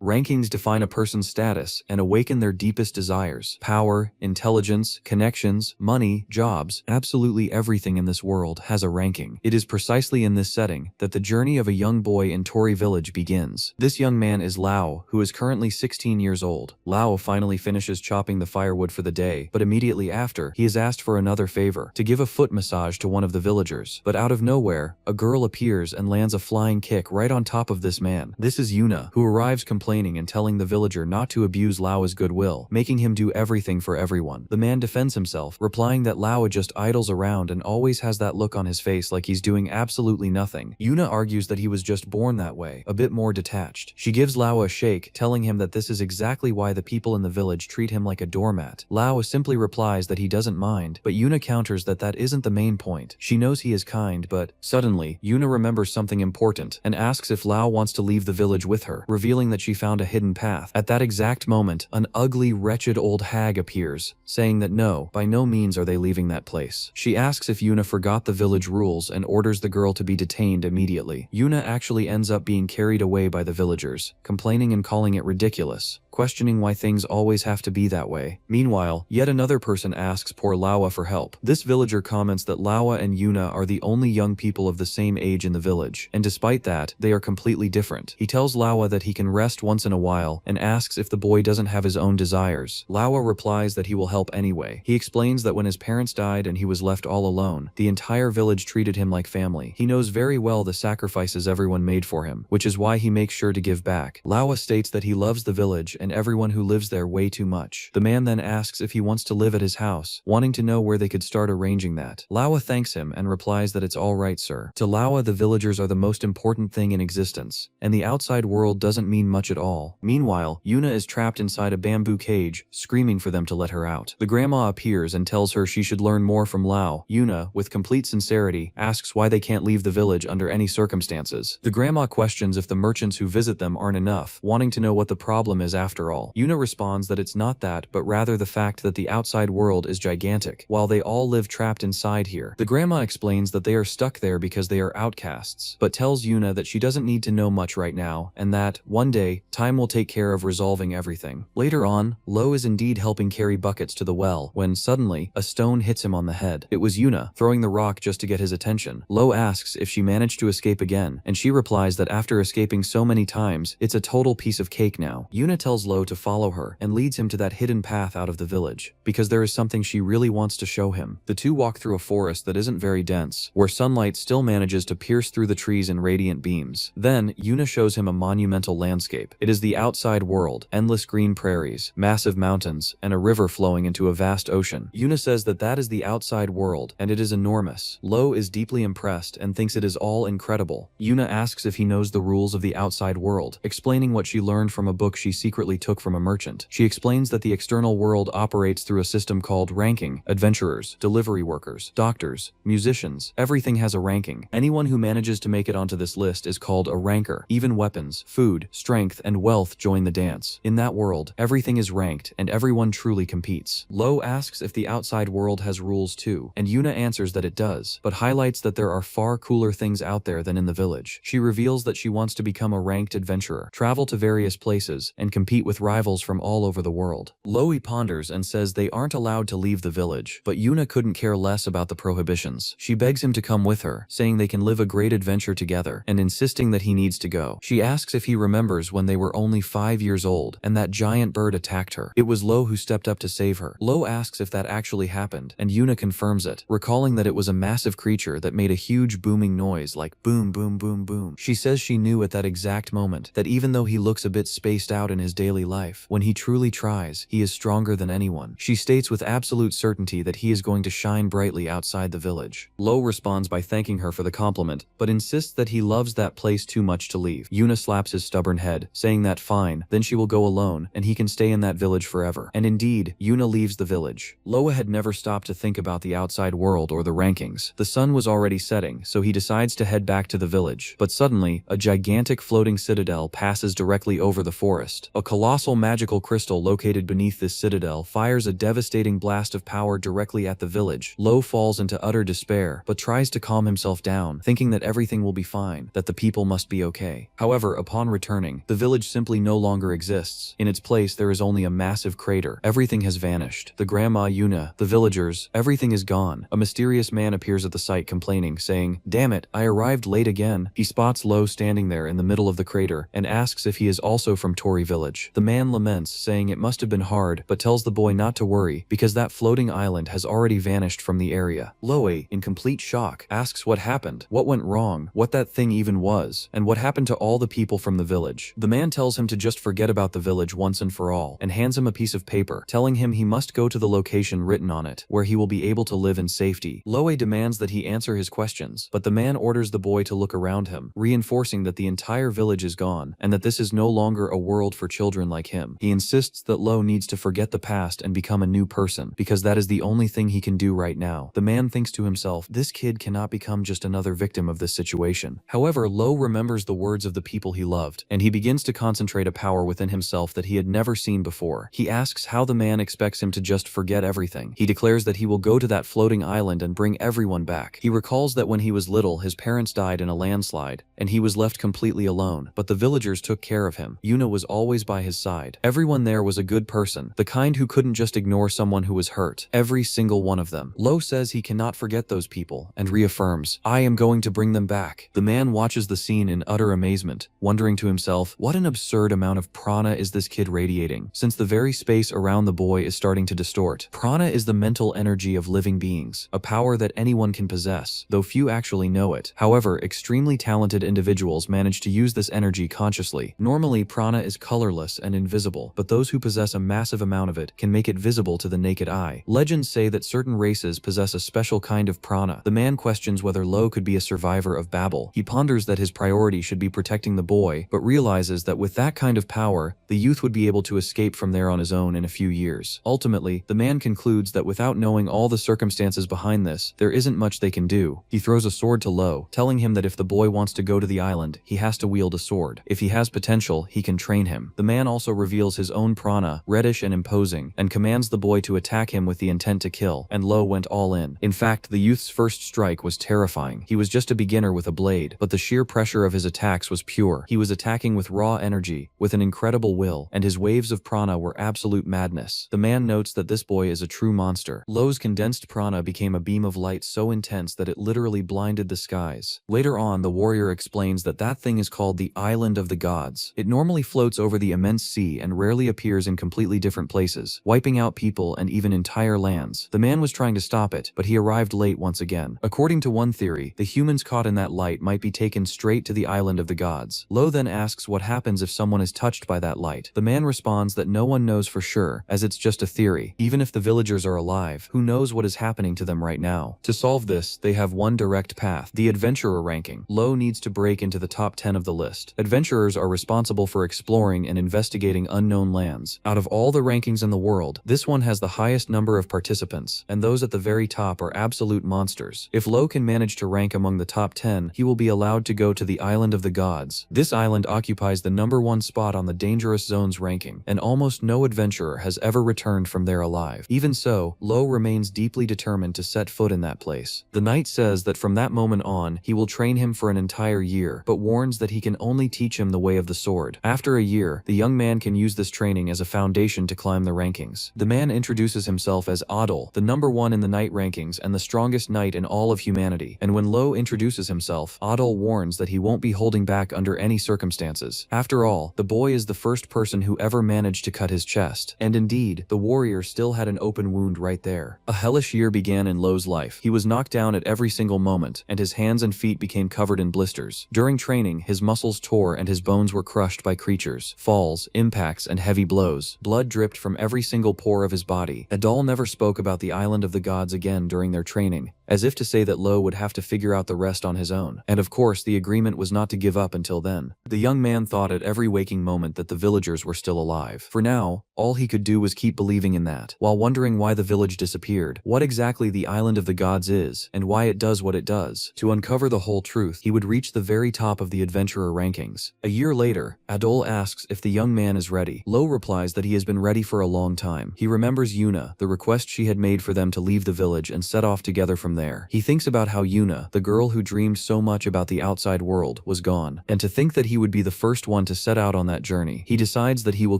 Rankings define a person's status and awaken their deepest desires. Power, intelligence, connections, money, jobs, absolutely everything in this world has a ranking. It is precisely in this setting that the journey of a young boy in Tori village begins. This young man is Lao, who is currently 16 years old. Lao finally finishes chopping the firewood for the day, but immediately after, he is asked for another favor, to give a foot massage to one of the villagers. But out of nowhere, a girl appears and lands a flying kick right on top of this man. This is Yuna, who arrives complaining and telling the villager not to abuse Lao's goodwill, making him do everything for everyone. The man defends himself, replying that Lao just idles around and always has that look on his face like he's doing absolutely nothing. Yuna argues that he was just born that way, a bit more detached. She gives Lao a shake, telling him that this is exactly why the people in the village treat him like a doormat. Lao simply replies that he doesn't mind, but Yuna counters that that isn't the main point. She knows he is kind, but suddenly, Yuna remembers something important and asks if Lao wants to leave the village with her, revealing that she found a hidden path. At that exact moment, an ugly, wretched old hag appears, saying that no, by no means are they leaving that place. She asks if Yuna forgot the village rules and orders the girl to be detained immediately. Yuna actually ends up being carried away by the villagers, complaining and calling it ridiculous, questioning why things always have to be that way. Meanwhile, yet another person asks poor Lawa for help. This villager comments that Lawa and Yuna are the only young people of the same age in the village, and despite that, they are completely different. He tells Lawa that he can rest once in a while and asks if the boy doesn't have his own desires. Lawa replies that he will help anyway. He explains that when his parents died and he was left all alone, the entire village treated him like family. He knows very well the sacrifices everyone made for him, which is why he makes sure to give back. Lawa states that he loves the village and everyone who lives there way too much. The man then asks if he wants to live at his house, wanting to know where they could start arranging that. Lawa thanks him and replies that it's all right, sir. To Lawa, the villagers are the most important thing in existence, and the outside world doesn't mean much at all. Meanwhile, Yuna is trapped inside a bamboo cage, screaming for them to let her out. The grandma appears and tells her she should learn more from Lao. Yuna, with complete sincerity, asks why they can't leave the village under any circumstances. The grandma questions if the merchants who visit them aren't enough, wanting to know what the problem is after all. Yuna responds that it's not that, but rather the fact that the outside world is gigantic, while they all live trapped inside here. The grandma explains that they are stuck there because they are outcasts, but tells Yuna that she doesn't need to know much right now, and that, one day, time will take care of resolving everything. Later on, Lo is indeed helping carry buckets to the well, when suddenly, a stone hits him on the head. It was Yuna, throwing the rock just to get his attention. Lo asks if she managed to escape again, and she replies that after escaping so many times, it's a total piece of cake now. Yuna tells Lo to follow her, and leads him to that hidden path out of the village, because there is something she really wants to show him. The two walk through a forest that isn't very dense, where sunlight still manages to pierce through the trees in radiant beams. Then, Yuna shows him a monumental landscape. It is the outside world, endless green prairies, massive mountains, and a river flowing into a vast ocean. Yuna says that that is the outside world, and it is enormous. Lo is deeply impressed and thinks it is all incredible. Yuna asks if he knows the rules of the outside world, explaining what she learned from a book she secretly took from a merchant. She explains that the external world operates through a system called ranking. Adventurers, delivery workers, doctors, musicians, everything has a ranking. Anyone who manages to make it onto this list is called a ranker. Even weapons, food, strength, and wealth join the dance. In that world, everything is ranked, and everyone truly competes. Lo asks if the outside world has rules too, and Yuna answers that it does, but highlights that there are far cooler things out there than in the village. She reveals that she wants to become a ranked adventurer, travel to various places, and compete with rivals from all over the world. Lo ponders and says they aren't allowed to leave the village, but Yuna couldn't care less about the prohibitions. She begs him to come with her, saying they can live a great adventure together, and insisting that he needs to go. She asks if he remembers when they were only 5 years old, and that giant bird attacked her. It was Lo who stepped up to save her. Lo asks if that actually happened, and Yuna confirms it, recalling that it was a massive creature that made a huge booming noise like boom boom boom boom. She says she knew at that exact moment that even though he looks a bit spaced out in his daily life, when he truly tries, he is stronger than anyone. She states with absolute certainty that he is going to shine brightly outside the village. Lo responds by thanking her for the compliment, but insists that he loves that place too much to leave. Yuna slaps his stubborn head, saying that fine, then she will go alone, and he can stay in that village forever. And indeed, Yuna leaves the village. Loa had never stopped to think about the outside world or the rankings. The sun was already setting, so he decides to head back to the village. But suddenly, a gigantic floating citadel passes directly over the forest. A colossal magical crystal located beneath this citadel fires a devastating blast of power directly at the village. Lo falls into utter despair, but tries to calm himself down, thinking that everything will be fine, that the people must be okay. However, upon returning, the village village simply no longer exists. In its place, there is only a massive crater. Everything has vanished. The grandma Yuna, the villagers, everything is gone. A mysterious man appears at the site complaining, saying, "Damn it, I arrived late again." He spots Lo standing there in the middle of the crater and asks if he is also from Tori village. The man laments, saying it must have been hard, but tells the boy not to worry because that floating island has already vanished from the area. Loe, in complete shock, asks what happened, what went wrong, what that thing even was, and what happened to all the people from the village. The man tells him to just forget about the village once and for all, and hands him a piece of paper, telling him he must go to the location written on it, where he will be able to live in safety. Loe demands that he answer his questions, but the man orders the boy to look around him, reinforcing that the entire village is gone, and that this is no longer a world for children like him. He insists that Lo needs to forget the past and become a new person, because that is the only thing he can do right now. The man thinks to himself, this kid cannot become just another victim of this situation. However, Lo remembers the words of the people he loved, and he begins to concentrate a power within himself that he had never seen before. He asks how the man expects him to just forget everything. He declares that he will go to that floating island and bring everyone back. He recalls that when he was little, his parents died in a landslide, and he was left completely alone, but the villagers took care of him. Yuna was always by his side. Everyone there was a good person, the kind who couldn't just ignore someone who was hurt. Every single one of them. Lo says he cannot forget those people, and reaffirms, I am going to bring them back. The man watches the scene in utter amazement, wondering to himself, what an absurd amount of prana is this kid radiating, since the very space around the boy is starting to distort. Prana is the mental energy of living beings, a power that anyone can possess, though few actually know it. However, extremely talented individuals manage to use this energy consciously. Normally, prana is colorless and invisible, but those who possess a massive amount of it can make it visible to the naked eye. Legends say that certain races possess a special kind of prana. The man questions whether Lo could be a survivor of Babel. He ponders that his priority should be protecting the boy, but realizes that with that kind of power, the youth would be able to escape from there on his own in a few years. Ultimately, the man concludes that without knowing all the circumstances behind this, there isn't much they can do. He throws a sword to Lo, telling him that if the boy wants to go to the island, he has to wield a sword. If he has potential, he can train him. The man also reveals his own prana, reddish and imposing, and commands the boy to attack him with the intent to kill, and Lo went all in. In fact, the youth's first strike was terrifying. He was just a beginner with a blade, but the sheer pressure of his attacks was pure. He was attacking with raw energy, with an incredible will, and his waves of prana were absolute madness. The man notes that this boy is a true monster. Lo's condensed prana became a beam of light so intense that it literally blinded the skies. Later on, the warrior explains that that thing is called the Island of the Gods. It normally floats over the immense sea and rarely appears in completely different places, wiping out people and even entire lands. The man was trying to stop it, but he arrived late once again. According to one theory, the humans caught in that light might be taken straight to the Island of the Gods. Lo then asks what happens if someone is touched by that light. The man responds that no one knows for sure, as it's just a theory. Even if the villagers are alive, who knows what is happening to them right now? To solve this, they have one direct path: the adventurer ranking. Lo needs to break into the top 10 of the list. Adventurers are responsible for exploring and investigating unknown lands. Out of all the rankings in the world, this one has the highest number of participants, and those at the very top are absolute monsters. If Lo can manage to rank among the top 10, he will be allowed to go to the Island of the Gods. This island occupies the #1 spot on the Dangerous Zones ranking, and almost no adventurer has ever returned from there alive. Even so, Lo remains deeply determined to set foot in that place. The knight says that from that moment on, he will train him for an entire year, but warns that he can only teach him the way of the sword. After a year, the young man can use this training as a foundation to climb the rankings. The man introduces himself as Adol, the #1 in the knight rankings and the strongest knight in all of humanity. And when Lo introduces himself, Adol warns that he won't be holding back under any circumstances. After all, the boy is the first person who ever managed to cut his chest. And indeed, the warrior still had an open wound right there. A hellish year began in Lo's life. He was knocked down at every single moment, and his hands and feet became covered in blisters. During training, his muscles tore and his bones were crushed by creatures, falls, impacts, and heavy blows. Blood dripped from every single pore of his body. Adol never spoke about the Island of the Gods again during their training, as if to say that Lo would have to figure out the rest on his own. And of course, the agreement was not to give up until then. The young man thought at every waking moment that the villagers were still alive. For now, all he could do was keep believing in that, while wondering why the village disappeared, what exactly the Island of the Gods is, and why it does what it does. To uncover the whole truth, he would reach the very top of the adventurer rankings. A year later, Adol asks if the young man is ready. Lo replies that he has been ready for a long time. He remembers Yuna, the request she had made for them to leave the village and set off together from from there. He thinks about how Yuna, the girl who dreamed so much about the outside world, was gone, and to think that he would be the first one to set out on that journey, he decides that he will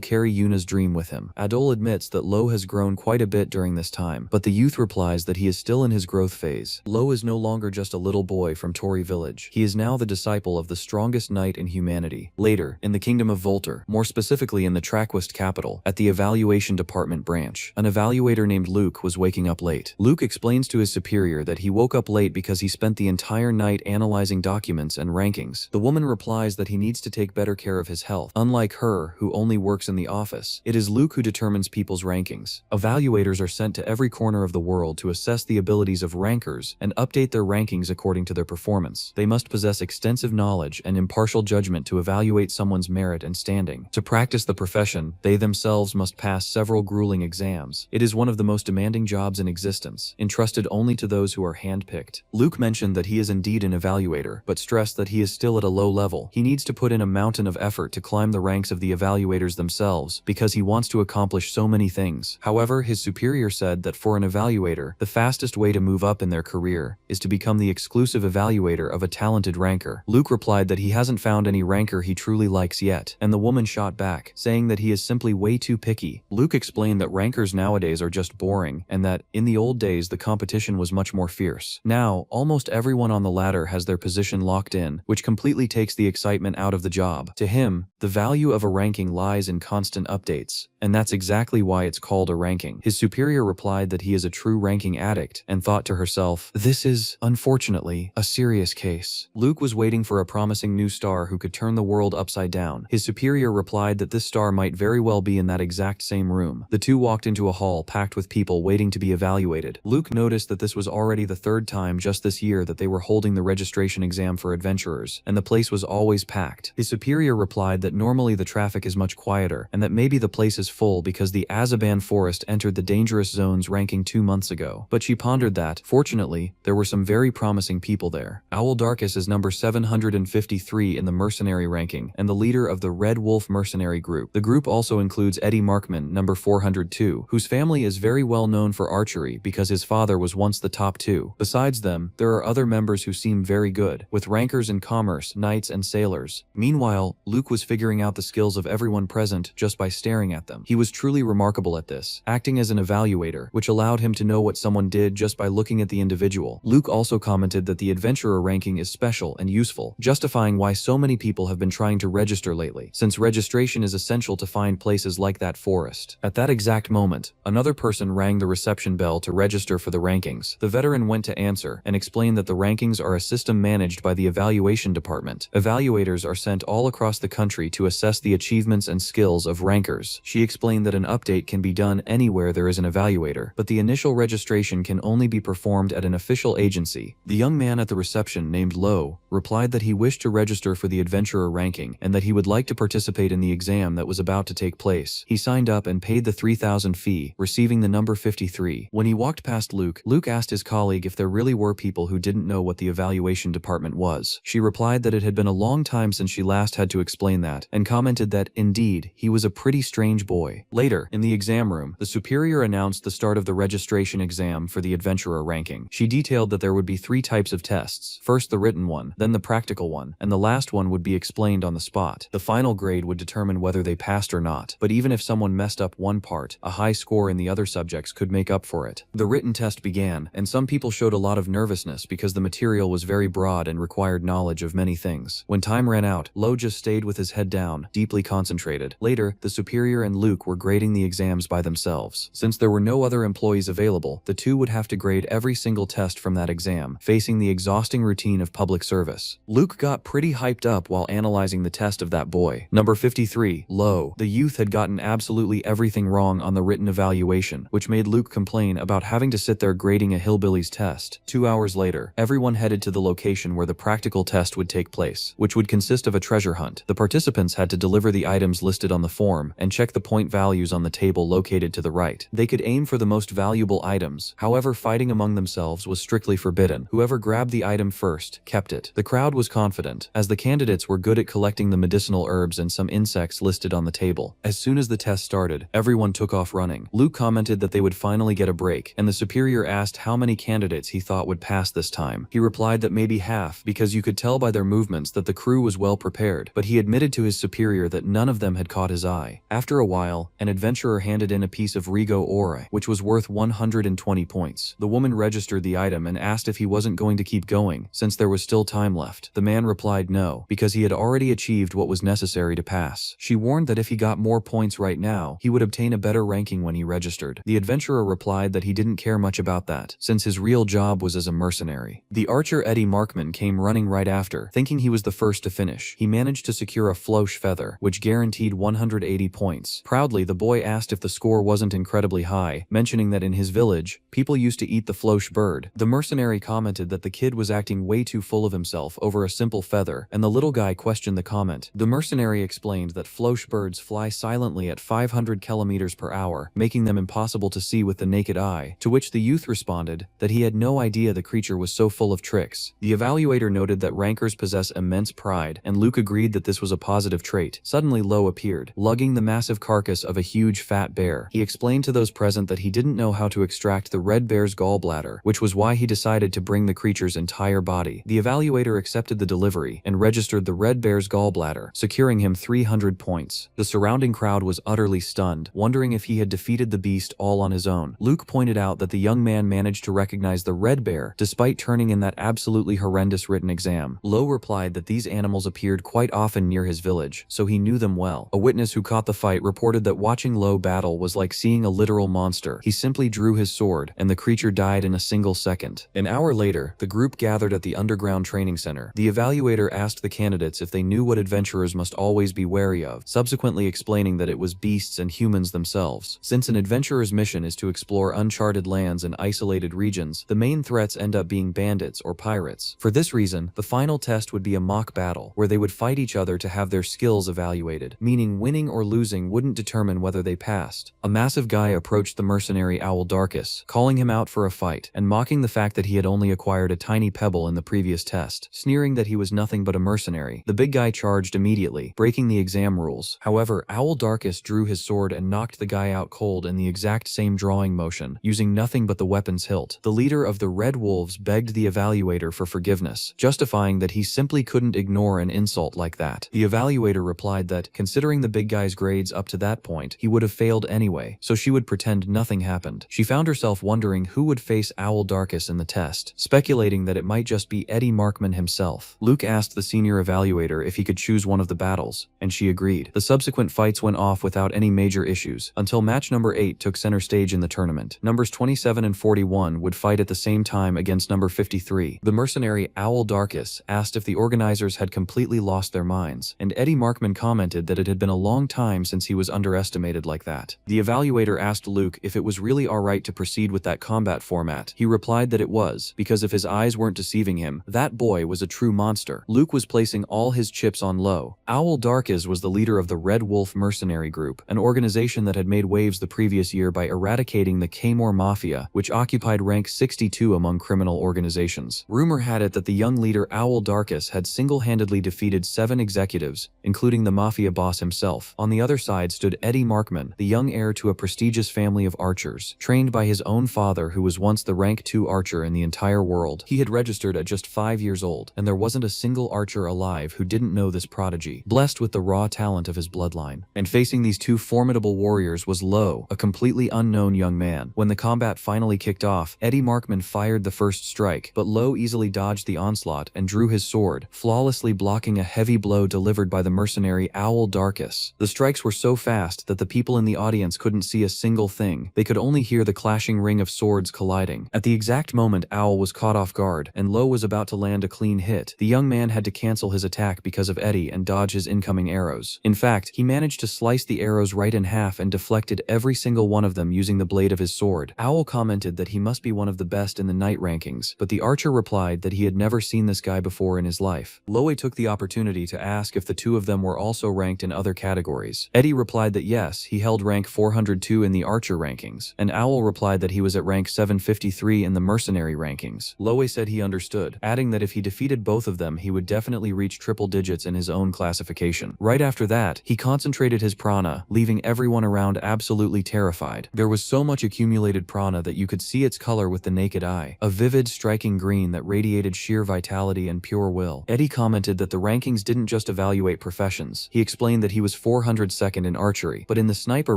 carry Yuna's dream with him. Adol admits that Lo has grown quite a bit during this time, but the youth replies that he is still in his growth phase. Lo is no longer just a little boy from Tori village. He is now the disciple of the strongest knight in humanity. Later, in the kingdom of Volter, more specifically in the Traquist capital, at the evaluation department branch, an evaluator named Luke was waking up late. Luke explains to his superior that he woke up late because he spent the entire night analyzing documents and rankings. The woman replies that he needs to take better care of his health. Unlike her, who only works in the office, it is Luke who determines people's rankings. Evaluators are sent to every corner of the world to assess the abilities of rankers and update their rankings according to their performance. They must possess extensive knowledge and impartial judgment to evaluate someone's merit and standing. To practice the profession, they themselves must pass several grueling exams. It is one of the most demanding jobs in existence, entrusted only to those who are handpicked. Luke mentioned that he is indeed an evaluator, but stressed that he is still at a low level. He needs to put in a mountain of effort to climb the ranks of the evaluators themselves because he wants to accomplish so many things. However, his superior said that for an evaluator, the fastest way to move up in their career is to become the exclusive evaluator of a talented ranker. Luke replied that he hasn't found any ranker he truly likes yet, and the woman shot back, saying that he is simply way too picky. Luke explained that rankers nowadays are just boring, and that, in the old days, the competition was much more fierce. Now, almost everyone on the ladder has their position locked in, which completely takes the excitement out of the job. To him, the value of a ranking lies in constant updates, and that's exactly why it's called a ranking. His superior replied that he is a true ranking addict, and thought to herself, "This is, unfortunately, a serious case." Luke was waiting for a promising new star who could turn the world upside down. His superior replied that this star might very well be in that exact same room. The two walked into a hall packed with people waiting to be evaluated. Luke noticed that this was already the third time just this year that they were holding the registration exam for adventurers, and the place was always packed. His superior replied that normally the traffic is much quieter, and that maybe the place is full because the Azaban forest entered the dangerous zones ranking 2 months ago. But she pondered that, fortunately, there were some very promising people there. Owl Darkus is number 753 in the mercenary ranking, and the leader of the Red Wolf mercenary group. The group also includes Eddie Markman, number 402, whose family is very well known for archery because his father was once the top 2. Besides them, there are other members who seem very good, with rankers in commerce, knights, and sailors. Meanwhile, Luke was figuring out the skills of everyone present just by staring at them. He was truly remarkable at this, acting as an evaluator, which allowed him to know what someone did just by looking at the individual. Luke also commented that the adventurer ranking is special and useful, justifying why so many people have been trying to register lately, since registration is essential to find places like that forest. At that exact moment, another person rang the reception bell to register for the rankings. The veteran went to answer and explained that the rankings are a system managed by the evaluation department. Evaluators are sent all across the country to assess the achievements and skills of rankers. She explained that an update can be done anywhere there is an evaluator, but the initial registration can only be performed at an official agency. The young man at the reception, named Lo, replied that he wished to register for the adventurer ranking and that he would like to participate in the exam that was about to take place. He signed up and paid the 3,000 fee, receiving the number 53. When he walked past Luke, Luke asked his colleague if there really were people who didn't know what the evaluation department was. She replied that it had been a long time since she last had to explain that, and commented that, indeed, he was a pretty strange boy. Later, in the exam room, the superior announced the start of the registration exam for the adventurer ranking. She detailed that there would be 3 types of tests. First the written one, then the practical one, and the last one would be explained on the spot. The final grade would determine whether they passed or not, but even if someone messed up one part, a high score in the other subjects could make up for it. The written test began, and some people showed a lot of nervousness because the material was very broad and required knowledge of many things. When time ran out, Lo just stayed with his head down, deeply concentrated. Later, the superior and Luke were grading the exams by themselves. Since there were no other employees available, the two would have to grade every single test from that exam, facing the exhausting routine of public service. Luke got pretty hyped up while analyzing the test of that boy. Number 53, Lo. The youth had gotten absolutely everything wrong on the written evaluation, which made Luke complain about having to sit there grading a hillbilly's test. 2 hours later, everyone headed to the location where the practical test would take place, which would consist of a treasure hunt. The participants had to deliver the items listed on the form and check the point values on the table located to the right. They could aim for the most valuable items. However, fighting among themselves was strictly forbidden. Whoever grabbed the item first kept it. The crowd was confident, as the candidates were good at collecting the medicinal herbs and some insects listed on the table. As soon as the test started, everyone took off running. Luke commented that they would finally get a break, and the superior asked how many candidates he thought would pass this time. He replied that maybe half, because you could tell by their movements that the crew was well prepared, but he admitted to his superior that none of them had caught his eye. After a while, an adventurer handed in a piece of Rigo ore, which was worth 120 points. The woman registered the item and asked if he wasn't going to keep going, since there was still time left. The man replied no, because he had already achieved what was necessary to pass. She warned that if he got more points right now, he would obtain a better ranking when he registered. The adventurer replied that he didn't care much about that, since his real job was as a mercenary. The archer Eddie Markman came running right after, thinking he was the first to finish. He managed to secure a floche feather, which guaranteed 180 points. Proudly, the boy asked if the score wasn't incredibly high, mentioning that in his village, people used to eat the floche bird. The mercenary commented that the kid was acting way too full of himself over a simple feather, and the little guy questioned the comment. The mercenary explained that floche birds fly silently at 500 kilometers per hour, making them impossible to see with the naked eye, to which the youth responded that he had no idea the creature was so full of tricks. The evaluator noted that rankers possess immense pride, and Luke agreed that this was a positive trait. Suddenly Lo appeared, lugging the massive carcass of a huge fat bear. He explained to those present that he didn't know how to extract the red bear's gallbladder, which was why he decided to bring the creature's entire body. The evaluator accepted the delivery and registered the red bear's gallbladder, securing him 300 points. The surrounding crowd was utterly stunned, wondering if he had defeated the beast all on his own. Luke pointed out that the young man managed to recognize the red bear despite turning in that absolutely horrendous written exam. Lo replied that these animals appeared quite often near his village, so he knew them well. A witness who caught the fight reported that watching Lo battle was like seeing a literal monster. He simply drew his sword, and the creature died in a single second. An hour later, the group gathered at the underground training center. The evaluator asked the candidates if they knew what adventurers must always be wary of, subsequently explaining that it was beasts and humans themselves. Since an adventurer's mission is to explore uncharted lands and isolated regions, the main threats end up being bandits or pirates. For this reason, the final test would be a mock battle, where they would fight each other to have their skills evaluated, meaning winning or losing wouldn't determine whether they passed. A massive guy approached the mercenary Owl Darkus, calling him out for a fight, and mocking the fact that he had only acquired a tiny pebble in the previous test, sneering that he was nothing but a mercenary. The big guy charged immediately, breaking the exam rules. However, Owl Darkus drew his sword and knocked the guy out cold in the exact same drawing motion, using nothing but the weapon's hilt. The leader of the Red Wolves begged the evaluator for forgiveness, justifying that he simply couldn't ignore an insult like that. The evaluator replied that, considering the big guy's grades up to that point, he would have failed anyway, so she would pretend nothing happened. She found herself wondering who would face Owl Darkus in the test, speculating that it might just be Eddie Markman himself. Luke asked the senior evaluator if he could choose one of the battles, and she agreed. The subsequent fights went off without any major issues, until match number 8 took center stage in the tournament. Numbers 27 and 41 would fight at the same time against number 53. The mercenary Owl Darkus asked if the organizers had completely lost their minds, and Eddie Markman commented that it had been a long time since he was underestimated like that. The evaluator asked Luke if it was really alright to proceed with that combat format. He replied that it was, because if his eyes weren't deceiving him, that boy was a true monster. Luke was placing all his chips on Lo. Owl Darkus was the leader of the Red Wolf Mercenary Group, an organization that had made waves the previous year by eradicating the K-More Mafia, which occupied rank 62 among criminal organizations. Rumor had it that the young leader Owl Darkus had single-handedly defeated 7 executives, including the mafia boss himself. On the other side stood Eddie Markman, the young heir to a prestigious family of archers, trained by his own father who was once the rank 2 archer in the entire world. He had registered at just 5 years old, and there wasn't a single archer alive who didn't know this prodigy, blessed with the raw talent of his bloodline. And facing these two formidable warriors was Lo, a completely unknown young man. When the combat finally kicked off, Eddie Markman fired the first strike, but Lo easily dodged the onslaught and drew his sword, flawlessly blocking a heavy blow delivered by the mercenary Owl Darkus. The strikes were so fast that the people in the audience couldn't see a single thing. They could only hear the clashing ring of swords colliding. At the exact moment Owl was caught off guard, and Lo was about to land a clean hit, the young man had to cancel his attack because of Eddie and dodge his incoming arrows. In fact, he managed to slice the arrows right in half and deflected every single one of them using the blade of his sword. Owl commented that he must be one of the best in the night rankings, but the archer replied that he had never seen this guy before in his life. Lo took the opportunity to ask if the two of them were also ranked in other categories. Eddie replied that yes, he held rank 402 in the archer rankings, and Owl replied that he was at rank 753 in the mercenary rankings. Lo said he understood, adding that if he defeated both of them he would definitely reach triple digits in his own classification. Right after that, he concentrated his prana, leaving everyone around absolutely terrified. There was so much accumulated prana that you could see its color with the naked eye, a vivid, striking green that radiated sheer vitality and pure will. Eddie commented that the rankings didn't just evaluate professions. He explained that he was 402nd in archery, but in the sniper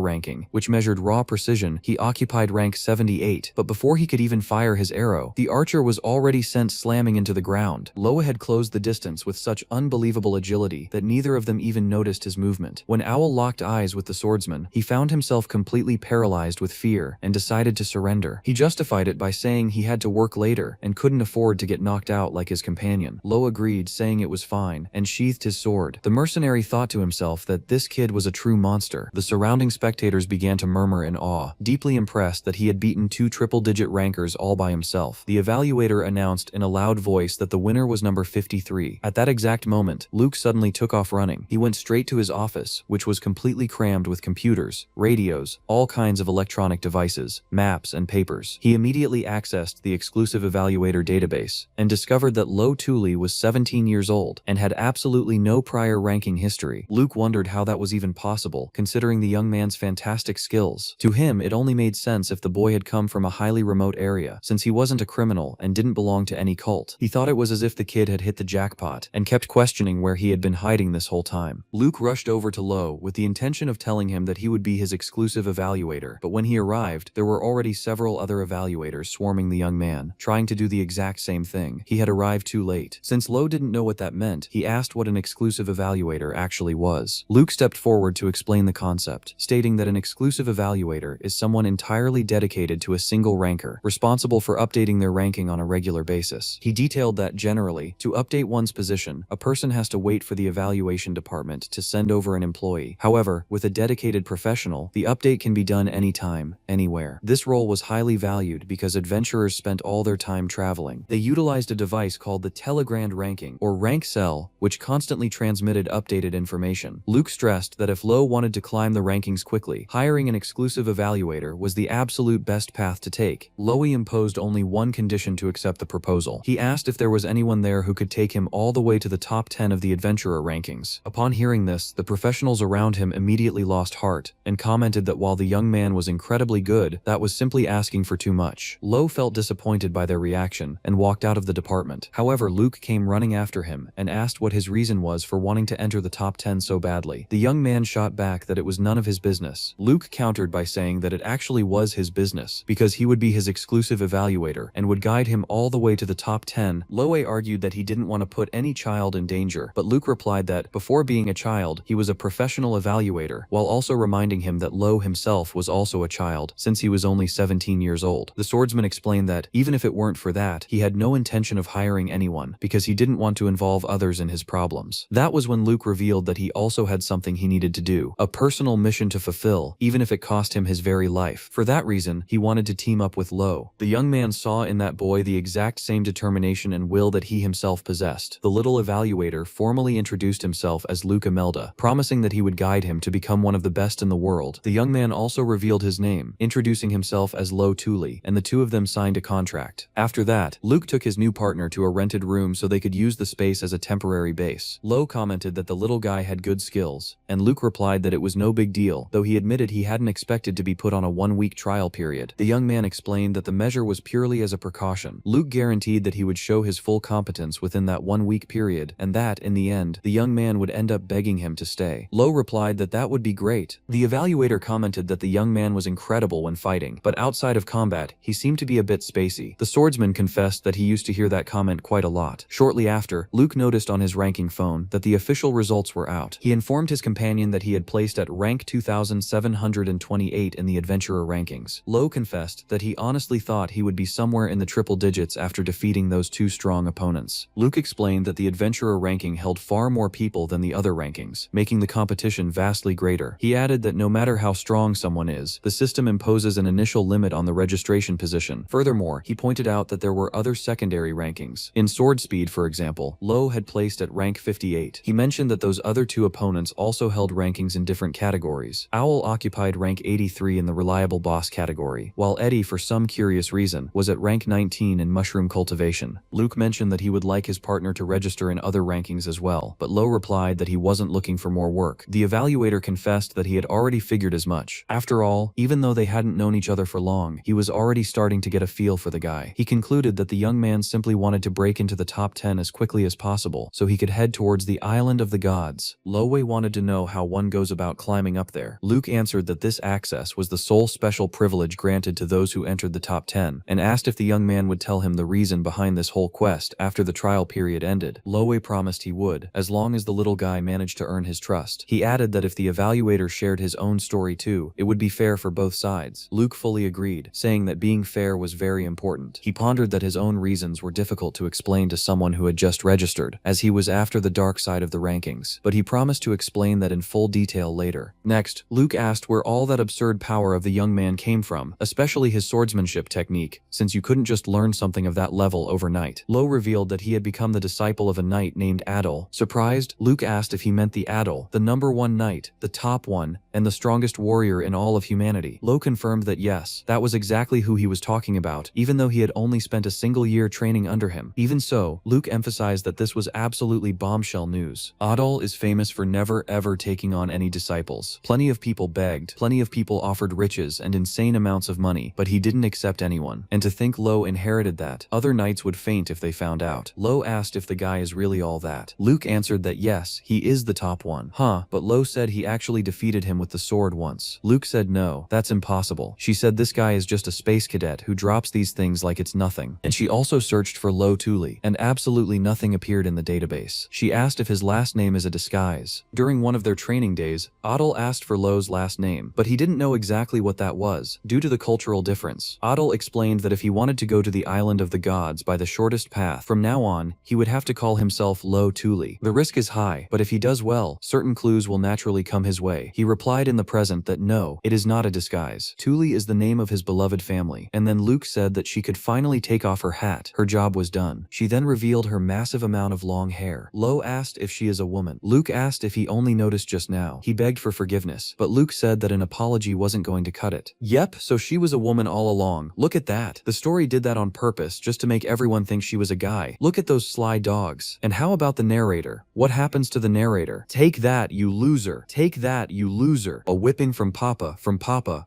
ranking, which measured raw precision, he occupied rank 78. But before he could even fire his arrow, the archer was already sent slamming into the ground. Loa had closed the distance with such unbelievable agility that neither of them even noticed his movement. When Owl locked eyes with the swordsman, he found himself completely paralyzed with fear and decided to surrender. He justified it by saying he had to work later and couldn't afford to get knocked out like his companion. Lo agreed, saying it was fine, and sheathed his sword. The mercenary thought to himself that this kid was a true monster. The surrounding spectators began to murmur in awe, deeply impressed that he had beaten 2 triple-digit rankers all by himself. The evaluator announced in a loud voice that the winner was number 53. At that exact moment, Luke suddenly took off running. He went straight to his office, which was completely crammed with computers, radios, all kinds of electronic devices, maps, and papers. He immediately accessed the exclusive evaluator database and discovered that Lo Tuli was 17 years old and had absolutely no prior ranking history. Luke wondered how that was even possible, considering the young man's fantastic skills. To him, it only made sense if the boy had come from a highly remote area, since he wasn't a criminal and didn't belong to any cult. He thought it was as if the kid had hit the jackpot and kept questioning where he had been hiding this whole time. Luke rushed over to Lo with the intention of telling him that he would be his exclusive evaluator, but when he arrived, there were already several other evaluators swarming the young man, trying to do the exact same thing. He had arrived too late. Since Lo didn't know what that meant, he asked what an exclusive evaluator actually was. Luke stepped forward to explain the concept, stating that an exclusive evaluator is someone entirely dedicated to a single ranker, responsible for updating their ranking on a regular basis. He detailed that generally, to update one's position, a person has to wait for the evaluation department to send over an employee. However, with a dedicated professional, the update can be done anytime, anywhere. This role was highly valued because adventurers spent all their time traveling. They utilized a device called the Telegrand Ranking, or Rank Cell, which constantly transmitted updated information. Luke stressed that if Lo wanted to climb the rankings quickly, hiring an exclusive evaluator was the absolute best path to take. Loe imposed only one condition to accept the proposal. He asked if there was anyone there who could take him all the way to the top 10 of the adventurer rankings. Upon hearing this, the professionals around him immediately lost heart and commented that while the young man was incredibly good, that was simply asking for too much. Lo felt disappointed by their reaction and walked out of the department. However, Luke came running after him and asked what his reason was for wanting to enter the top 10 so badly. The young man shot back that it was none of his business. Luke countered by saying that it actually was his business, because he would be his exclusive evaluator and would guide him all the way to the top 10. Loe argued that he didn't want to put any child in danger, but Luke replied that, before being a child, he was a professional evaluator, while also reminding him that Lo himself was also a child, since he was only 17 years old. The swordsman explained that, even if it weren't for that, he had no intention of hiring anyone, because he didn't want to involve others in his problems. That was when Luke revealed that he also had something he needed to do, a personal mission to fulfill, even if it cost him his very life. For that reason, he wanted to team up with Lo. The young man saw in that boy the exact same determination and will that he himself possessed. The little evaluator formally introduced himself as Luke Imelda, promising that he would guide him to become one of the best in the world. The young man also revealed his name, introducing himself as Lo Tuli, and the two of them signed a contract. After that, Luke took his new partner to a rented room so they could use the space as a temporary base. Lo commented that the little guy had good skills, and Luke replied that it was no big deal, though he admitted he hadn't expected to be put on a 1-week trial period. The young man explained that the measure was purely as a precaution. Luke guaranteed that he would show his full competence within that 1-week period, and that, in the end, the young man would end up begging him to stay. Lo replied that that would be great. The evaluator commented that the young man was incredible when fighting, but outside of combat, he seemed to be a bit spacey. The swordsman confessed that he used to hear that comment quite a lot. Shortly after, Luke noticed on his ranking phone that the official results were out. He informed his companion that he had placed at rank 2728 in the adventurer rankings. Lo confessed that he honestly thought he would be somewhere in the triple digits after defeating those two strong opponents. Luke explained that the adventurer ranking held far more people than the other rankings, making the competition vastly greater. He added that no matter how strong someone is, the system imposes an initial limit on the registration position. Furthermore, he pointed out that there were other secondary rankings. In sword speed, for example, Lo had placed at rank 58. He mentioned that those other two opponents also held rankings in different categories. Owl occupied rank 83 in the reliable boss category, while Eddie, for some curious reason, was at rank 19 in mushroom cultivation. Luke mentioned that he would like his partner to register in other rankings as well, but Lo replied that he wasn't looking for more work. The evaluator confessed that he had already figured as much. After all, even though they hadn't known each other for long, he was already starting starting to get a feel for the guy. He concluded that the young man simply wanted to break into the top 10 as quickly as possible so he could head towards the island of the gods. Lo Wei wanted to know how one goes about climbing up there. Luke answered that this access was the sole special privilege granted to those who entered the top 10, and asked if the young man would tell him the reason behind this whole quest after the trial period ended. Lo Wei promised he would, as long as the little guy managed to earn his trust. He added that if the evaluator shared his own story too, it would be fair for both sides. Luke fully agreed, saying that being fair was very important. He pondered that his own reasons were difficult to explain to someone who had just registered, as he was after the dark side of the rankings, but he promised to explain that in full detail later. Next, Luke asked where all that absurd power of the young man came from, especially his swordsmanship technique, since you couldn't just learn something of that level overnight. Lo revealed that he had become the disciple of a knight named Adol. Surprised, Luke asked if he meant the Adol, the #1 knight, the top one, and the strongest warrior in all of humanity. Lo confirmed that yes, that was exactly who he was talking about, even though he had only spent a single year training under him. Even so, Luke emphasized that this was absolutely bombshell news. Adol is famous for never ever taking on any disciples. Plenty of people begged, plenty of people offered riches and insane amounts of money, but he didn't accept anyone. And to think Lo inherited that, other knights would faint if they found out. Lo asked if the guy is really all that. Luke answered that yes, he is the top one. But Lo said he actually defeated him with the sword once. Luke said no, that's impossible. She said this guy is just a space cadet who drops these things like it's nothing. And she also searched for Lo Tuli, and absolutely nothing appeared in the database. She asked if his last name is a disguise. During one of their training days, Adol asked for Lo's last name, but he didn't know exactly what that was, due to the cultural difference. Adol explained that if he wanted to go to the island of the gods by the shortest path, from now on, he would have to call himself Lo Tuli. The risk is high, but if he does well, certain clues will naturally come his way. He replied in the present that no, it is not a disguise. Tuli is the name of his beloved family. And then Luke said that she could finally take off her hat. Her job was done. She then revealed her massive amount of long hair. Lo asked if she is a woman. Luke asked if he only noticed just now. He begged for forgiveness, but Luke said that an apology wasn't going to cut it. Yep, so she was a woman all along. Look at that. The story did that on purpose just to make everyone think she was a guy. Look at those sly dogs. And how about the narrator? What happens to the narrator? Take that, you loser. Take that, you loser. A whipping from Papa,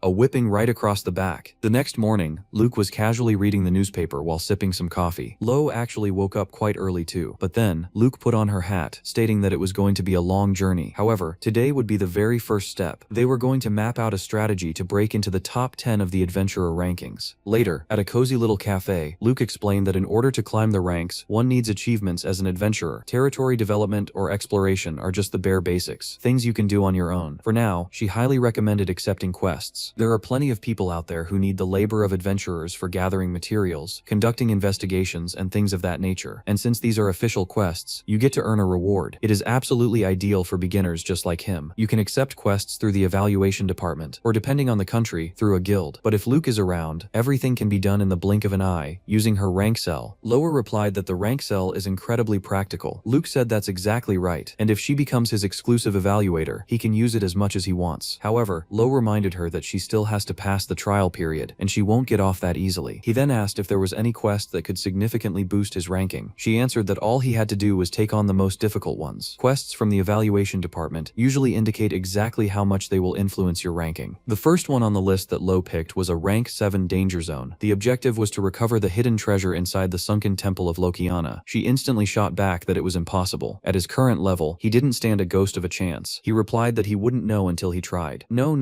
a whipping right across the back. The next morning, Luke was casually reading the newspaper while sipping some coffee. Lo actually woke up quite early too, but then, Luke put on her hat, stating that it was going to be a long journey. However, today would be the very first step. They were going to map out a strategy to break into the top 10 of the adventurer rankings. Later, at a cozy little cafe, Luke explained that in order to climb the ranks, one needs achievements as an adventurer. Territory development or exploration are just the bare basics, things you can do on your own. For now, she highly recommended accepting quests. There are plenty of people out there who need the labor of adventurers for gathering materials, conducting investigations, and things of that nature. And since these are official quests, you get to earn a reward. It is absolutely ideal for beginners just like him. You can accept quests through the evaluation department, or depending on the country, through a guild. But if Luke is around, everything can be done in the blink of an eye, using her rank cell. Lower replied that the rank cell is incredibly practical. Luke said that's exactly right, and if she becomes his exclusive evaluator, he can use it as much as he wants. However, Lo reminded her that she still has to pass the trial period, and she won't get off that easily. He then asked if there was any quest that could significantly boost his ranking. She answered that all he had to do was take on the most difficult ones. Quests from the evaluation department usually indicate exactly how much they will influence your ranking. The first one on the list that Lo picked was a rank 7 danger zone. The objective was to recover the hidden treasure inside the sunken temple of Lokiana. She instantly shot back that it was impossible. At his current level, he didn't stand a ghost of a chance. He replied that he wouldn't know until he tried. No.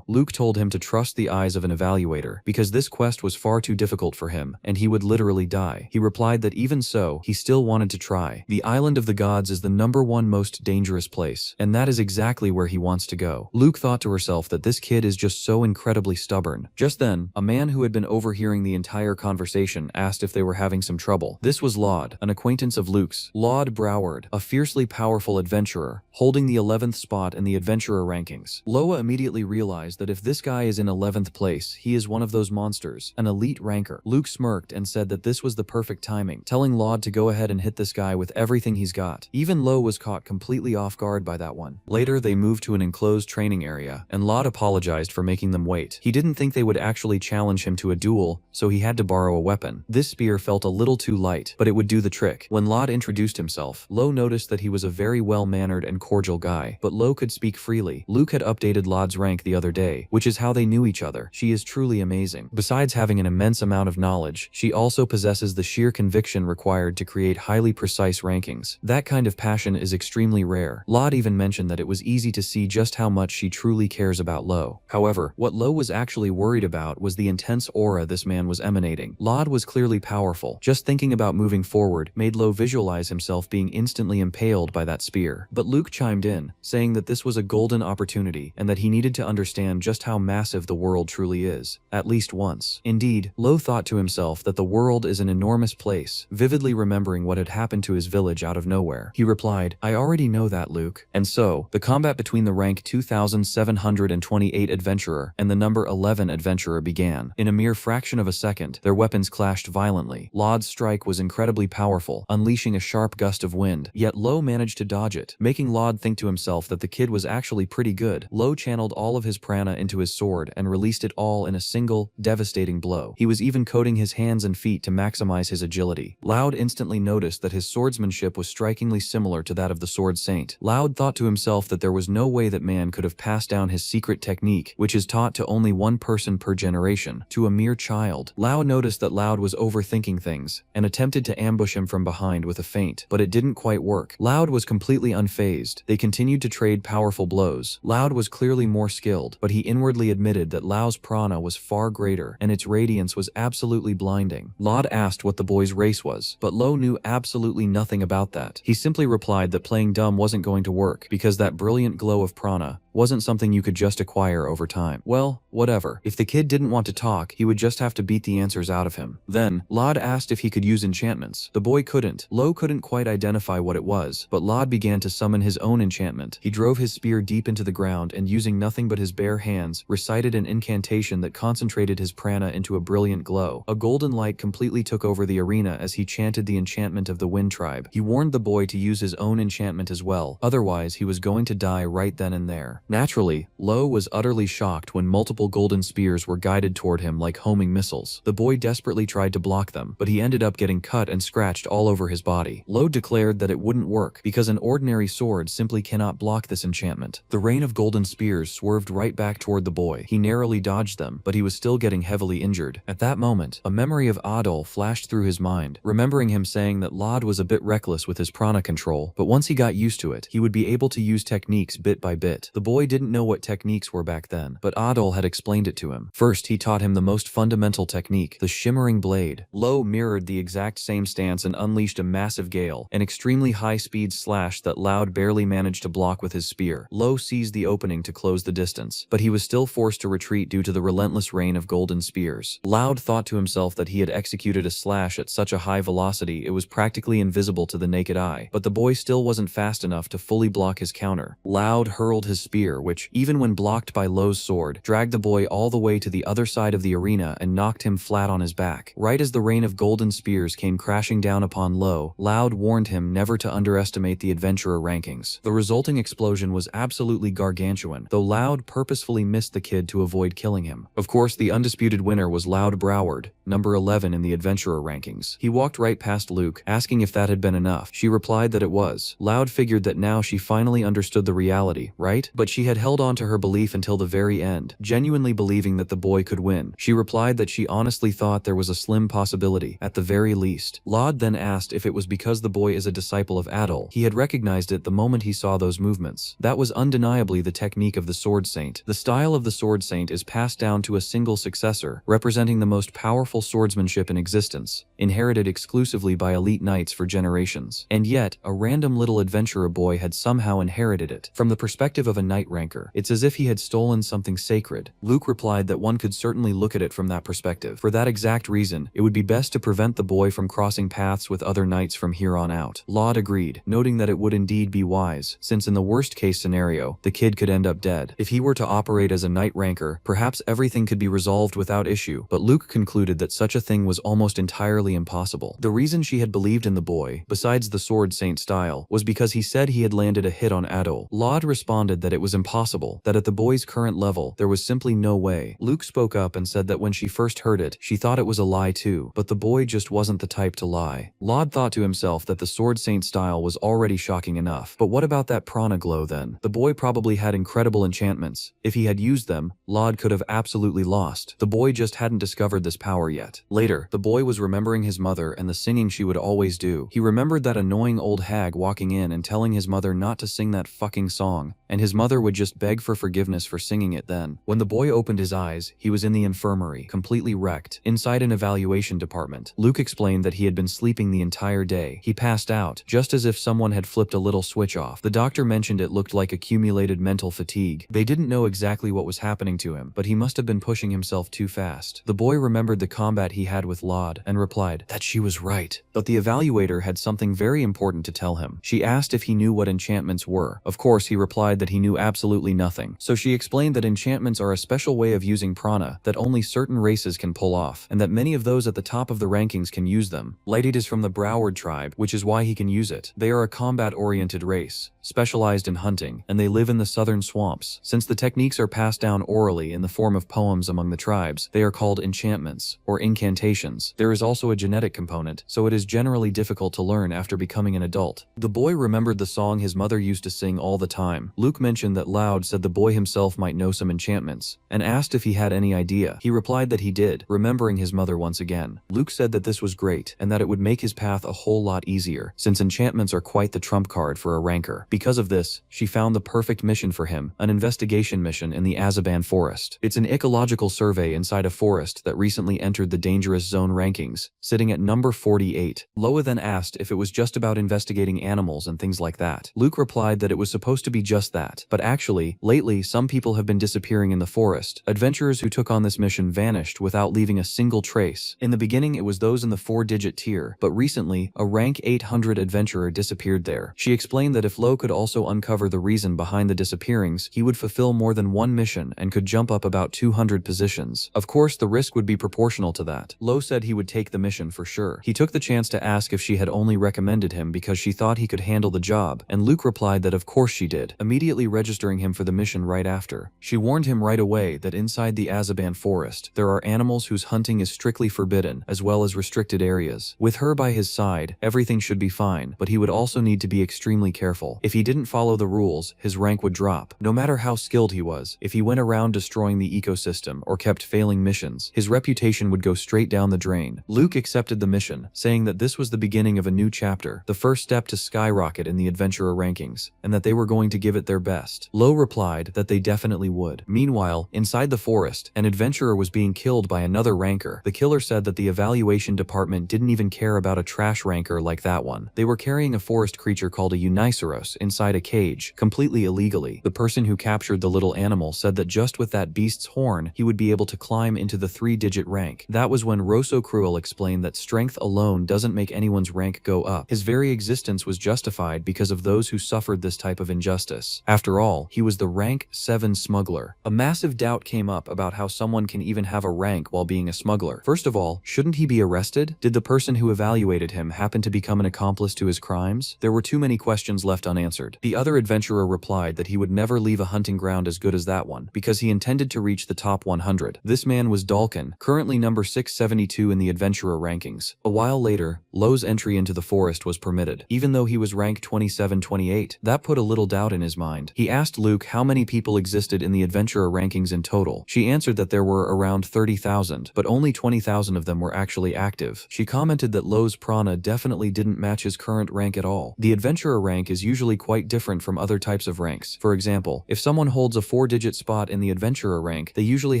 Luke told him to trust the eyes of an evaluator, because this quest was far too difficult for him, and he would literally die. He replied that even so, he still wanted to try. The island of the gods is the #1 most dangerous place, and that is exactly where he wants to go. Luke thought to herself that this kid is just so incredibly stubborn. Just then, a man who had been overhearing the entire conversation asked if they were having some trouble. This was Laud, an acquaintance of Luke's. Laud Broward, a fiercely powerful adventurer, holding the 11th spot in the adventurer rankings. Loa immediately realized that if this guy is in 11th place, he is one of those monsters, an elite ranker. Luke smirked and said that this was the perfect timing, telling Laud to go ahead and hit this guy with everything he's got. Even Lo was caught completely off guard by that one. Later, they moved to an enclosed training area, and Laud apologized for making them wait. He didn't think they would actually challenge him to a duel, so he had to borrow a weapon. This spear felt a little too light, but it would do the trick. When Laud introduced himself, Lo noticed that he was a very well-mannered and cordial guy, but Lo could speak freely. Luke Luke had updated Laud's rank the other day, which is how they knew each other. She is truly amazing. Besides having an immense amount of knowledge, she also possesses the sheer conviction required to create highly precise rankings. That kind of passion is extremely rare. Laud even mentioned that it was easy to see just how much she truly cares about Lo. However, what Lo was actually worried about was the intense aura this man was emanating. Laud was clearly powerful. Just thinking about moving forward made Lo visualize himself being instantly impaled by that spear. But Luke chimed in, saying that this was a golden opportunity and that he needed to understand just how massive the world truly is, at least once. Indeed, Lo thought to himself that the world is an enormous place, vividly remembering what had happened to his village out of nowhere. He replied, "I already know that, Luke." And so, the combat between the rank 2728 adventurer and the number 11 adventurer began. In a mere fraction of a second, their weapons clashed violently. Laud's strike was incredibly powerful, unleashing a sharp gust of wind, yet Lo managed to dodge it, making Laud think to himself that the kid was actually pretty good. Lo channeled all of his prana into his sword and released it all in a single, devastating blow. He was even coating his hands and feet to maximize his agility. Laud instantly noticed that his swordsmanship was strikingly similar to that of the Sword Saint. Laud thought to himself that there was no way that man could have passed down his secret technique, which is taught to only one person per generation, to a mere child. Laud noticed that Laud was overthinking things, and attempted to ambush him from behind with a feint, but it didn't quite work. Laud was completely unfazed. They continued to trade powerful blows. Laud was clearly more skilled, but he inwardly admitted that Lao's prana was far greater, and its radiance was absolutely blinding. Laud asked what the boy's race was, but Lo knew absolutely nothing about that. He simply replied that playing dumb wasn't going to work, because that brilliant glow of prana wasn't something you could just acquire over time. Well, whatever. If the kid didn't want to talk, he would just have to beat the answers out of him. Then, Laud asked if he could use enchantments. The boy couldn't. Lo couldn't quite identify what it was, but Laud began to summon his own enchantment. He drove his spear deep into the ground and, using nothing but his bare hands, recited an incantation that concentrated his prana into a brilliant glow. A golden light completely took over the arena as he chanted the enchantment of the Wind Tribe. He warned the boy to use his own enchantment as well, otherwise he was going to die right then and there. Naturally, Lo was utterly shocked when multiple golden spears were guided toward him like homing missiles. The boy desperately tried to block them, but he ended up getting cut and scratched all over his body. Lo declared that it wouldn't work, because an ordinary sword simply cannot block this enchantment. The rain of golden spears swerved right back toward the boy. He narrowly dodged them, but he was still getting heavily injured. At that moment, a memory of Adol flashed through his mind, remembering him saying that Laud was a bit reckless with his prana control, but once he got used to it, he would be able to use techniques bit by bit. The boy didn't know what techniques were back then, but Adol had explained it to him. First, he taught him the most fundamental technique, the shimmering blade. Lo mirrored the exact same stance and unleashed a massive gale, an extremely high-speed slash that Laud barely managed to block with his spear. Lo seized the opening to close the distance, but he was still forced to retreat due to the relentless rain of golden spears. Laud thought to himself that he had executed a slash at such a high velocity it was practically invisible to the naked eye, but the boy still wasn't fast enough to fully block his counter. Laud hurled his spear, which, even when blocked by Lo's sword, dragged the boy all the way to the other side of the arena and knocked him flat on his back. Right as the rain of golden spears came crashing down upon Lo, Laud warned him never to underestimate the adventurer rankings. The resulting explosion was absolutely gargantuan, though Laud purposefully missed the kid to avoid killing him. Of course, the undisputed winner was Laud Broward, number 11 in the adventurer rankings. He walked right past Luke, asking if that had been enough. She replied that it was. Laud figured that now she finally understood the reality, right? But she had held on to her belief until the very end, genuinely believing that the boy could win. She replied that she honestly thought there was a slim possibility, at the very least. Laud then asked if it was because the boy is a disciple of Adol. He had recognized it the moment he saw those movements. That was undeniably the technique of the Sword Saint. The style of the Sword Saint is passed down to a single successor, representing the most powerful swordsmanship in existence, inherited exclusively by elite knights for generations. And yet, a random little adventurer boy had somehow inherited it. From the perspective of a knight ranker, it's as if he had stolen something sacred. Luke replied that one could certainly look at it from that perspective. For that exact reason, it would be best to prevent the boy from crossing paths with other knights from here on out. Laud agreed, noting that it would indeed be wise, since in the worst case scenario, the kid could end up dead. If he were to operate as a knight ranker, perhaps everything could be resolved without issue, but Luke concluded that such a thing was almost entirely impossible. The reason she had believed in the boy, besides the Sword Saint style, was because he said he had landed a hit on Adol. Laud responded that it was was impossible, that at the boy's current level, there was simply no way. Luke spoke up and said that when she first heard it, she thought it was a lie too, but the boy just wasn't the type to lie. Laud thought to himself that the Sword Saint style was already shocking enough, but what about that prana glow then? The boy probably had incredible enchantments. If he had used them, Laud could have absolutely lost. The boy just hadn't discovered this power yet. Later, the boy was remembering his mother and the singing she would always do. He remembered that annoying old hag walking in and telling his mother not to sing that fucking song, and his mother would just beg for forgiveness for singing it then. When the boy opened his eyes, he was in the infirmary, completely wrecked, inside an evaluation department. Luke explained that he had been sleeping the entire day. He passed out, just as if someone had flipped a little switch off. The doctor mentioned it looked like accumulated mental fatigue. They didn't know exactly what was happening to him, but he must have been pushing himself too fast. The boy remembered the combat he had with Laud and replied that she was right. But the evaluator had something very important to tell him. She asked if he knew what enchantments were. Of course, he replied that he knew absolutely nothing. So she explained that enchantments are a special way of using prana that only certain races can pull off, and that many of those at the top of the rankings can use them. Lighted is from the Broward tribe, which is why he can use it. They are a combat-oriented race, specialized in hunting, and they live in the southern swamps. Since the techniques are passed down orally in the form of poems among the tribes, they are called enchantments, or incantations. There is also a genetic component, so it is generally difficult to learn after becoming an adult. The boy remembered the song his mother used to sing all the time. Luke mentioned that Laud said the boy himself might know some enchantments, and asked if he had any idea. He replied that he did, remembering his mother once again. Luke said that this was great, and that it would make his path a whole lot easier, since enchantments are quite the trump card for a ranker. Because of this, she found the perfect mission for him, an investigation mission in the Azaban Forest. It's an ecological survey inside a forest that recently entered the dangerous zone rankings, sitting at number 48. Loa then asked if it was just about investigating animals and things like that. Luke replied that it was supposed to be just that, but actually, lately some people have been disappearing in the forest. Adventurers who took on this mission vanished without leaving a single trace. In the beginning it was those in the 4-digit tier, but recently, a rank 800 adventurer disappeared there. She explained that if Lo could also uncover the reason behind the disappearings, he would fulfill more than one mission and could jump up about 200 positions. Of course, the risk would be proportional to that. Lo said he would take the mission for sure. He took the chance to ask if she had only recommended him because she thought he could handle the job, and Luke replied that of course she did, immediately registering him for the mission right after. She warned him right away that inside the Azaban Forest, there are animals whose hunting is strictly forbidden, as well as restricted areas. With her by his side, everything should be fine, but he would also need to be extremely careful. If he didn't follow the rules, his rank would drop. No matter how skilled he was, if he went around destroying the ecosystem or kept failing missions, his reputation would go straight down the drain. Luke accepted the mission, saying that this was the beginning of a new chapter, the first step to skyrocket in the adventurer rankings, and that they were going to give it their best. Lo replied that they definitely would. Meanwhile, inside the forest, an adventurer was being killed by another ranker. The killer said that the evaluation department didn't even care about a trash ranker like that one. They were carrying a forest creature called a Uniceros inside a cage, completely illegally. The person who captured the little animal said that just with that beast's horn, he would be able to climb into the 3-digit rank. That was when Rosso Cruel explained that strength alone doesn't make anyone's rank go up. His very existence was justified because of those who suffered this type of injustice. After all, he was the rank 7 smuggler. A massive doubt came up about how someone can even have a rank while being a smuggler. First of all, shouldn't he be arrested? Did the person who evaluated him happen to become an accomplice to his crimes? There were too many questions left unanswered. The other adventurer replied that he would never leave a hunting ground as good as that one, because he intended to reach the top 100. This man was Dalkin, currently number 672 in the adventurer rankings. A while later, Lo's entry into the forest was permitted, even though he was rank 27-28. That put a little doubt in his mind. He asked Luke how many people existed in the adventurer rankings in total. She answered that there were around 30,000, but only 20,000 of them were actually active. She commented that Lo's prana definitely didn't match his current rank at all. The adventurer rank is usually quite different from other types of ranks. For example, if someone holds a 4-digit spot in the adventurer rank, they usually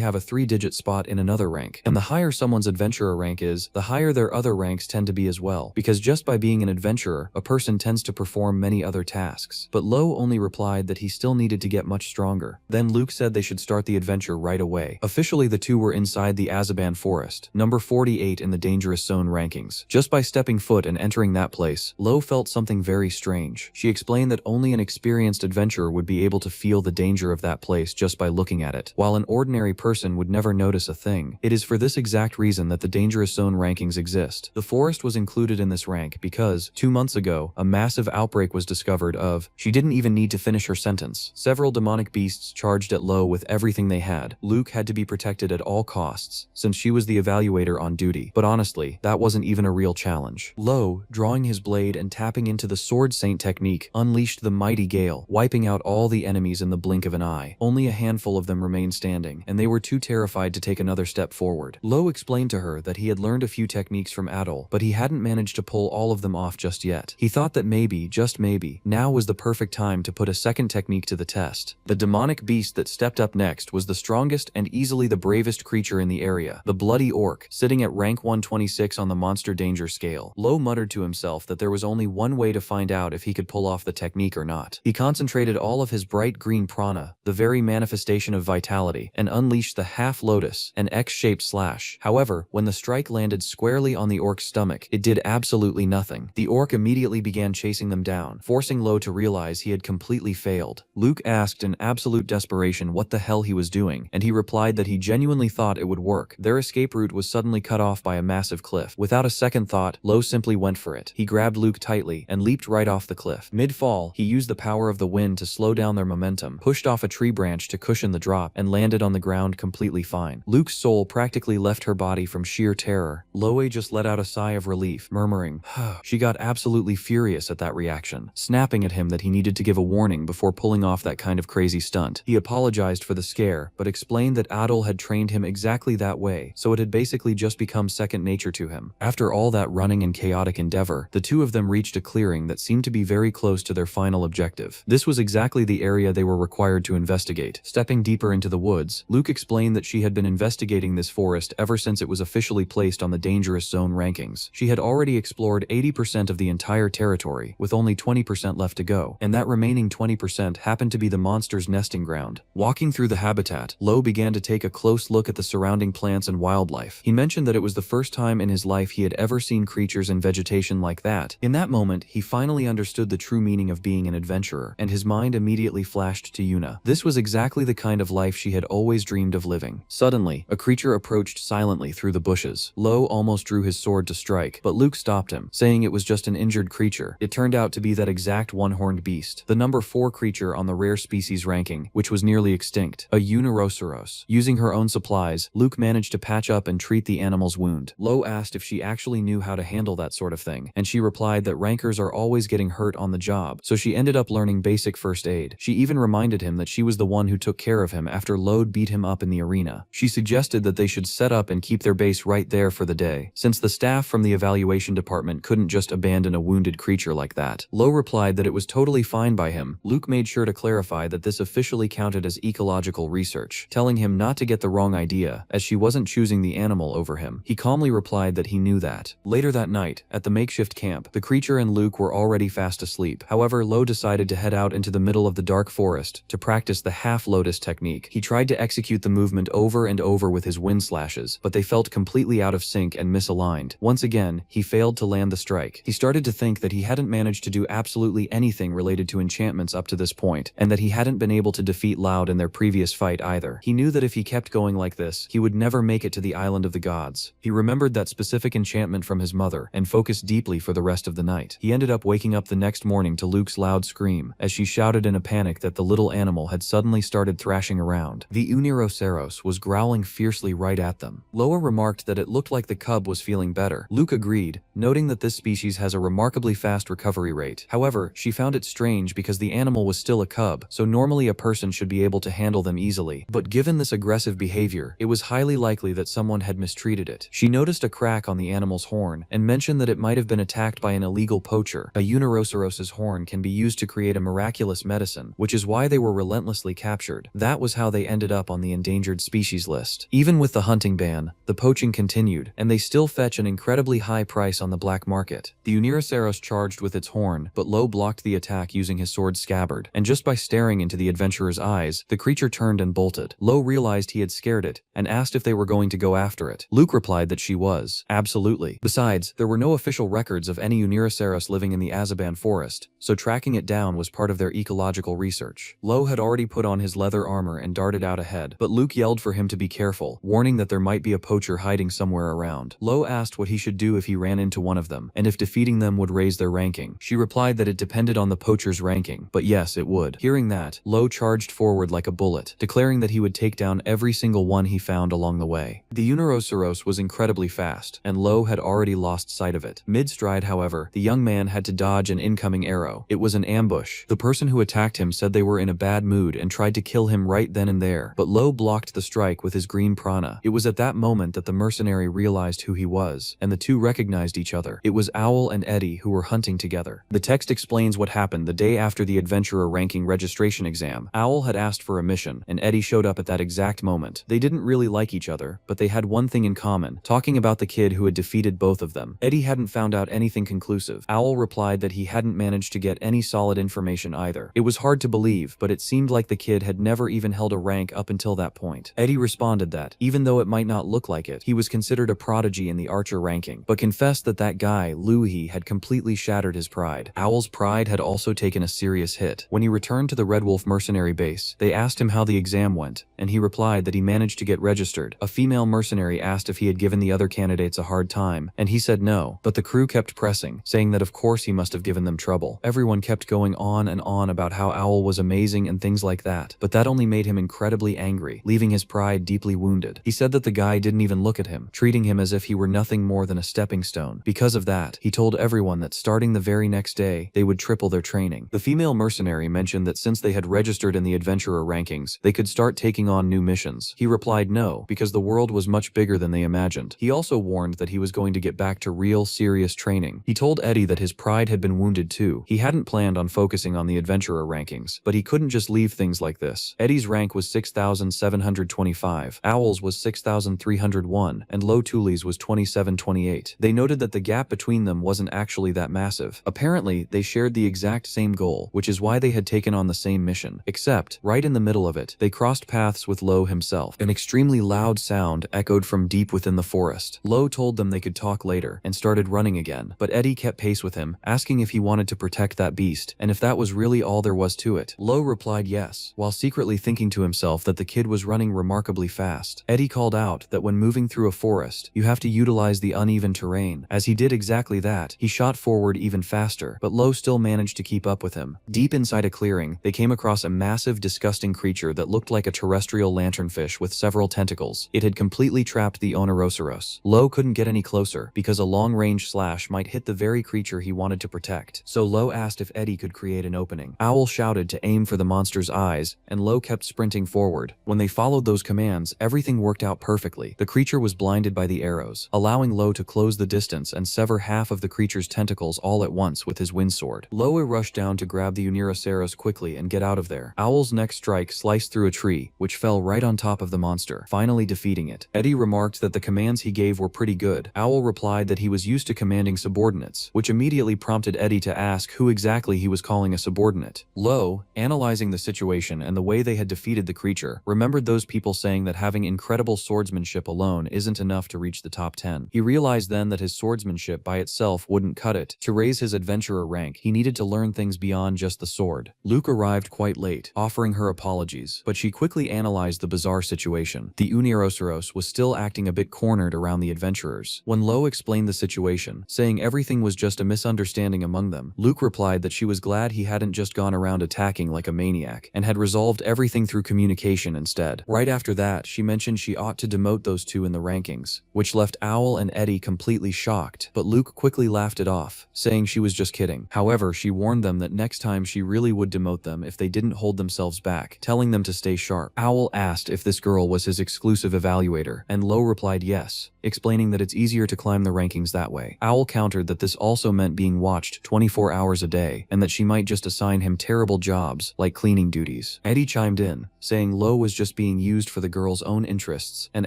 have a 3-digit spot in another rank. And the higher someone's adventurer rank is, the higher their other ranks tend to be as well, because just by being an adventurer, a person tends to perform many other tasks. But Lo only replied that he still needed to get much stronger. Then Luke said they should start the adventure right away. Officially, the two were inside the Azaban Forest, number 48 in the dangerous zone rankings. Just by stepping foot and entering that place, Lo felt something very strange. She explained that only an experienced adventurer would be able to feel the danger of that place just by looking at it, while an ordinary person would never notice a thing. It is for this exact reason that the dangerous zone rankings exist. The forest was included in this rank because, 2 months ago, a massive outbreak was discovered of. She didn't even need to finish her sentence. mess. Several demonic beasts charged at Lo with everything they had. Luke had to be protected at all costs, since she was the evaluator on duty. But honestly, that wasn't even a real challenge. Lo, drawing his blade and tapping into the Sword Saint technique, unleashed the mighty gale, wiping out all the enemies in the blink of an eye. Only a handful of them remained standing, and they were too terrified to take another step forward. Lo explained to her that he had learned a few techniques from Adol, but he hadn't managed to pull all of them off just yet. He thought that maybe, just maybe, now was the perfect time to put a second technique to the test. The demonic beast that stepped up next was the strongest and easily the bravest creature in the area, the Bloody Orc, sitting at rank 126 on the monster danger scale. Lo muttered to himself that there was only one way to find out if he could pull off the technique or not. He concentrated all of his bright green prana, the very manifestation of vitality, and unleashed the Half Lotus, an X-shaped slash. However, when the strike landed squarely on the orc's stomach, it did absolutely nothing. The orc immediately began chasing them down, forcing Lo to realize he had completely failed. Luke asked in absolute desperation what the hell he was doing, and he replied that he genuinely thought it would work. Their escape route was suddenly cut off by a massive cliff. Without a second thought, Lo simply went for it. He grabbed Luke tightly and leaped right off the cliff. Mid-fall, he used the power of the wind to slow down their momentum, pushed off a tree branch to cushion the drop, and landed on the ground completely fine. Luke's soul practically left her body from sheer terror. Loe just let out a sigh of relief, murmuring, She got absolutely furious at that reaction, snapping at him that he needed to give a warning before pulling off that kind of crazy stunt. He apologized for the scare, but explained that Adol had trained him exactly that way, so it had basically just become second nature to him. After all that running and chaotic endeavor, the two of them reached a clearing that seemed to be very close to their final objective. This was exactly the area they were required to investigate. Stepping deeper into the woods, Luke explained that she had been investigating this forest ever since it was officially placed on the dangerous zone rankings. She had already explored 80% of the entire territory, with only 20% left to go, and that remaining 20% happened to be the monster's nesting ground. Walking through the habitat, Lo began to take a close look at the surrounding plants and wildlife. He mentioned that it was the first time in his life he had ever seen creatures and vegetation like that. In that moment, he finally understood the true meaning of being an adventurer, and his mind immediately flashed to Yuna. This was exactly the kind of life she had always dreamed of living. Suddenly, a creature approached silently through the bushes. Lo almost drew his sword to strike, but Luke stopped him, saying it was just an injured creature. It turned out to be that exact one-horned beast, the number 4 creature on the rare species ranking, which was nearly extinct, a Unirosaurus. Using her own supplies, Luke managed to patch up and treat the animal's wound. Lo asked if she actually knew how to handle that sort of thing, and she replied that rankers are always getting hurt on the job, so she ended up learning basic first aid. She even reminded him that she was the one who took care of him after Lode beat him up in the arena. She suggested that they should set up and keep their base right there for the day, since the staff from the evaluation department couldn't just abandon a wounded creature like that. Lo replied that it was totally fine by him. Luke made sure to clarify that this officially counted as ecological research, telling him not to get the wrong idea, as she wasn't choosing the animal over him. He calmly replied that he knew that. Later that night, at the makeshift camp, the creature and Luke were already fast asleep. However, Lo decided to head out into the middle of the dark forest to practice the half lotus technique. He tried to execute the movement over and over with his wind slashes, but they felt completely out of sync and misaligned. Once again, he failed to land the strike. He started to think that he hadn't managed to do absolutely anything related to enchantments up to this point, and that he hadn't been able to defeat Loud in their previous fight either. He knew that if he kept going like this, he would never make it to the Island of the Gods. He remembered that specific enchantment from his mother, and focused deeply for the rest of the night. He ended up waking up the next morning to Luke's loud scream, as she shouted in a panic that the little animal had suddenly started thrashing around. The Unirosaurus was growling fiercely right at them. Loa remarked that it looked like the cub was feeling better. Luke agreed, noting that this species has a remarkably fast recovery rate. However, she found it strange because the animal was still a cub, so normally a person should be able to handle them easily. But given this aggressive behavior, it was highly likely that someone had mistreated it. She noticed a crack on the animal's horn, and mentioned that it might have been attacked by an illegal poacher. A Unirosaurus's horn can be used to create a miraculous medicine, which is why they were relentlessly captured. That was how they ended up on the endangered species list. Even with the hunting ban, the poaching continued, and they still fetch an incredibly high price on the black market. The Unirosaurus charged with its horn, but Lo blocked the attack using his sword scabbard, and just by staring into the adventurer's eyes, the creature turned and bolted. Lo realized he had scared it, and asked if they were going to go after it. Luke replied that she was. Absolutely. Besides, there were no official records of any Unirosaurus living in the Azaban forest, so tracking it down was part of their ecological research. Lo had already put on his leather armor and darted out ahead, but Luke yelled for him to be careful, warning that there might be a poacher hiding somewhere around. Lo asked what he should do if he ran into one of them, and if defeating them would raise their ranking. She replied that it depended on the poacher's ranking, but yes, it would. would. Hearing that, Lo charged forward like a bullet, declaring that he would take down every single one he found along the way. The Unirosaurus was incredibly fast, and Lo had already lost sight of it. Mid-stride, however, the young man had to dodge an incoming arrow. It was an ambush. The person who attacked him said they were in a bad mood and tried to kill him right then and there, but Lo blocked the strike with his green prana. It was at that moment that the mercenary realized who he was, and the two recognized each other. It was Owl and Eddie who were hunting together. The text explains what happened the day after the adventurer ranking registration exam. Owl had asked for a mission, and Eddie showed up at that exact moment. They didn't really like each other, but they had one thing in common, talking about the kid who had defeated both of them. Eddie hadn't found out anything conclusive. Owl replied that he hadn't managed to get any solid information either. It was hard to believe, but it seemed like the kid had never even held a rank up until that point. Eddie responded that, even though it might not look like it, he was considered a prodigy in the archer ranking, but confessed that that guy, Luhi, had completely shattered his pride. Owl's pride had also taken a serious hit. When he returned to the Red Wolf mercenary base, they asked him how the exam went, and he replied that he managed to get registered. A female mercenary asked if he had given the other candidates a hard time, and he said no, but the crew kept pressing, saying that of course he must have given them trouble. Everyone kept going on and on about how Owl was amazing and things like that, but that only made him incredibly angry, leaving his pride deeply wounded. He said that the guy didn't even look at him, treating him as if he were nothing more than a stepping stone. Because of that, he told everyone that starting the very next day, they would triple their training. The female mercenary mentioned that since they had registered in the adventurer rankings, they could start taking on new missions. He replied no, because the world was much bigger than they imagined. He also warned that he was going to get back to real, serious training. He told Eddie that his pride had been wounded too. He hadn't planned on focusing on the adventurer rankings, but he couldn't just leave things like this. Eddie's rank was 6,725, Owl's was 6,301, and Lo Tuli's was 2,728. They noted that the gap between them wasn't actually that massive. Apparently, they shared the exact same goal, which is why they had taken on the same mission. Except, right in the middle of it, they crossed paths with Lo himself. An extremely loud sound echoed from deep within the forest. Lo told them they could talk later, and started running again, but Eddie kept pace with him, asking if he wanted to protect that beast, and if that was really all there was to it. Lo replied yes, while secretly thinking to himself that the kid was running remarkably fast. Eddie called out that when moving through a forest, you have to utilize the uneven terrain. As he did exactly that, he shot forward even faster, but Lo still managed to keep up with him. Deep inside a clearing, they came across a massive, disgusting creature that looked like a terrestrial lanternfish with several tentacles. It had completely trapped the Onerosaurus. Lo couldn't get any closer, because a long-range slash might hit the very creature he wanted to protect. So Lo asked if Eddie could create an opening. Owl shouted to aim for the monster's eyes, and Lo kept sprinting forward. When they followed those commands, everything worked out perfectly. The creature was blinded by the arrows, allowing Lo to close the distance and sever half of the creature's tentacles all at once with his windsword. Lo rushed down to grab the Unirosaurus quickly and get out of there. Owl's next strike sliced through a tree, which fell right on top of the monster, finally defeating it. Eddie remarked that the commands he gave were pretty good. Owl replied that he was used to commanding subordinates, which immediately prompted Eddie to ask who exactly he was calling a subordinate. Lo, analyzing the situation and the way they had defeated the creature, remembered those people saying that having incredible swordsmanship alone isn't enough to reach the top 10. He realized then that his swordsmanship by itself wouldn't cut it. To raise his adventurer rank, he needed to learn things beyond just the sword. Luke arrived quite late, offering her apologies, but she quickly analyzed the bizarre situation. The Unirosaurus was still acting a bit cornered around the adventurers. When Lo explained the situation, saying everything was just a misunderstanding among them, Luke replied that she was glad he hadn't just gone around attacking like a maniac, and had resolved everything through communication instead. Right after that, she mentioned she ought to demote those two in the rankings, which left Owl and Eddie completely shocked, but Luke quickly laughed it off, saying she was just kidding. However, she warned them that next time she really would demote them if they didn't hold themselves back, telling them to stay sharp. Owl asked if this girl was his exclusive evaluator, and Lo replied yes, explaining that it's easier to climb the rankings that way. Owl countered that this also meant being watched 24 hours a day, and that she might just assign him terrible jobs, like cleaning duties. Eddie chimed in, saying Lo was just being used for the girl's own interests, and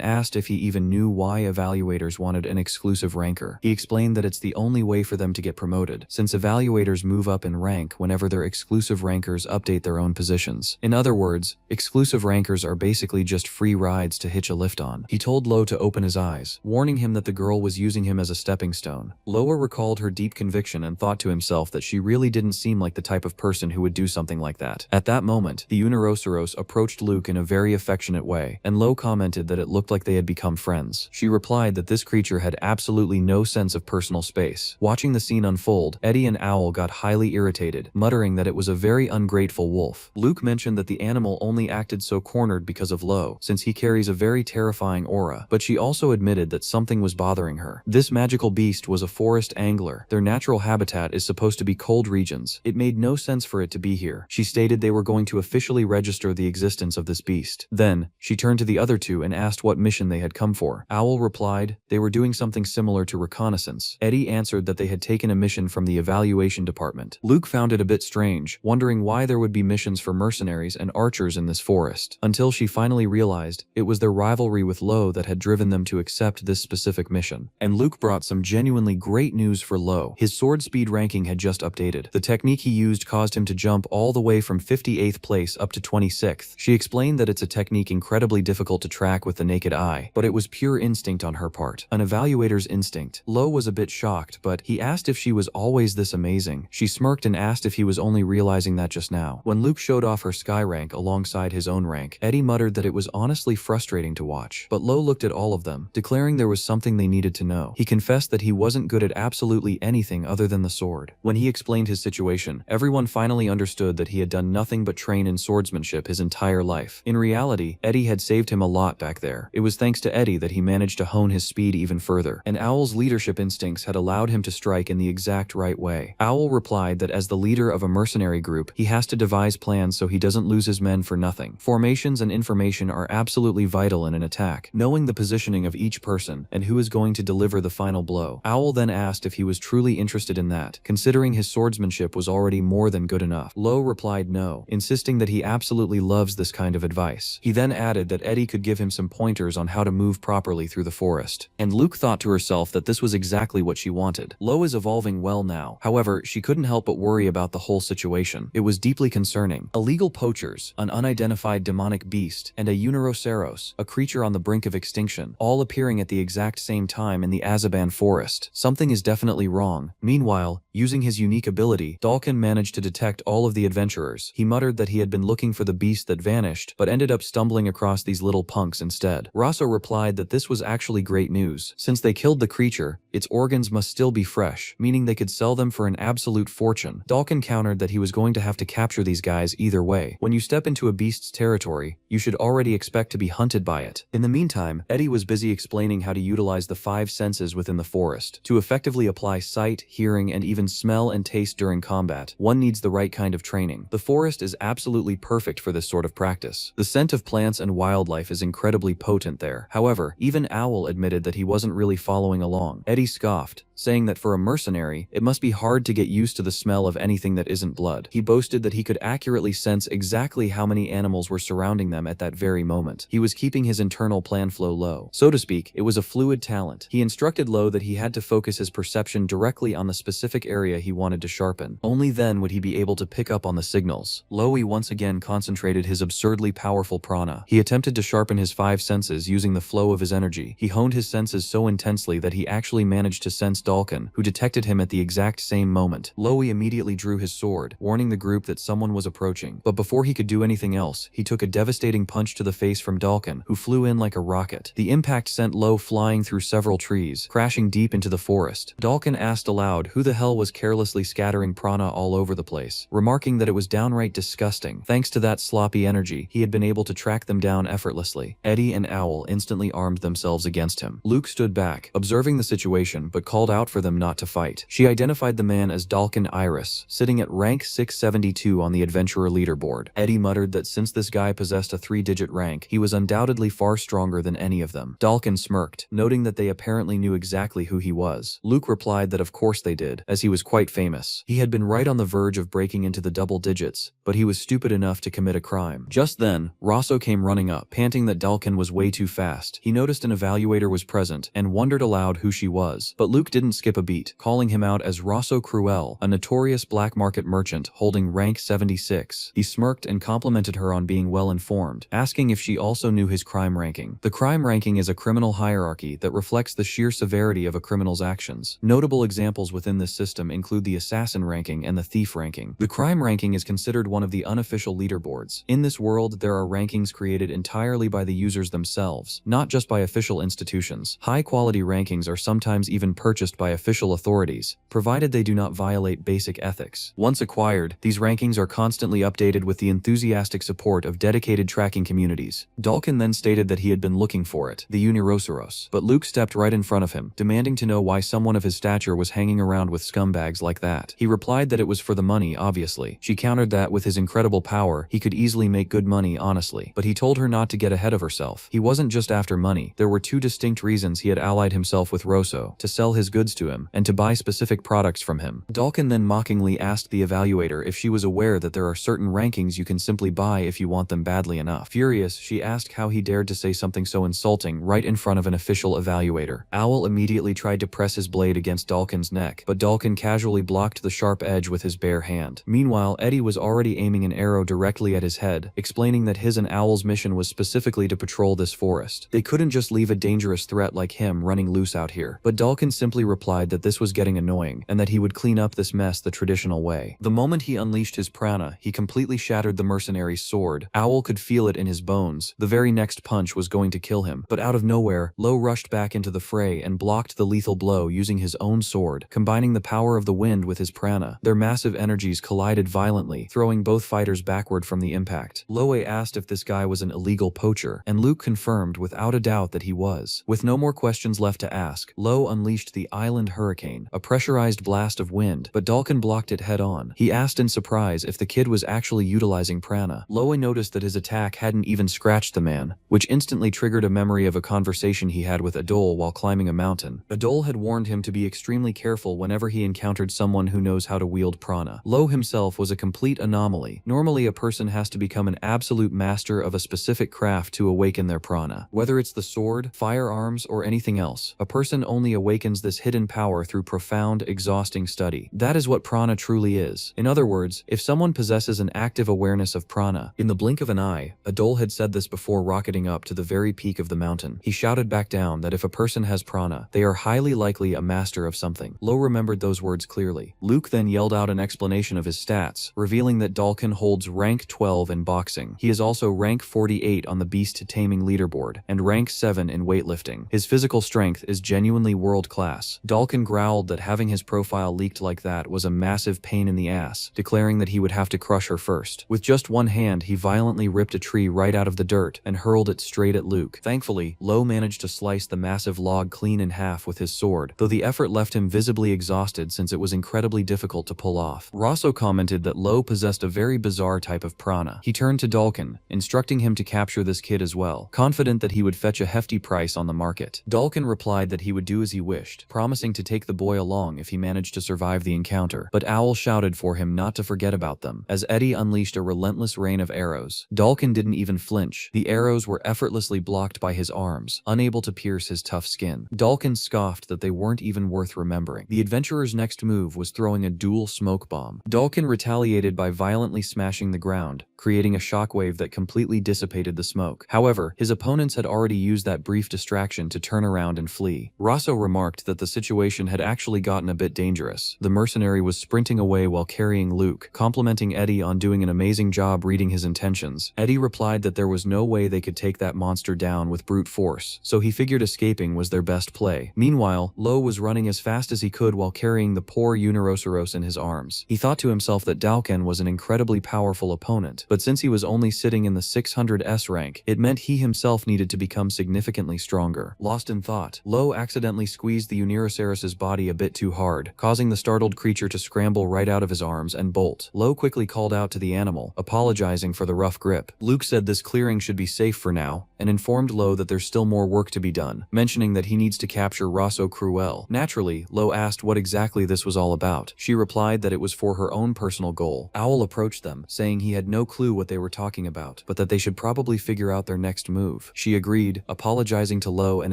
asked if he even knew why evaluators wanted an exclusive ranker. He explained that it's the only way for them to get promoted, since evaluators move up in rank whenever their exclusive rankers update their own positions. In other words, exclusive rankers are basically just free rides to hitch a lift on. He told Lo to open his eyes, warning him that the girl was using him as a stepping stone. Lo recalled her deep conviction and thought to himself that she really didn't seem like the type of person who would do something like that. At that moment, the Unirosaros approached Luke in a very affectionate way, and Lo commented that it looked like they had become friends. She replied that this creature had absolutely no sense of personal space. Watching the scene unfold, Eddie and Owl got highly irritated, muttering that it was a very ungrateful wolf. Luke mentioned that the animal only acted so cornered because of Lo, since he carries a very terrifying aura, but she also admitted that something was bothering her. This magical beast was a forest angler. Their natural habitat is supposed to be cold regions. It made no sense for it to be here. She stated they were going to officially register the existence of this beast. Then, she turned to the other two and asked what mission they had come for. Owl replied they were doing something similar to reconnaissance. Eddie answered that they had taken a mission from the evaluation department. Luke found it a bit strange, wondering why there would be missions for mercenaries and archers in this forest, until she finally realized it was their rivalry with Lo that had driven them to accept this specific mission. And Luke brought some genuinely great news for Lo. His sword speed ranking had just updated. The technique he used caused him to jump all the way from 58th place up to 26th. She explained that it's a technique incredibly difficult to track with the naked eye, but it was pure instinct on her part. An evaluator's instinct. Lo was a bit shocked, but he asked if she was always this amazing. She smirked and asked if he was only realizing that just now. When Luke showed off her sky rank alongside his own rank, Eddie muttered that it was honestly frustrating to watch. But Lo looked at all of them, declaring there was something they needed to know. He confessed that he wasn't good at absolutely anything other than the sword. When he explained his situation, everyone finally understood that he had done nothing but train in swordsmanship his entire life. In reality, Eddie had saved him a lot back there. It was thanks to Eddie that he managed to hone his speed even further, and Owl's leadership instincts had allowed him to strike in the exact right way. Owl replied that as the leader of a mercenary group, he has to devise plans so he doesn't lose his men for nothing. Formations and information are absolutely vital in an attack. Knowing the positioning of each person and who is going to deliver the final blow. Owl then asked if he was truly interested in that, considering his swordsmanship was already more than good enough. Lo replied no, insisting that he absolutely loves this kind of advice. He then added that Eddie could give him some pointers on how to move properly through the forest. And Luke thought to herself that this was exactly what she wanted. Lo is evolving well now. However, she couldn't help but worry about the whole situation. It was deeply concerning. Illegal poachers, an unidentified demonic beast, and a Unirosaros, a creature on the brink of extinction, all appearing at the exact same time in the Azaban forest. Something is definitely wrong. Meanwhile, using his unique ability, Dalkin managed to detect all of the adventurers. He muttered that he had been looking for the beast that vanished, but ended up stumbling across these little punks instead. Rosso replied that this was actually great news. Since they killed the creature, its organs must still be fresh, meaning they could sell them for an absolute fortune. Dalkin countered that he was going to have to capture these guys either way. When you step into a beast's territory, you should already expect to be hunted by it. In the meantime, Eddie was busy explaining how to utilize the 5 senses within the forest. To effectively apply sight, hearing, and even smell and taste during combat, one needs the right kind of training. The forest is absolutely perfect for this sort of practice. The scent of plants and wildlife is incredibly potent there. However, even Owl admitted that he wasn't really following along. Eddie scoffed, saying that for a mercenary, it must be hard to get used to the smell of anything that isn't blood. He boasted that he could accurately sense exactly how many animals were surrounding them at that very moment. He was keeping his internal plan flow low. So to speak, it was a fluid talent. He instructed Lo that he had to focus his perception directly on the specific area he wanted to sharpen. Only then would he be able to pick up on the signals. Loe once again concentrated his absurdly powerful prana. He attempted to sharpen his 5 senses using the flow of his energy. He honed his senses so intensely that he actually managed to sense Dalkin, who detected him at the exact same moment. Loe immediately drew his sword, warning the group that someone was approaching. But before he could do anything else, he took a devastating punch to the face from Dalkin, who flew in like a rocket. The impact sent Loe flying through several trees, crashing deep into the forest. Dalkin asked aloud who the hell was carelessly scattering prana all over the place, remarking that it was downright disgusting. Thanks to that sloppy energy, he had been able to track them down effortlessly. Eddie and Owl instantly armed themselves against him. Luke stood back, observing the situation, but called out for them not to fight. She identified the man as Dalkin Iris, sitting at rank 672 on the adventurer leaderboard. Eddie muttered that since this guy possessed a 3-digit rank, he was undoubtedly far stronger than any of them. Dalkin smirked, noting that they apparently knew exactly who he was. Luke replied that of course they did, as he was quite famous. He had been right on the verge of breaking into the double digits, but he was stupid enough to commit a crime. Just then, Rosso came running up, panting that Dalkin was way too fast. He noticed an evaluator was present, and wondered aloud who she was. was. But Luke didn't skip a beat, calling him out as Rosso Cruel, a notorious black market merchant holding rank 76. He smirked and complimented her on being well informed, asking if she also knew his crime ranking. The crime ranking is a criminal hierarchy that reflects the sheer severity of a criminal's actions. Notable examples within this system include the assassin ranking and the thief ranking. The crime ranking is considered one of the unofficial leaderboards. In this world, there are rankings created entirely by the users themselves, not just by official institutions. High-quality rankings are sometimes even purchased by official authorities, provided they do not violate basic ethics. Once acquired, these rankings are constantly updated with the enthusiastic support of dedicated tracking communities. Dalkin then stated that he had been looking for it, the Unirosaros, but Luke stepped right in front of him, demanding to know why someone of his stature was hanging around with scumbags like that. He replied that it was for the money, obviously. She countered that with his incredible power, he could easily make good money honestly, but he told her not to get ahead of herself. He wasn't just after money. There were two distinct reasons he had allied himself with Rosso: to sell his goods to him, and to buy specific products from him. Dalkin then mockingly asked the evaluator if she was aware that there are certain rankings you can simply buy if you want them badly enough. Furious, she asked how he dared to say something so insulting right in front of an official evaluator. Owl immediately tried to press his blade against Dalkin's neck, but Dalkin casually blocked the sharp edge with his bare hand. Meanwhile, Eddie was already aiming an arrow directly at his head, explaining that his and Owl's mission was specifically to patrol this forest. They couldn't just leave a dangerous threat like him running loose out here. But Dalkin simply replied that this was getting annoying, and that he would clean up this mess the traditional way. The moment he unleashed his prana, he completely shattered the mercenary's sword. Owl could feel it in his bones. The very next punch was going to kill him. But out of nowhere, Lo rushed back into the fray and blocked the lethal blow using his own sword, combining the power of the wind with his prana. Their massive energies collided violently, throwing both fighters backward from the impact. Loe asked if this guy was an illegal poacher, and Luke confirmed without a doubt that he was. With no more questions left to ask, Lo unleashed the Island Hurricane, a pressurized blast of wind, but Dalkin blocked it head-on. He asked in surprise if the kid was actually utilizing prana. Loe noticed that his attack hadn't even scratched the man, which instantly triggered a memory of a conversation he had with Adol while climbing a mountain. Adol had warned him to be extremely careful whenever he encountered someone who knows how to wield prana. Lo himself was a complete anomaly. Normally, a person has to become an absolute master of a specific craft to awaken their prana. Whether it's the sword, firearms, or anything else, a person only awakens this hidden power through profound, exhausting study. That is what prana truly is. In other words, if someone possesses an active awareness of prana, in the blink of an eye, Adol had said this before rocketing up to the very peak of the mountain. He shouted back down that if a person has prana, they are highly likely a master of something. Lo remembered those words clearly. Luke then yelled out an explanation of his stats, revealing that Dalkin holds rank 12 in boxing. He is also rank 48 on the beast taming leaderboard, and rank 7 in weightlifting. His physical strength is genuinely world-class. Dalkin growled that having his profile leaked like that was a massive pain in the ass, declaring that he would have to crush her first. With just one hand, he violently ripped a tree right out of the dirt and hurled it straight at Luke. Thankfully, Lo managed to slice the massive log clean in half with his sword, though the effort left him visibly exhausted since it was incredibly difficult to pull off. Rosso commented that Lo possessed a very bizarre type of prana. He turned to Dalkin, instructing him to capture this kid as well, confident that he would fetch a hefty price on the market. Dalkin replied that he would do as he wished, promising to take the boy along if he managed to survive the encounter. But Owl shouted for him not to forget about them, as Eddie unleashed a relentless rain of arrows. Dalkin didn't even flinch. The arrows were effortlessly blocked by his arms, unable to pierce his tough skin. Dalkin scoffed that they weren't even worth remembering. The adventurer's next move was throwing a dual smoke bomb. Dalkin retaliated by violently smashing the ground, creating a shockwave that completely dissipated the smoke. However, his opponents had already used that brief distraction to turn around and flee. Rosso remarked that the situation had actually gotten a bit dangerous. The mercenary was sprinting away while carrying Luke, complimenting Eddie on doing an amazing job reading his intentions. Eddie replied that there was no way they could take that monster down with brute force, so he figured escaping was their best play. Meanwhile, Lo was running as fast as he could while carrying the poor Unirosaros in his arms. He thought to himself that Dalkin was an incredibly powerful opponent, but since he was only sitting in the 600s rank, it meant he himself needed to become significantly stronger. Lost in thought, Lo accidentally squeezed the Unirosaurus's body a bit too hard, causing the startled creature to scramble right out of his arms and bolt. Lo quickly called out to the animal, apologizing for the rough grip. Luke said this clearing should be safe for now, and informed Lo that there's still more work to be done, mentioning that he needs to capture Rosso Cruel. Naturally, Lo asked what exactly this was all about. She replied that it was for her own personal goal. Owl approached them, saying he had no clue clue what they were talking about, but that they should probably figure out their next move. She agreed, apologizing to Lo and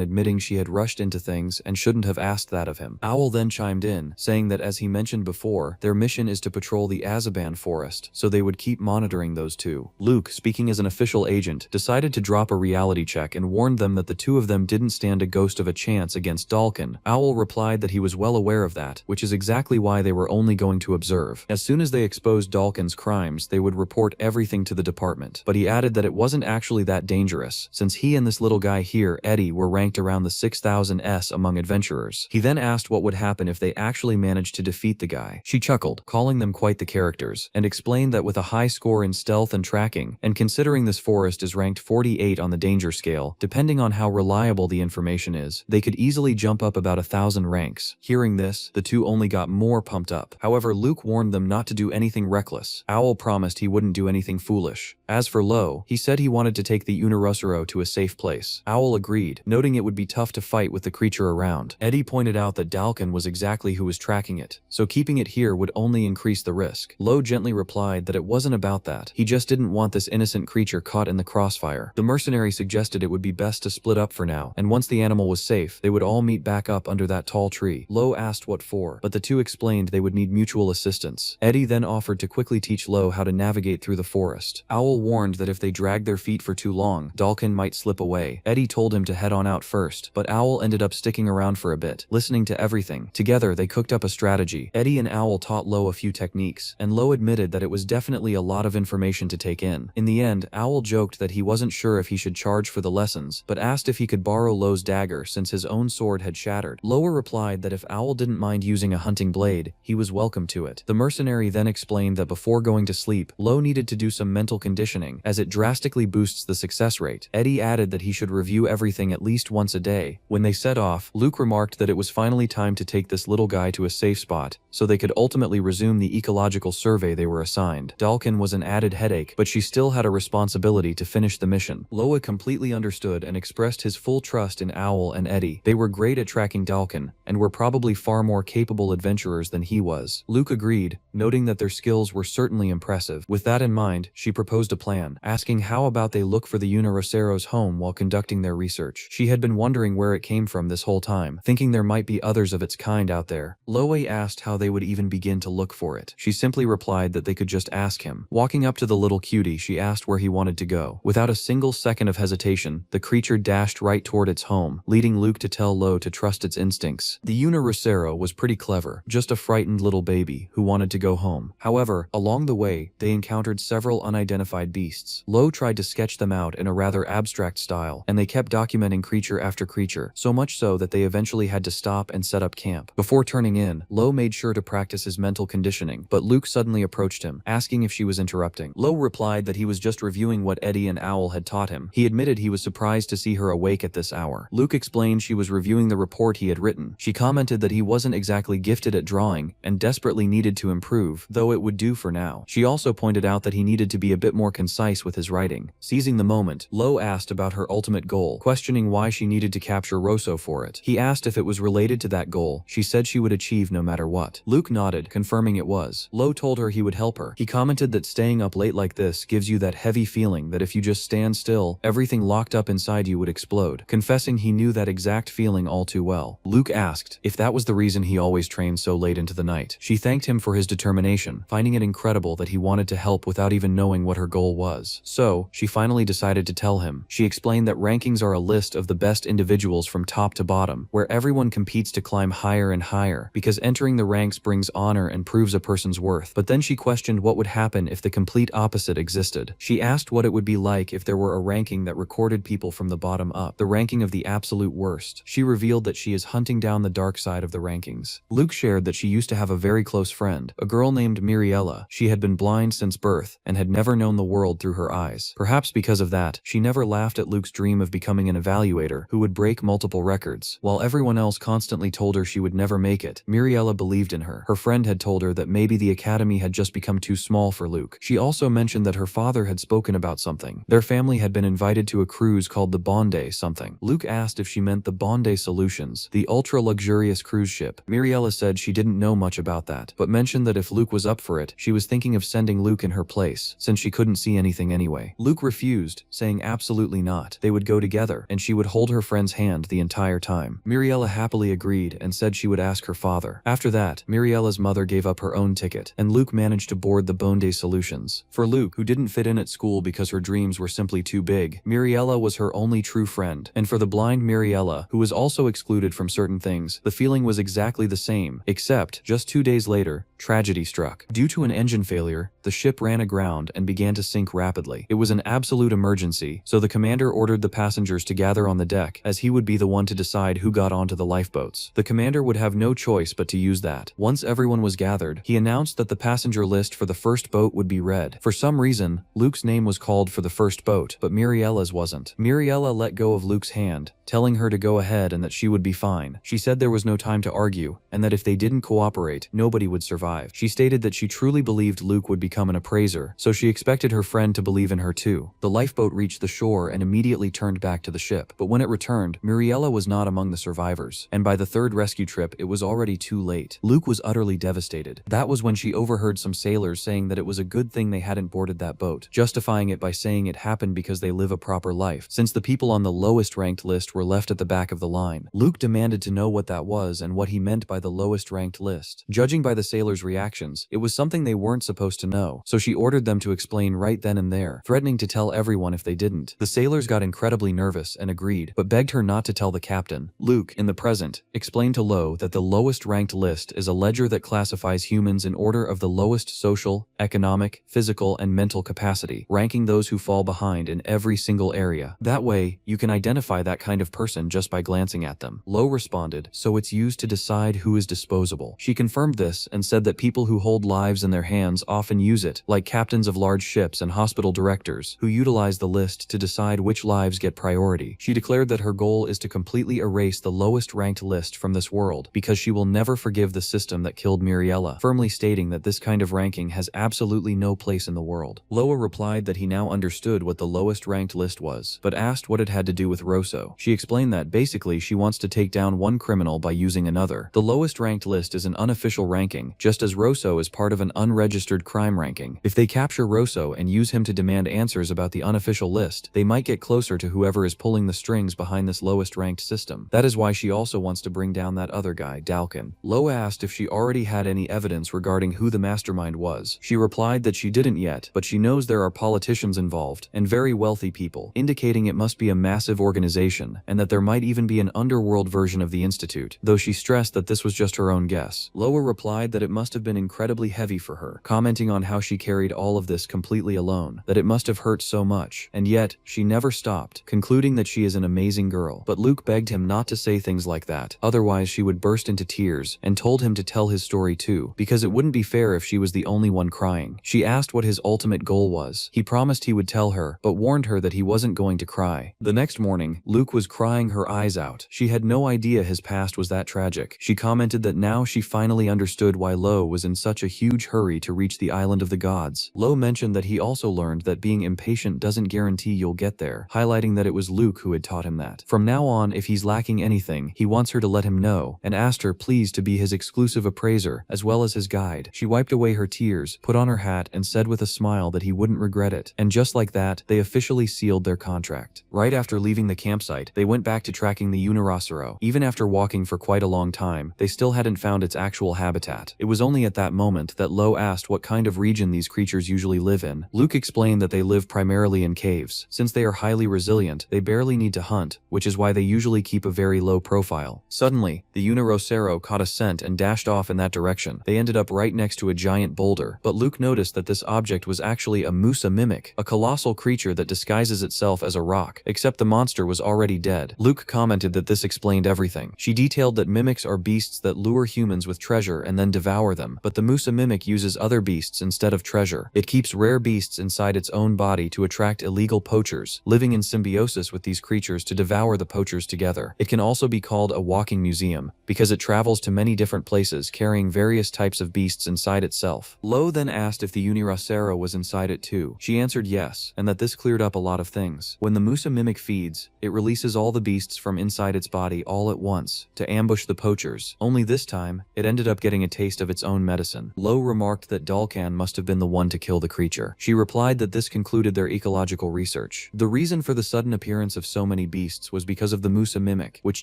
admitting she had rushed into things and shouldn't have asked that of him. Owl then chimed in, saying that as he mentioned before, their mission is to patrol the Azaban forest, so they would keep monitoring those two. Luke, speaking as an official agent, decided to drop a reality check and warned them that the two of them didn't stand a ghost of a chance against Dalkin. Owl replied that he was well aware of that, which is exactly why they were only going to observe. As soon as they exposed Dalkin's crimes, they would report everything to the department. But he added that it wasn't actually that dangerous, since he and this little guy here, Eddie, were ranked around the 6000s among adventurers. He then asked what would happen if they actually managed to defeat the guy. She chuckled, calling them quite the characters, and explained that with a high score in stealth and tracking, and considering this forest is ranked 48 on the danger scale, depending on how reliable the information is, they could easily jump up about 1,000 ranks. Hearing this, the two only got more pumped up. However, Luke warned them not to do anything reckless. Owl promised he wouldn't do anything foolish. As for Lo, he said he wanted to take the Unirosero to a safe place. Owl agreed, noting it would be tough to fight with the creature around. Eddie pointed out that Dalkin was exactly who was tracking it, so keeping it here would only increase the risk. Lo gently replied that it wasn't about that. He just didn't want this innocent creature caught in the crossfire. The mercenary suggested it would be best to split up for now, and once the animal was safe, they would all meet back up under that tall tree. Lo asked what for, but the two explained they would need mutual assistance. Eddie then offered to quickly teach Lo how to navigate through the forest. Owl warned that if they dragged their feet for too long, Dalkin might slip away. Eddie told him to head on out first, but Owl ended up sticking around for a bit, listening to everything. Together, they cooked up a strategy. Eddie and Owl taught Lo a few techniques, and Lo admitted that it was definitely a lot of information to take in. In the end, Owl joked that he wasn't sure if he should charge for the lessons, but asked if he could borrow Lo's dagger since his own sword had shattered. Lo replied that if Owl didn't mind using a hunting blade, he was welcome to it. The mercenary then explained that before going to sleep, Lo needed to do some mental conditioning, as it drastically boosts the success rate. Eddie added that he should review everything at least once a day. When they set off, Luke remarked that it was finally time to take this little guy to a safe spot, so they could ultimately resume the ecological survey they were assigned. Dalkin was an added headache, but she still had a responsibility to finish the mission. Loa completely understood and expressed his full trust in Owl and Eddie. They were great at tracking Dalkin, and were probably far more capable adventurers than he was. Luke agreed, noting that their skills were certainly impressive. With that in mind, she proposed a plan, asking how about they look for the Unirocero's home while conducting their research. She had been wondering where it came from this whole time, thinking there might be others of its kind out there. Loe asked how they would even begin to look for it. She simply replied that they could just ask him. Walking up to the little cutie, she asked where he wanted to go. Without a single second of hesitation, the creature dashed right toward its home, leading Luke to tell Lo to trust its instincts. The Unirocero was pretty clever, just a frightened little baby who wanted to go home. However, along the way, they encountered several unidentified beasts. Lo tried to sketch them out in a rather abstract style, and they kept documenting creature after creature, so much so that they eventually had to stop and set up camp. Before turning in, Lo made sure to practice his mental conditioning, but Luke suddenly approached him, asking if she was interrupting. Lo replied that he was just reviewing what Eddie and Owl had taught him. He admitted he was surprised to see her awake at this hour. Luke explained she was reviewing the report he had written. She commented that he wasn't exactly gifted at drawing, and desperately needed to improve, though it would do for now. She also pointed out that he needed to be a bit more concise with his writing. Seizing the moment, Lo asked about her ultimate goal, questioning why she needed to capture Rosso for it. He asked if it was related to that goal. She said she would achieve no matter what. Luke nodded, confirming it was. Lo told her he would help her. He commented that staying up late like this gives you that heavy feeling that if you just stand still, everything locked up inside you would explode. Confessing he knew that exact feeling all too well. Luke asked if that was the reason he always trained so late into the night. She thanked him for his determination, finding it incredible that he wanted to help without even knowing what her goal was. So, she finally decided to tell him. She explained that rankings are a list of the best individuals from top to bottom, where everyone competes to climb higher and higher, because entering the ranks brings honor and proves a person's worth. But then she questioned what would happen if the complete opposite existed. She asked what it would be like if there were a ranking that recorded people from the bottom up, the ranking of the absolute worst. She revealed that she is hunting down the dark side of the rankings. Luke shared that she used to have a very close friend, a girl named Miriella. She had been blind since birth, and had never known the world through her eyes. Perhaps because of that, she never laughed at Luke's dream of becoming an evaluator who would break multiple records. While everyone else constantly told her she would never make it, Miriella believed in her. Her friend had told her that maybe the academy had just become too small for Luke. She also mentioned that her father had spoken about something. Their family had been invited to a cruise called the Bondi something. Luke asked if she meant the Bondi Solutions, the ultra-luxurious cruise ship. Miriella said she didn't know much about that, but mentioned that if Luke was up for it, she was thinking of sending Luke in her place. place, since she couldn't see anything anyway. Luke refused, saying absolutely not. They would go together, and she would hold her friend's hand the entire time. Muriella happily agreed and said she would ask her father. After that, Muriella's mother gave up her own ticket, and Luke managed to board the Bone Day Solutions. For Luke, who didn't fit in at school because her dreams were simply too big, Muriella was her only true friend. And for the blind Muriella, who was also excluded from certain things, the feeling was exactly the same, except, just 2 days later, tragedy struck. Due to an engine failure, the ship ran aground and began to sink rapidly. It was an absolute emergency, so the commander ordered the passengers to gather on the deck, as he would be the one to decide who got onto the lifeboats. The commander would have no choice but to use that. Once everyone was gathered, he announced that the passenger list for the first boat would be read. For some reason, Luke's name was called for the first boat, but Muriella's wasn't. Muriella let go of Luke's hand, telling her to go ahead and that she would be fine. She said there was no time to argue, and that if they didn't cooperate, nobody would survive. She stated that she truly believed Luke would become an appraiser, so she expected her friend to believe in her too. The lifeboat reached the shore and immediately turned back to the ship, but when it returned, Muriella was not among the survivors, and by the third rescue trip, it was already too late. Luke was utterly devastated. That was when she overheard some sailors saying that it was a good thing they hadn't boarded that boat, justifying it by saying it happened because they live a proper life, since the people on the lowest ranked list were left at the back of the line. Luke demanded to know what that was and what he meant by the lowest ranked list. Judging by the sailors' reactions, it was something they weren't supposed to know, so she ordered them to explain right then and there, threatening to tell everyone if they didn't. The sailors got incredibly nervous and agreed, but begged her not to tell the captain. Luke, in the present, explained to Lo that the lowest ranked list is a ledger that classifies humans in order of the lowest social, economic, physical, and mental capacity, ranking those who fall behind in every single area. That way, you can identify that kind of person just by glancing at them. Lo responded, so it's used to decide who is disposable. She confirmed this and said that people who hold lives in their hands often use it, like captains of large ships and hospital directors, who utilize the list to decide which lives get priority. She declared that her goal is to completely erase the lowest ranked list from this world, because she will never forgive the system that killed Muriella, firmly stating that this kind of ranking has absolutely no place in the world. Loa replied that he now understood what the lowest ranked list was, but asked what it had to do with Rosso. She explained that basically she wants to take down one criminal by using another. The lowest ranked list is an unofficial ranking, just as Rosso is part of an unregistered crime ranking. If they capture Rosso and use him to demand answers about the unofficial list, they might get closer to whoever is pulling the strings behind this lowest ranked system. That is why she also wants to bring down that other guy, Dalkin. Loa asked if she already had any evidence regarding who the mastermind was. She replied that she didn't yet, but she knows there are politicians involved, and very wealthy people, indicating it must be a massive organization, and that there might even be an underworld version of the Institute, though she stressed that this was just her own guess. Loa replied that it must have been incredibly heavy for her, commenting on how she carried all of this completely alone, that it must have hurt so much, and yet, she never stopped, concluding that she is an amazing girl. But Luke begged him not to say things like that, otherwise she would burst into tears, and told him to tell his story too, because it wouldn't be fair if she was the only one crying. She asked what his ultimate goal was. He promised he would tell her, but warned her that he wasn't going to cry. The next morning, Luke was crying her eyes out. She had no idea his past was that tragic. She commented that now she finally understood why Lo was in such a huge hurry to reach the island of the gods. Lo mentioned that he also learned that being impatient doesn't guarantee you'll get there, highlighting that it was Luke who had taught him that. From now on, if he's lacking anything, he wants her to let him know, and asked her please to be his exclusive appraiser, as well as his guide. She wiped away her tears, put on her hat, and said with a smile that he wouldn't regret it. And just like that, they officially sealed their contract. Right after leaving the campsite, they went back to tracking the Unirosero. Even after walking for quite a long time, they still hadn't found its actual habitat. It was only at that moment that Lo asked what kind of region these creatures usually live in. Luke explained that they live primarily in caves. Since they are highly resilient, they barely need to hunt, which is why they usually keep a very low profile. Suddenly, the Unirosero caught a scent and dashed off in that direction. They ended up right next to a giant boulder, but Luke noticed that this object was actually a Musa mimic, a colossal creature that disguises itself as a rock, except the monster was already dead. Luke commented that this explained everything. She detailed that mimics are beasts that lure humans with treasure and then devour them, but the Musa mimic uses other beasts instead of treasure. It keeps rare beasts inside its own body to attract illegal poachers, living in symbiosis with these creatures to devour the poachers together. It can also be called a walking museum, because it travels to many different places carrying various types of beasts inside itself. Lo then asked if the Unirosero was inside it too. She answered yes, and that this cleared up a lot of things. When the Musa mimic feeds, it releases all the beasts from inside its body all at once, to ambush the poachers. Only this time, it ended up getting a taste of its own medicine. Lo remarked that Dalkan must have been the one to kill the creature. She replied that this concluded their ecological research. The reason for the sudden appearance of so many beasts was because of the Musa mimic, which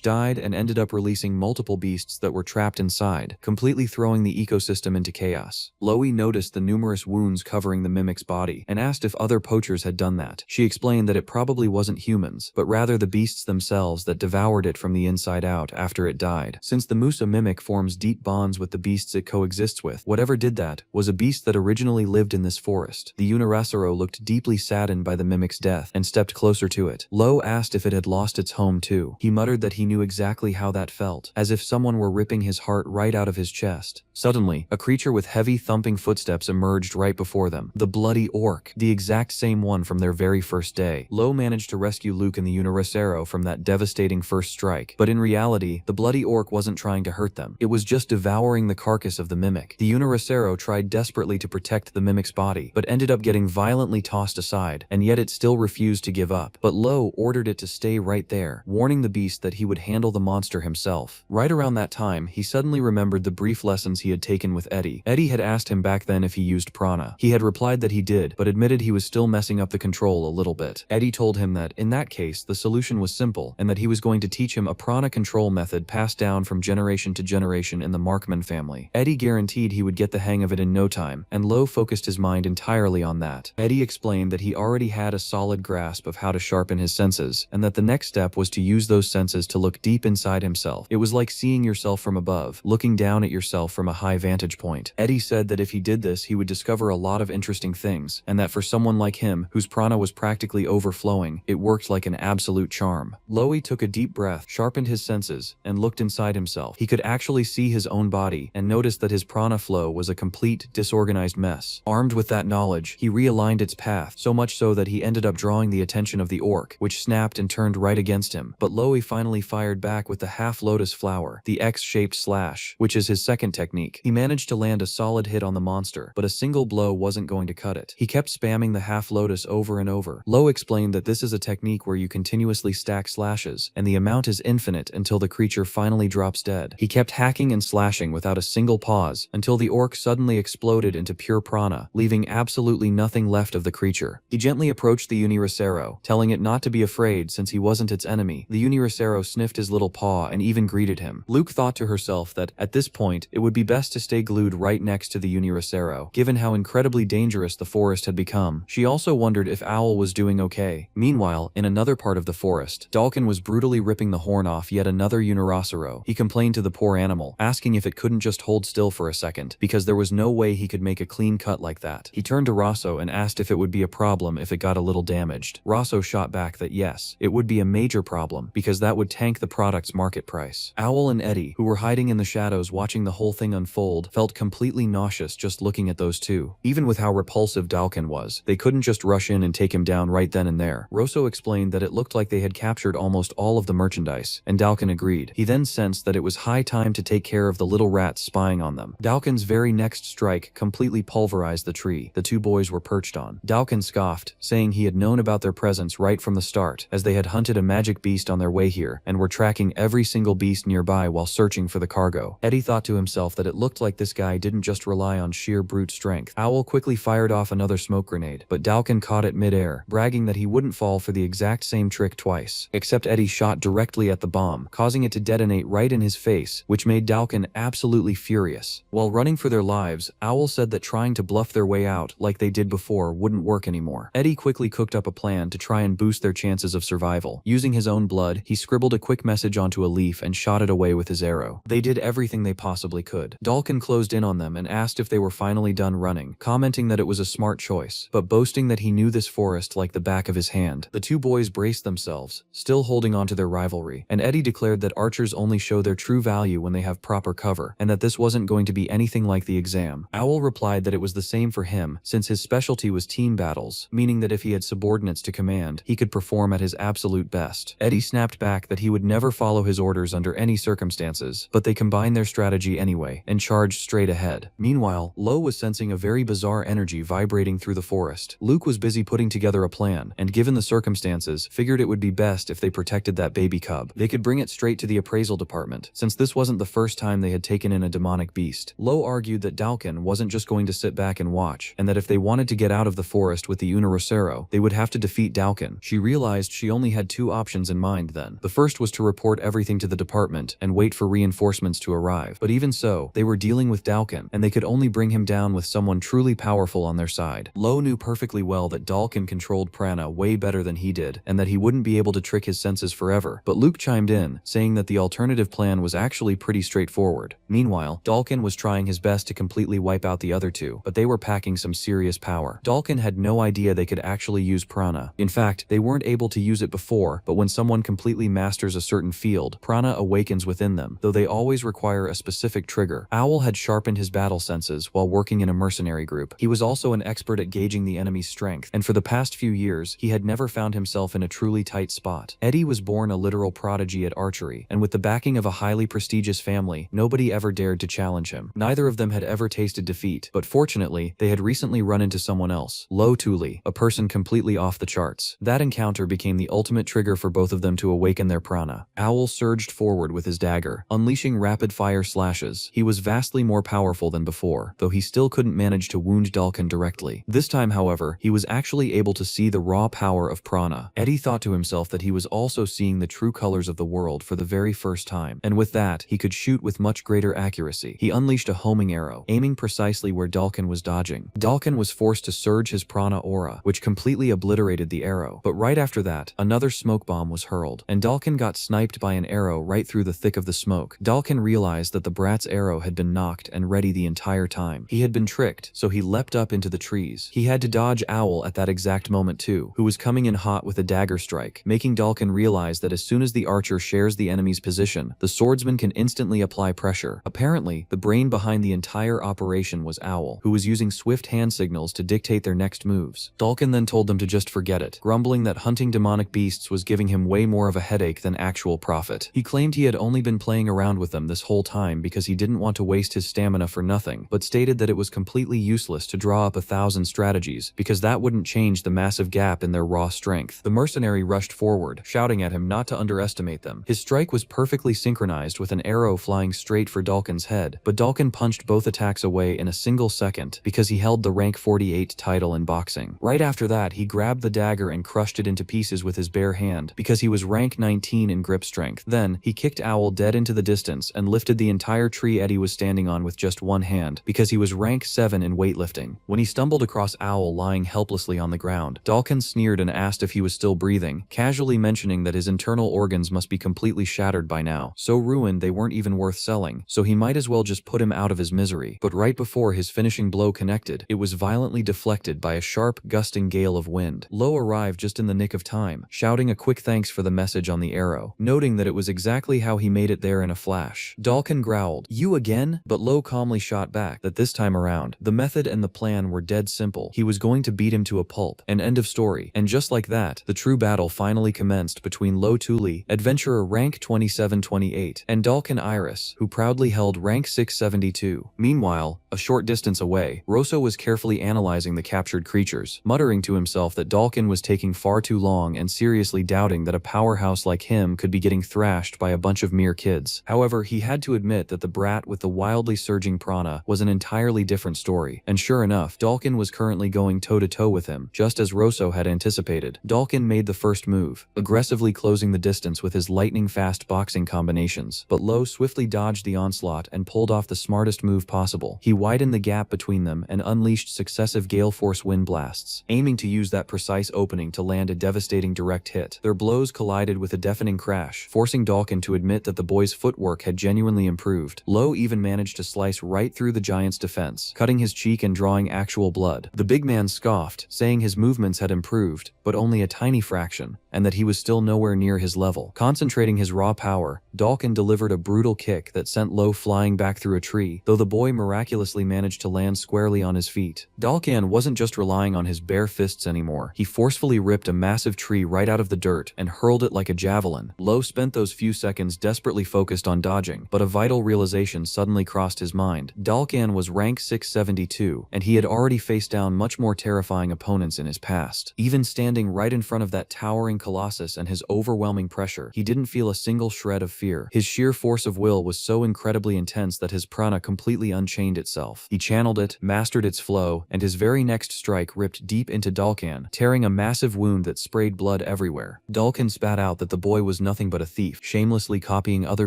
died and ended up releasing multiple beasts that were trapped inside, completely throwing the ecosystem into chaos. Loey noticed the numerous wounds covering the mimic's body and asked if other poachers had done that. She explained that it probably wasn't humans, but rather the beasts themselves that devoured it from the inside out after it died. Since the Musa mimic forms deep bonds with the beasts it coexists with, whatever did that was a beast that originally lived in this forest. The Unirasero looked deeply saddened by the mimic's death and stepped closer to it. Lo asked if it had lost its home too. He muttered that he knew exactly how that felt, as if someone were ripping his heart right out of his chest. Suddenly, a creature with heavy thumping footsteps emerged right before them. The bloody orc, the exact same one from their very first day. Lo managed to rescue Luke and the Unirasero from that devastating first strike, but in reality, the bloody orc wasn't trying to hurt them. It was just devouring the carcass of the mimic. The Unirasero tried desperately to protect the mimic's body, but ended up getting violently tossed aside, and yet it still refused to give up. But Lo ordered it to stay right there, warning the beast that he would handle the monster himself. Right around that time, he suddenly remembered the brief lessons he had taken with Eddie. Eddie had asked him back then if he used prana. He had replied that he did, but admitted he was still messing up the control a little bit. Eddie told him that, in that case, the solution was simple, and that he was going to teach him a prana control method passed down from generation to generation in the Markman family. Eddie guaranteed he would get the hang of it in no time, and Lo focused his mind entirely on that. Eddie explained that he already had a solid grasp of how to sharpen his senses, and that the next step was to use those senses to look deep inside himself. It was like seeing yourself from above, looking down at yourself from a high vantage point. Eddie said that if he did this, he would discover a lot of interesting things, and that for someone like him, whose prana was practically overflowing, it worked like an absolute charm. Loey took a deep breath, sharpened his senses, and looked inside himself. He could actually see his own body, and noticed that his prana flow was a complete, disorganized mess. Armed with that knowledge, he realigned its path, so much so that he ended up drawing the attention of the orc, which snapped and turned right against him. But Loey finally fired back with the half-lotus flower, the X-shaped slash, which is his second technique. He managed to land a solid hit on the monster, but a single blow wasn't going to cut it. He kept spamming the half-lotus over and over. Lo explained that this is a technique where you continuously stack slashes, and the amount is infinite until the creature finally drops dead. He kept hacking and slashing without a single pause, until the orc suddenly exploded into pure prana, leaving absolutely nothing left of the creature. He gently approached the Unirasero, telling it not to be afraid since he wasn't its enemy. The Unirasero sniffed his little paw and even greeted him. Luke thought to herself that, at this point, it would be best to stay glued right next to the Unirasero, given how incredibly dangerous the forest had become. She also wondered if Owl was doing okay. Meanwhile, in another part of the forest, Dalkin was brutally ripping the horn off yet another Unirasero. He complained to the poor animal, asking if it couldn't just hold still for a second, because there was no way he could make a clean cut like that. He turned to Rosso and asked if it would be a problem if it got a little damaged. Rosso shot back that yes, it would be a major problem, because that would tank the product's market price. Owl and Eddie, who were hiding in the shadows watching the whole thing unfold, felt completely nauseous just looking at those two. Even with how repulsive Dalkin was, they couldn't just rush in and take him down right then and there. Rosso explained that it looked like they had captured almost all of the merchandise, and Dalkin agreed. He then sensed that it was high time to take care of the little rats spying on them. Dalkin's very next strike completely pulverized the tree the two boys were perched on. Dalkin scoffed, saying he had known about their presence right from the start, as they had hunted a magic beast on their way here, and were tracking every single beast nearby while searching for the cargo. Eddie thought to himself that it looked like this guy didn't just rely on sheer brute strength. Owl quickly fired off another smoke grenade, but Dalkin caught it mid-air, bragging that he wouldn't fall for the exact same trick twice. Except Eddie shot directly at the bomb, causing it to detonate right in his face, which made Dalkin absolutely furious. While running for their lives, Owl said that trying to bluff their way out, like they did before, wouldn't work anymore. Eddie quickly cooked up a plan to try and boost their chances of survival. Using his own blood, he scribbled a quick message onto a leaf and shot it away with his arrow. They did everything they possibly could. Dalkin closed in on them and asked if they were finally done running, commenting that it was a smart choice, but boasting that he knew this forest like the back of his hand. The two boys braced themselves, still holding on to their rivalry, and Eddie declared that archers only show their true value when they have proper cover, and that this wasn't going to be anything like the exam. Owl replied that it was the same for him, since his specialty was team battles, meaning that if he had subordinates to command, he could perform at his absolute best. Eddie snapped back that he would never follow his orders under any circumstances, but they combined their strategy anyway, and charged straight ahead. Meanwhile, Lo was sensing a very bizarre energy vibrating through the forest. Luke was busy putting together a plan, and given the circumstances, figured it would be best if they protected that baby cub. They could bring it straight to the appraisal department, since this wasn't the first time they had taken in a demonic beast. Lo argued that Dalkin wasn't just going to sit back and watch watch, and that if they wanted to get out of the forest with the Unirosero, they would have to defeat Dalkin. She realized she only had two options in mind then. The first was to report everything to the department and wait for reinforcements to arrive. But even so, they were dealing with Dalkin, and they could only bring him down with someone truly powerful on their side. Lo knew perfectly well that Dalkin controlled prana way better than he did, and that he wouldn't be able to trick his senses forever. But Luke chimed in, saying that the alternative plan was actually pretty straightforward. Meanwhile, Dalkin was trying his best to completely wipe out the other two, but they were packing some serious power. Dalkin had no idea they could actually use prana. In fact, they weren't able to use it before, but when someone completely masters a certain field, prana awakens within them, though they always require a specific trigger. Owl had sharpened his battle senses while working in a mercenary group. He was also an expert at gauging the enemy's strength, and for the past few years, he had never found himself in a truly tight spot. Eddie was born a literal prodigy at archery, and with the backing of a highly prestigious family, nobody ever dared to challenge him. Neither of them had ever tasted defeat, but fortunately, they had recently run into someone else, Lo Tuli, a person completely off the charts. That encounter became the ultimate trigger for both of them to awaken their prana. Owl surged forward with his dagger, unleashing rapid-fire slashes. He was vastly more powerful than before, though he still couldn't manage to wound Dalkin directly. This time, however, he was actually able to see the raw power of prana. Eddie thought to himself that he was also seeing the true colors of the world for the very first time, and with that, he could shoot with much greater accuracy. He unleashed a homing arrow, aiming precisely where Dalkin was dodging. Dalkin was forced to surge his prana aura, which completely obliterated the arrow. But right after that, another smoke bomb was hurled, and Dalkin got sniped by an arrow right through the thick of the smoke. Dalkin realized that the brat's arrow had been knocked and ready the entire time. He had been tricked, so he leapt up into the trees. He had to dodge Owl at that exact moment too, who was coming in hot with a dagger strike, making Dalkin realize that as soon as the archer shares the enemy's position, the swordsman can instantly apply pressure. Apparently, the brain behind the entire operation was Owl, who was using swift hand signals to dictate their next moves. Dalkin then told them to just forget it, grumbling that hunting demonic beasts was giving him way more of a headache than actual profit. He claimed he had only been playing around with them this whole time because he didn't want to waste his stamina for nothing, but stated that it was completely useless to draw up 1,000 strategies, because that wouldn't change the massive gap in their raw strength. The mercenary rushed forward, shouting at him not to underestimate them. His strike was perfectly synchronized with an arrow flying straight for Dalkin's head, but Dalkin punched both attacks away in a single second because he held the rank 48 title in boxing. Right after that, he grabbed the dagger and crushed it into pieces with his bare hand because he was rank 19 in grip strength. Then, he kicked Owl dead into the distance and lifted the entire tree Eddie was standing on with just one hand because he was rank 7 in weightlifting. When he stumbled across Owl lying helplessly on the ground, Dalkin sneered and asked if he was still breathing, casually mentioning that his internal organs must be completely shattered by now, so ruined they weren't even worth selling, so he might as well just put him out of his misery. But right before his finishing blow connected, it was violently deflected by a sharp, gusting gale of wind. Lo arrived just in the nick of time, shouting a quick thanks for the message on the arrow, noting that it was exactly how he made it there in a flash. Dalkin growled, "You again?" But Lo calmly shot back that this time around, the method and the plan were dead simple. He was going to beat him to a pulp, and end of story. And just like that, the true battle finally commenced between Lo Tuli, adventurer rank 2728, and Dalkin Iris, who proudly held rank 672. Meanwhile, a short distance away, Rosso was carefully analyzing the captured creatures, muttering to himself that Dalkin was taking far too long and seriously doubting that a powerhouse like him could be getting thrashed by a bunch of mere kids. However, he had to admit that the brat with the wildly surging prana was an entirely different story, and sure enough, Dalkin was currently going toe-to-toe with him, just as Rosso had anticipated. Dalkin made the first move, aggressively closing the distance with his lightning-fast boxing combinations, but Lo swiftly dodged the onslaught and pulled off the smartest move possible. He widened the gap between them and unleashed successive gale force wind blasts, aiming to use that precise opening to land a devastating direct hit. Their blows collided with a deafening crash, forcing Dalkin to admit that the boy's footwork had genuinely improved. Lo even managed to slice right through the giant's defense, cutting his cheek and drawing actual blood. The big man scoffed, saying his movements had improved, but only a tiny fraction, and that he was still nowhere near his level. Concentrating his raw power, Dalkin delivered a brutal kick that sent Lo flying back through a tree, though the boy miraculously managed to land squarely on his feet. Dalkin wasn't just relying on his bare fists anymore. He forcefully ripped a massive tree right out of the dirt and hurled it like a javelin. Lo spent those few seconds desperately focused on dodging, but a vital realization suddenly crossed his mind. Dalkin was rank 672, and he had already faced down much more terrifying opponents in his past. Even standing right in front of that towering colossus and his overwhelming pressure, he didn't feel a single shred of fear. His sheer force of will was so incredibly intense that his prana completely unchained itself. He channeled it, mastered mastered its flow, and his very next strike ripped deep into Dalkan, tearing a massive wound that sprayed blood everywhere. Dalkan spat out that the boy was nothing but a thief, shamelessly copying other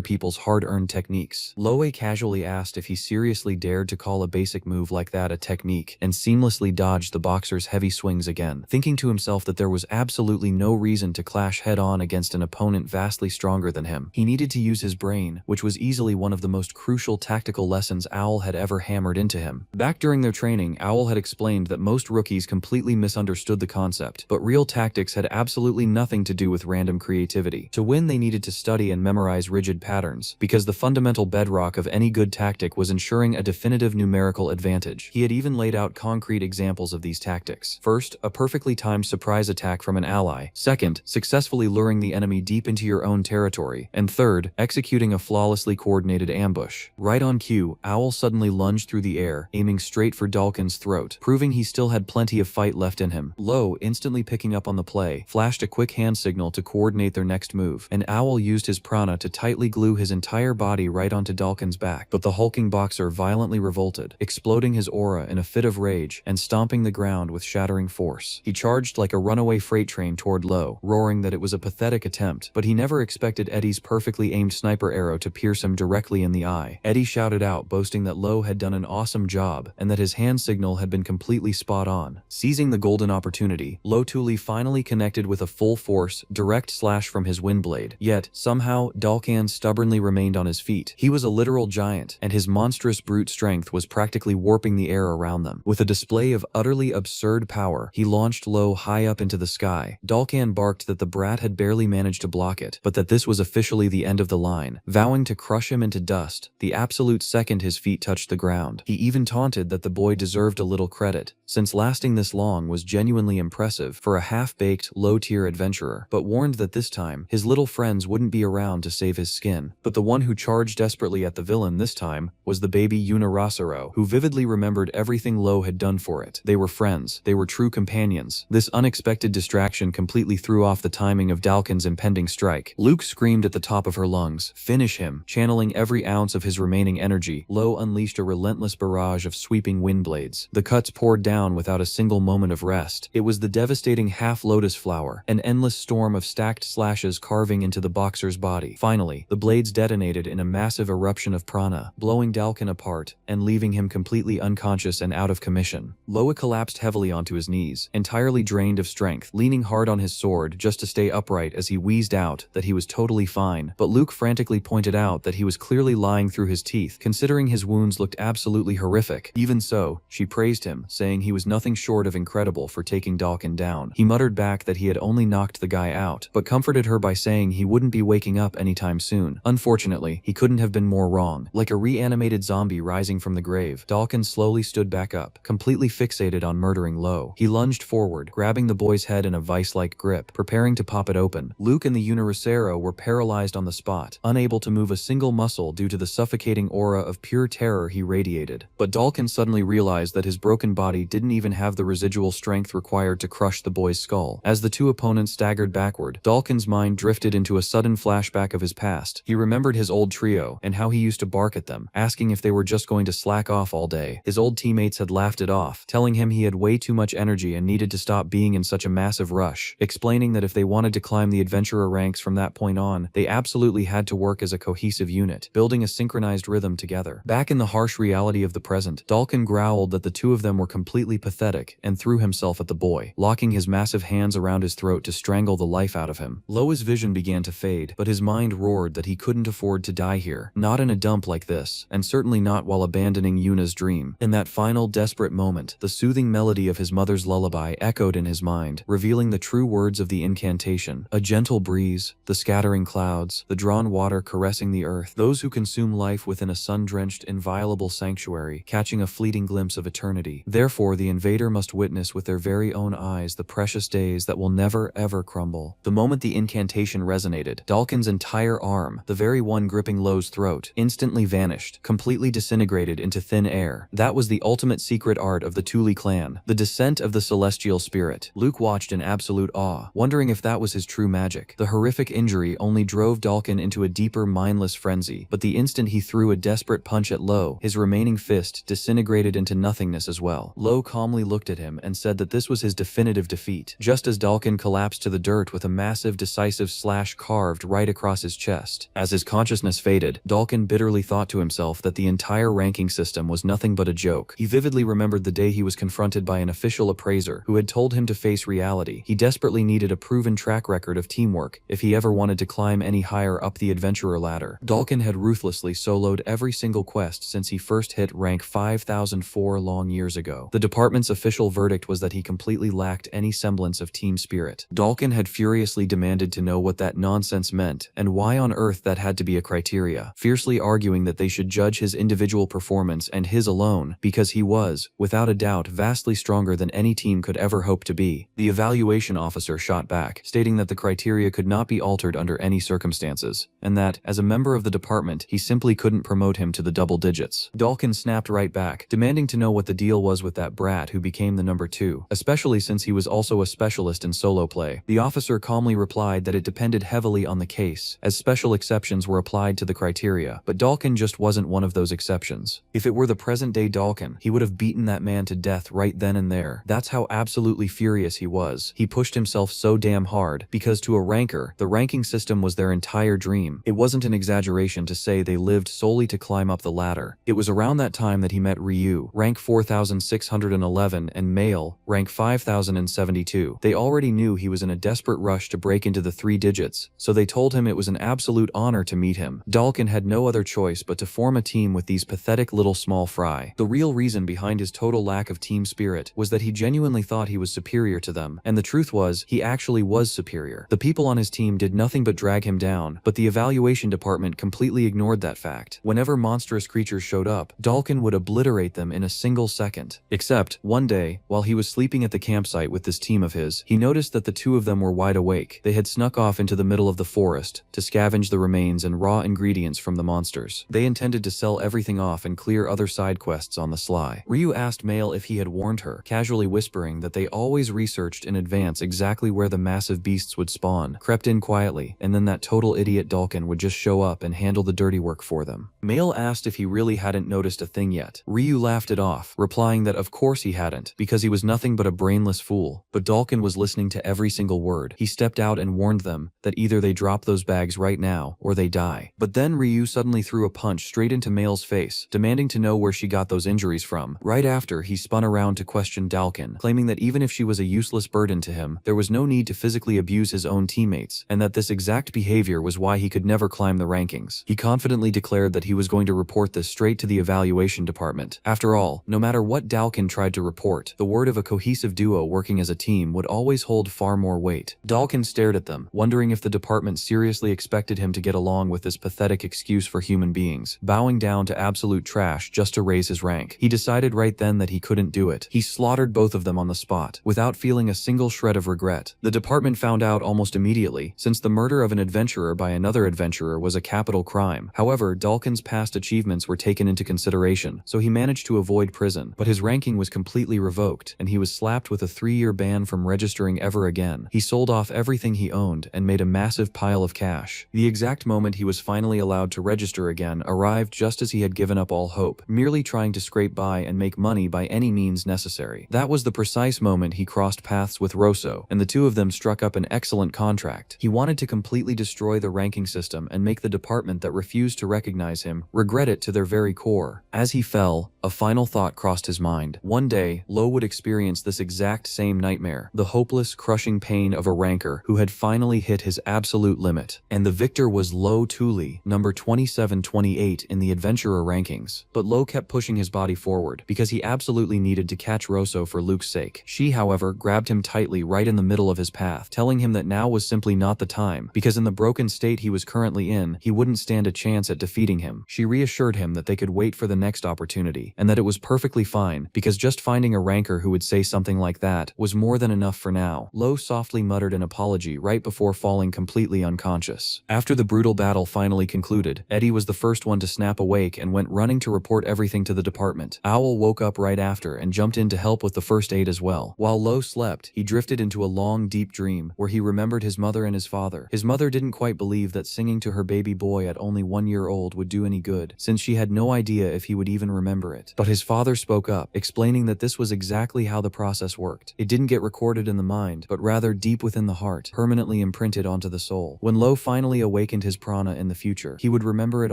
people's hard-earned techniques. Loe casually asked if he seriously dared to call a basic move like that a technique, and seamlessly dodged the boxer's heavy swings again, thinking to himself that there was absolutely no reason to clash head-on against an opponent vastly stronger than him. He needed to use his brain, which was easily one of the most crucial tactical lessons Owl had ever hammered into him. Back during their training, Owl had explained that most rookies completely misunderstood the concept, but real tactics had absolutely nothing to do with random creativity. To win, they needed to study and memorize rigid patterns, because the fundamental bedrock of any good tactic was ensuring a definitive numerical advantage. He had even laid out concrete examples of these tactics. First, a perfectly timed surprise attack from an ally. Second, successfully luring the enemy deep into your own territory. And third, executing a flawlessly coordinated ambush. Right on cue, Owl suddenly lunged through the air, aiming straight for Dalkan's throat, proving he still had plenty of fight left in him. Lowe, instantly picking up on the play, flashed a quick hand signal to coordinate their next move, and Owl used his prana to tightly glue his entire body right onto Dalkan's back. But the hulking boxer violently revolted, exploding his aura in a fit of rage and stomping the ground with shattering force. He charged like a runaway freight train toward Lowe, roaring that it was a pathetic attempt, but he never expected Eddie's perfectly aimed sniper arrow to pierce him directly in the eye. Eddie shouted out, boasting that Lowe had done an awesome job and that his hand signal had been completely spot on. Seizing the golden opportunity, Lowe Tuli finally connected with a full force, direct slash from his wind blade. Yet, somehow, Dalkan stubbornly remained on his feet. He was a literal giant, and his monstrous brute strength was practically warping the air around them. With a display of utterly absurd power, he launched Lowe high up into the sky. Dalkan barked that the brat had barely managed to block it, but that this was officially the end of the line, vowing to crush him into dust the absolute second his feet touched the ground. He even taunted that the boy deserved a little credit, since lasting this long was genuinely impressive for a half-baked, low-tier adventurer, but warned that this time, his little friends wouldn't be around to save his skin. But the one who charged desperately at the villain this time was the baby Unirasaro, who vividly remembered everything Lowe had done for it. They were friends. They were true companions. This unexpected distraction completely threw off the timing of Dalkan's impending strike. Luke screamed at the top of her lungs, "Finish him!" Channeling every ounce of his remaining energy, Lowe unleashed a relentless barrage of sweeping wind blades. The cuts poured down without a single moment of rest. It was the devastating half-lotus flower, an endless storm of stacked slashes carving into the boxer's body. Finally, the blades detonated in a massive eruption of prana, blowing Dalkan apart and leaving him completely unconscious and out of commission. Lowe collapsed heavily onto his knees, entirely drained of strength, leaning hard on his sword just to stay upright as he wheezed out that he was totally fine. But Luke frantically pointed out that he was clearly lying through his teeth, considering his wounds looked absolutely horrific. Even so, she praised him, saying he was nothing short of incredible for taking Dalkan down. He muttered back that he had only knocked the guy out, but comforted her by saying he wouldn't be waking up anytime soon. Unfortunately, he couldn't have been more wrong. Like a reanimated zombie rising from the grave, Dalkan slowly stood back up, completely fixated on murdering Lowe. He lunged forward, grabbing the boy's head in a vice-like grip, preparing to pop it open. Luke and the Uniracero were paralyzed on the spot, unable to move a single muscle due to the suffocating aura of pure terror he radiated. But Dalkan suddenly realized that his broken body didn't even have the residual strength required to crush the boy's skull. As the two opponents staggered backward, Dalkan's mind drifted into a sudden flashback of his past. He remembered his old trio, and how he used to bark at them, asking if they were just going to slack off all day. His old teammates had laughed it off, telling him he had way too much energy and needed to stop being in such a massive rush, explaining that if they wanted to climb the adventurer ranks from that point on, they absolutely had to work as a cohesive unit, building a synchronized rhythm together. Back in the harsh reality of the present, Dalkan growled that the two of them were completely pathetic and threw himself at the boy, locking his massive hands around his throat to strangle the life out of him. Loa's vision began to fade, but his mind roared that he couldn't afford to die here, not in a dump like this, and certainly not while abandoning Yuna's dream. In that final desperate moment, the soothing melody of his mother's lullaby echoed in his mind, revealing the true words of the incantation. A gentle breeze, the scattering clouds, the drawn water caressing the earth, those who consume life within a sun-drenched, inviolable sanctuary, catching a fleeting glimpse of eternity. Therefore, the invader must witness with their very own eyes the precious days that will never ever crumble. The moment the incantation resonated, Dalkan's entire arm, the very one gripping Lo's throat, instantly vanished, completely disintegrated into thin air. That was the ultimate secret art of the Thule clan, the descent of the celestial spirit. Luke watched in absolute awe, wondering if that was his true magic. The horrific injury only drove Dalkan into a deeper mindless frenzy, but the instant he threw a desperate punch at Lo, his remaining fist disintegrated into nothingness as well. Lo calmly looked at him and said that this was his definitive defeat, just as Dalkin collapsed to the dirt with a massive decisive slash carved right across his chest. As his consciousness faded, Dalkin bitterly thought to himself that the entire ranking system was nothing but a joke. He vividly remembered the day he was confronted by an official appraiser who had told him to face reality. He desperately needed a proven track record of teamwork if he ever wanted to climb any higher up the adventurer ladder. Dalkin had ruthlessly soloed every single quest since he first hit rank 5004 long years ago. The department's official verdict was that he completely lacked any semblance of team spirit. Dalkin had furiously demanded to know what that nonsense meant and why on earth that had to be a criteria, fiercely arguing that they should judge his individual performance and his alone, because he was, without a doubt, vastly stronger than any team could ever hope to be. The evaluation officer shot back, stating that the criteria could not be altered under any circumstances, and that, as a member of the department, he simply couldn't promote him to the double digits. Dalkin snapped right back, demanding to know what the deal was with that brat who became the number 2, especially since he was also a specialist in solo play. The officer calmly replied that it depended heavily on the case, as special exceptions were applied to the criteria, but Dalkin just wasn't one of those exceptions. If it were the present-day Dalkin, he would have beaten that man to death right then and there. That's how absolutely furious he was. He pushed himself so damn hard, because to a ranker, the ranking system was their entire dream. It wasn't an exaggeration to say they lived solely to climb up the ladder. It was around that time that he met Ryu, rank 4611, and male, rank 5072. They already knew he was in a desperate rush to break into the 3 digits, so they told him it was an absolute honor to meet him. Dalkin had no other choice but to form a team with these pathetic little small fry. The real reason behind his total lack of team spirit was that he genuinely thought he was superior to them, and the truth was, he actually was superior. The people on his team did nothing but drag him down, but the evaluation department completely ignored that fact. Whenever monstrous creatures showed up, Dalkin would obliterate them in a single second. Except, one day, while he was sleeping at the campsite with this team of his, he noticed that the 2 of them were wide awake. They had snuck off into the middle of the forest to scavenge the remains and raw ingredients from the monsters. They intended to sell everything off and clear other side quests on the sly. Ryu asked Male if he had warned her, casually whispering that they always researched in advance exactly where the massive beasts would spawn, crept in quietly, and then that total idiot Dalkin would just show up and handle the dirty work for them. Male asked if he really hadn't noticed a thing yet. Ryu laughed it off, replying that of course he hadn't, because he was nothing but a brainless fool. But Dalkin was listening to every single word. He stepped out and warned them that either they drop those bags right now, or they die. But then Ryu suddenly threw a punch straight into Male's face, demanding to know where she got those injuries from. Right after, he spun around to question Dalkin, claiming that even if she was a useless burden to him, there was no need to physically abuse his own teammates, and that this exact behavior was why he could never climb the rankings. He confidently declared that he was going to report this straight to the evaluation department. After all, no matter what Dalkin tried to report, the word of a cohesive duo working as a team would always hold far more weight. Dalkin stared at them, wondering if the department seriously expected him to get along with this pathetic excuse for human beings, bowing down to absolute trash just to raise his rank. He decided right then that he couldn't do it. He slaughtered both of them on the spot, without feeling a single shred of regret. The department found out almost immediately, since the murder of an adventurer by another adventurer was a capital crime. However, Dalkin's past achievements were taken into consideration, so he managed to avoid prison, but his ranking was completely revoked, and he was slapped with a 3-year ban from registering ever again. He sold off everything he owned and made a massive pile of cash. The exact moment he was finally allowed to register again arrived just as he had given up all hope, merely trying to scrape by and make money by any means necessary. That was the precise moment he crossed paths with Rosso, and the 2 of them struck up an excellent contract. He wanted to completely destroy the ranking system and make the department that refused to recognize him regret it to their very core. As he fell, a final thought crossed his mind. One day, Lo would experience this exact same nightmare, the hopeless, crushing pain of a ranker who had finally hit his absolute limit. And the victor was Lo Tuli, number 2728 in the adventurer rankings. But Lo kept pushing his body forward, because he absolutely needed to catch Rosso for Luke's sake. She, however, grabbed him tightly right in the middle of his path, telling him that now was simply not the time, because in the broken state he was currently in, he wouldn't stand a chance at defeating him. She reassured him that they could wait for the next opportunity, and that it was perfectly fine, because just finding a ranker who would say something like that was more than enough for now. Lo softly muttered an apology right before falling completely unconscious. After the brutal battle finally concluded, Eddie was the first one to snap awake and went running to report everything to the department. Owl woke up right after and jumped in to help with the first aid as well. While Lo slept, he drifted into a long, deep dream where he remembered his mother and his father. His mother didn't quite believe that singing to her baby boy at only 1 year old would do any good, since she had no idea if he would even remember it. But But his father spoke up, explaining that this was exactly how the process worked. It didn't get recorded in the mind, but rather deep within the heart, permanently imprinted onto the soul. When Lo finally awakened his prana in the future, he would remember it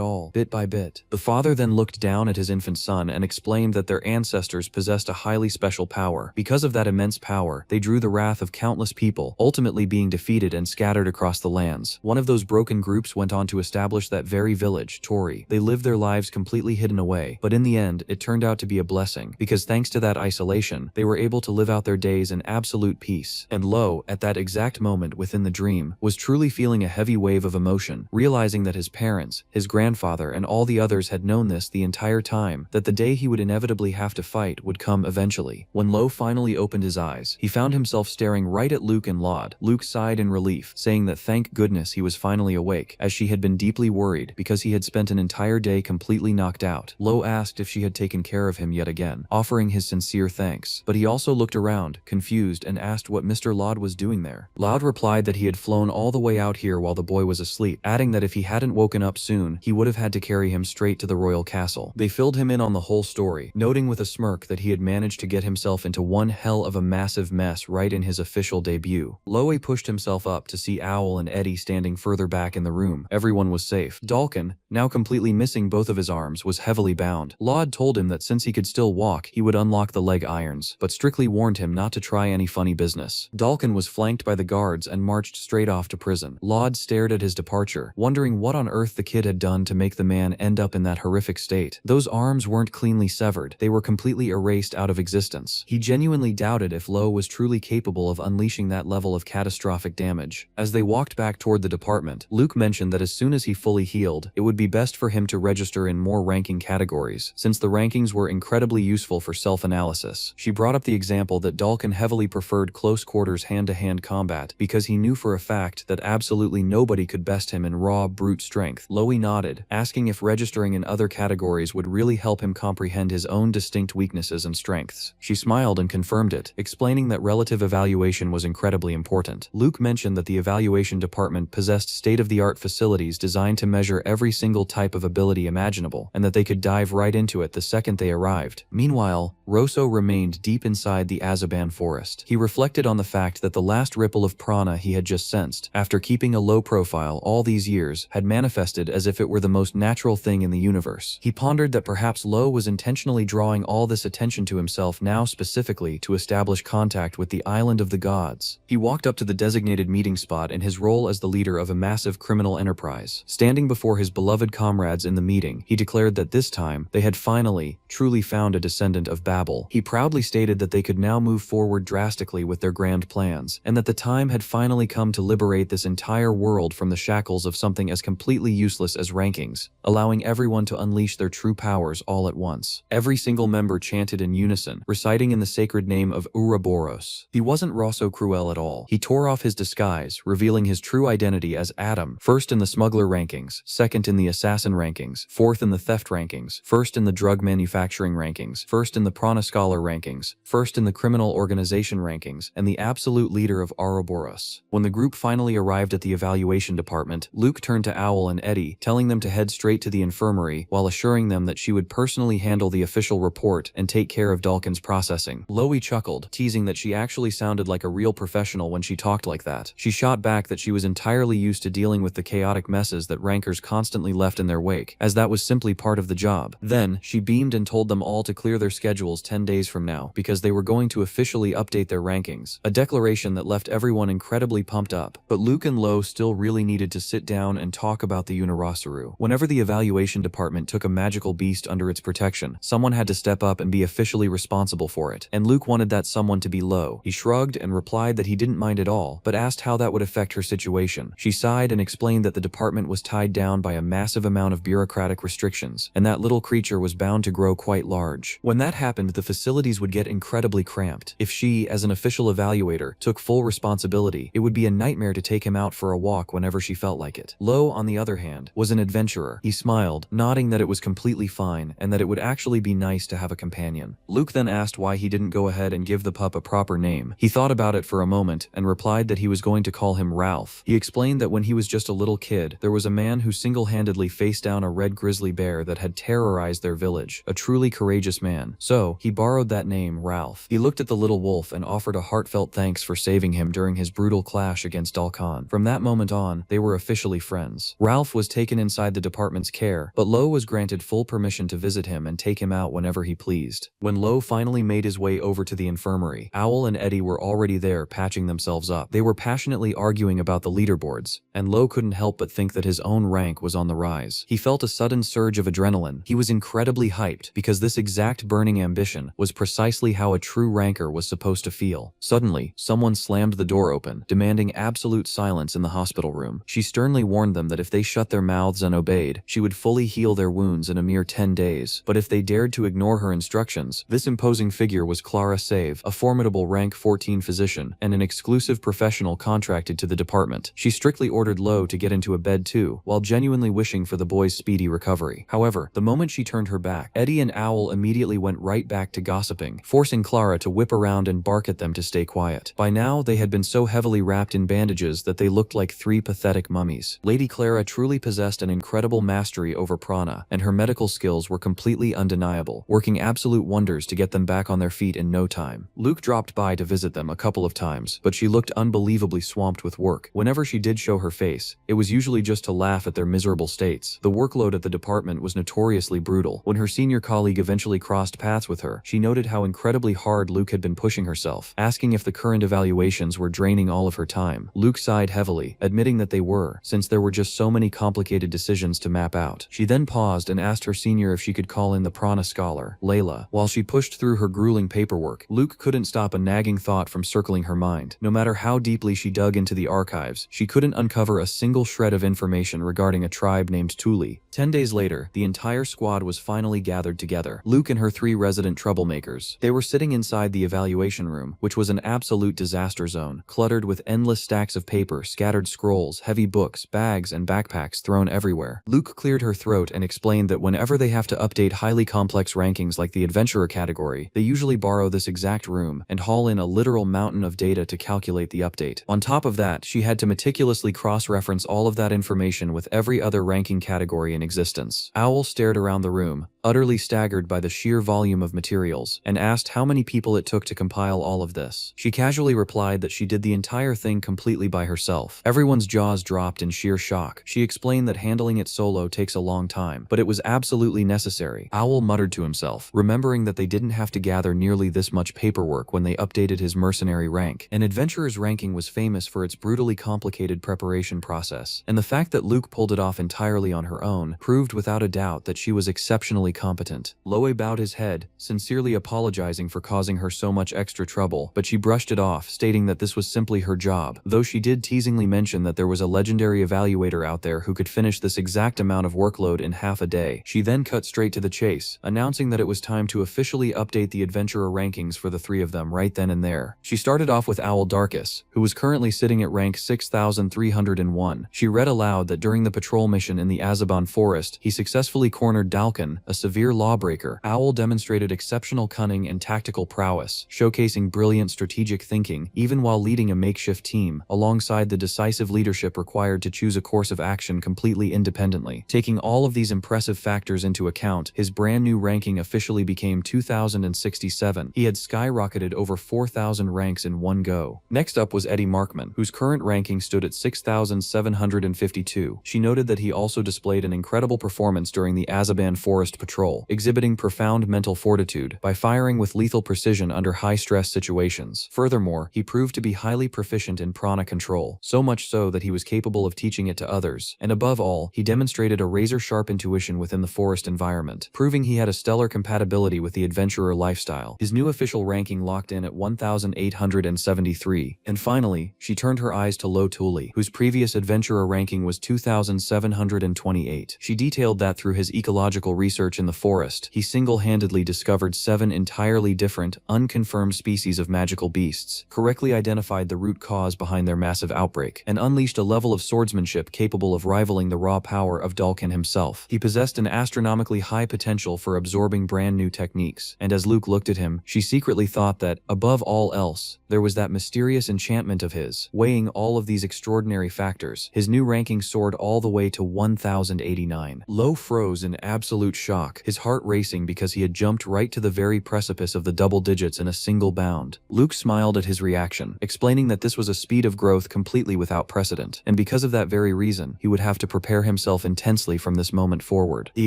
all, bit by bit. The father then looked down at his infant son and explained that their ancestors possessed a highly special power. Because of that immense power, they drew the wrath of countless people, ultimately being defeated and scattered across the lands. One of those broken groups went on to establish that very village, Tori. They lived their lives completely hidden away, but in the end, it turned out to be a blessing, because thanks to that isolation, they were able to live out their days in absolute peace. And Lo, at that exact moment within the dream, was truly feeling a heavy wave of emotion, realizing that his parents, his grandfather, and all the others had known this the entire time, that the day he would inevitably have to fight would come eventually. When Lo finally opened his eyes, he found himself staring right at Luke and Laud. Luke sighed in relief, saying that thank goodness he was finally awake, as she had been deeply worried because he had spent an entire day completely knocked out. Lo asked if she had taken care of him yet again, offering his sincere thanks, but he also looked around, confused, and asked what Mr. Laud was doing there. Laud replied that he had flown all the way out here while the boy was asleep, adding that if he hadn't woken up soon, he would have had to carry him straight to the royal castle. They filled him in on the whole story, noting with a smirk that he had managed to get himself into one hell of a massive mess right in his official debut. Loe pushed himself up to see Owl and Eddie standing further back in the room. Everyone was safe. Dalkin, now completely missing both of his arms, was heavily bound. Laud told him that since he could still walk, he would unlock the leg irons, but strictly warned him not to try any funny business. Dalkin was flanked by the guards and marched straight off to prison. Laud stared at his departure, wondering what on earth the kid had done to make the man end up in that horrific state. Those arms weren't cleanly severed, they were completely erased out of existence. He genuinely doubted if Lo was truly capable of unleashing that level of catastrophic damage. As they walked back toward the department, Luke mentioned that as soon as he fully healed, it would be best for him to register in more ranking categories, since the rankings were incredibly useful for self-analysis. She brought up the example that Dalkin heavily preferred close-quarters hand-to-hand combat because he knew for a fact that absolutely nobody could best him in raw, brute strength. Loie nodded, asking if registering in other categories would really help him comprehend his own distinct weaknesses and strengths. She smiled and confirmed it, explaining that relative evaluation was incredibly important. Luke mentioned that the evaluation department possessed state-of-the-art facilities designed to measure every single type of ability imaginable, and that they could dive right into it the second they arrived. Meanwhile, Rosso remained deep inside the Azaban forest. He reflected on the fact that the last ripple of prana he had just sensed, after keeping a low profile all these years, had manifested as if it were the most natural thing in the universe. He pondered that perhaps Lo was intentionally drawing all this attention to himself now specifically to establish contact with the island of the gods. He walked up to the designated meeting spot in his role as the leader of a massive criminal enterprise. Standing before his beloved comrades in the meeting, he declared that this time, they had finally, truly found a descendant of Babel. He proudly stated that they could now move forward drastically with their grand plans, and that the time had finally come to liberate this entire world from the shackles of something as completely useless as rankings, allowing everyone to unleash their true powers all at once. Every single member chanted in unison, reciting in the sacred name of Ouroboros. He wasn't Rosso Cruel at all. He tore off his disguise, revealing his true identity as Adam, first in the smuggler rankings, second in the assassin rankings, fourth in the theft rankings, first in the drug manufacturing rankings, first in the prana scholar rankings, first in the criminal organization rankings, and the absolute leader of Ouroboros. When the group finally arrived at the evaluation department, Luke turned to Owl and Eddie, telling them to head straight to the infirmary while assuring them that she would personally handle the official report and take care of Dalkin's processing. Loie chuckled, teasing that she actually sounded like a real professional when she talked like that. She shot back that she was entirely used to dealing with the chaotic messes that rankers constantly left in their wake, as that was simply part of the job. Then, she beamed and told them all to clear their schedules 10 days from now, because they were going to officially update their rankings, a declaration that left everyone incredibly pumped up. But Luke and Lo still really needed to sit down and talk about the Unirasaru. Whenever the evaluation department took a magical beast under its protection, someone had to step up and be officially responsible for it, and Luke wanted that someone to be Lo. He shrugged and replied that he didn't mind at all, but asked how that would affect her situation. She sighed and explained that the department was tied down by a massive amount of bureaucratic restrictions, and that little creature was bound to grow quite large. When that happened, mentioned the facilities would get incredibly cramped. If she, as an official evaluator, took full responsibility, it would be a nightmare to take him out for a walk whenever she felt like it. Lo, on the other hand, was an adventurer. He smiled, nodding that it was completely fine and that it would actually be nice to have a companion. Luke then asked why he didn't go ahead and give the pup a proper name. He thought about it for a moment and replied that he was going to call him Ralph. He explained that when he was just a little kid, there was a man who single-handedly faced down a red grizzly bear that had terrorized their village, a truly courageous man. So, he borrowed that name, Ralph. He looked at the little wolf and offered a heartfelt thanks for saving him during his brutal clash against Dalkhan. From that moment on, they were officially friends. Ralph was taken inside the department's care, but Lo was granted full permission to visit him and take him out whenever he pleased. When Lo finally made his way over to the infirmary, Owl and Eddie were already there patching themselves up. They were passionately arguing about the leaderboards, and Lo couldn't help but think that his own rank was on the rise. He felt a sudden surge of adrenaline. He was incredibly hyped because this exact burning ambition was precisely how a true ranker was supposed to feel. Suddenly, someone slammed the door open, demanding absolute silence in the hospital room. She sternly warned them that if they shut their mouths and obeyed, she would fully heal their wounds in a mere 10 days. But if they dared to ignore her instructions, this imposing figure was Clara Save, a formidable rank 14 physician and an exclusive professional contracted to the department. She strictly ordered Lo to get into a bed too, while genuinely wishing for the boy's speedy recovery. However, the moment she turned her back, Eddie and Owl immediately went right back to gossiping, forcing Clara to whip around and bark at them to stay quiet. By now, they had been so heavily wrapped in bandages that they looked like three pathetic mummies. Lady Clara truly possessed an incredible mastery over prana, and her medical skills were completely undeniable, working absolute wonders to get them back on their feet in no time. Luke dropped by to visit them a couple of times, but she looked unbelievably swamped with work. Whenever she did show her face, it was usually just to laugh at their miserable states. The workload at the department was notoriously brutal. When her senior colleague eventually crossed paths with her, she noted how incredibly hard Luke had been pushing herself, asking if the current evaluations were draining all of her time. Luke sighed heavily, admitting that they were, since there were just so many complicated decisions to map out. She then paused and asked her senior if she could call in the prana scholar, Layla. While she pushed through her grueling paperwork, Luke couldn't stop a nagging thought from circling her mind. No matter how deeply she dug into the archives, she couldn't uncover a single shred of information regarding a tribe named Tuli. 10 days later, the entire squad was finally gathered together. Luke and her three resident troublemakers. They were sitting inside the evaluation room, which was an absolute disaster zone, cluttered with endless stacks of paper, scattered scrolls, heavy books, bags, and backpacks thrown everywhere. Luke cleared her throat and explained that whenever they have to update highly complex rankings like the adventurer category, they usually borrow this exact room and haul in a literal mountain of data to calculate the update. On top of that, she had to meticulously cross-reference all of that information with every other ranking category in existence. Owl stared around the room, utterly staggered by the sheer volume of materials, and asked how many people it took to compile all of this. She casually replied that she did the entire thing completely by herself. Everyone's jaws dropped in sheer shock. She explained that handling it solo takes a long time, but it was absolutely necessary. Owl muttered to himself, remembering that they didn't have to gather nearly this much paperwork when they updated his mercenary rank. An adventurer's ranking was famous for its brutally complicated preparation process, and the fact that Luke pulled it off entirely on her own proved without a doubt that she was exceptionally competent. Loe bowed his head, sincerely apologizing for causing her so much extra trouble, but she brushed it off, stating that this was simply her job, though she did teasingly mention that there was a legendary evaluator out there who could finish this exact amount of workload in half a day. She then cut straight to the chase, announcing that it was time to officially update the adventurer rankings for the three of them right then and there. She started off with Owl Darkus, who was currently sitting at rank 6,301. She read aloud that during the patrol mission in the Azaban forest, he successfully cornered Dalkhan, a severe lawbreaker. Owl demonstrated exceptional cunning and tactical prowess, showcasing brilliant strategic thinking, even while leading a makeshift team, alongside the decisive leadership required to choose a course of action completely independently. Taking all of these impressive factors into account, his brand new ranking officially became 2,067. He had skyrocketed over 4,000 ranks in one go. Next up was Eddie Markman, whose current ranking stood at 6,752. She noted that he also displayed an incredible performance during the Azaban Forest Patrol, exhibiting profound mental fortitude by firing with lethal precision under high-stress situations. Furthermore, he proved to be highly proficient in prana control, so much so that he was capable of teaching it to others. And above all, he demonstrated a razor-sharp intuition within the forest environment, proving he had a stellar compatibility with the adventurer lifestyle. His new official ranking locked in at 1,873. And finally, she turned her eyes to Lo Tuli, whose previous adventurer ranking was 2,728. She detailed that through his ecological research in the forest, he single-handedly discovered discovered 7 entirely different, unconfirmed species of magical beasts, correctly identified the root cause behind their massive outbreak, and unleashed a level of swordsmanship capable of rivaling the raw power of Dalkin himself. He possessed an astronomically high potential for absorbing brand new techniques, and as Luke looked at him, she secretly thought that, above all else, there was that mysterious enchantment of his. Weighing all of these extraordinary factors, his new ranking soared all the way to 1089. Lo froze in absolute shock, his heart racing because he had jumped right to the very precipice of the double digits in a single bound. Luke smiled at his reaction, explaining that this was a speed of growth completely without precedent, and because of that very reason, he would have to prepare himself intensely from this moment forward. The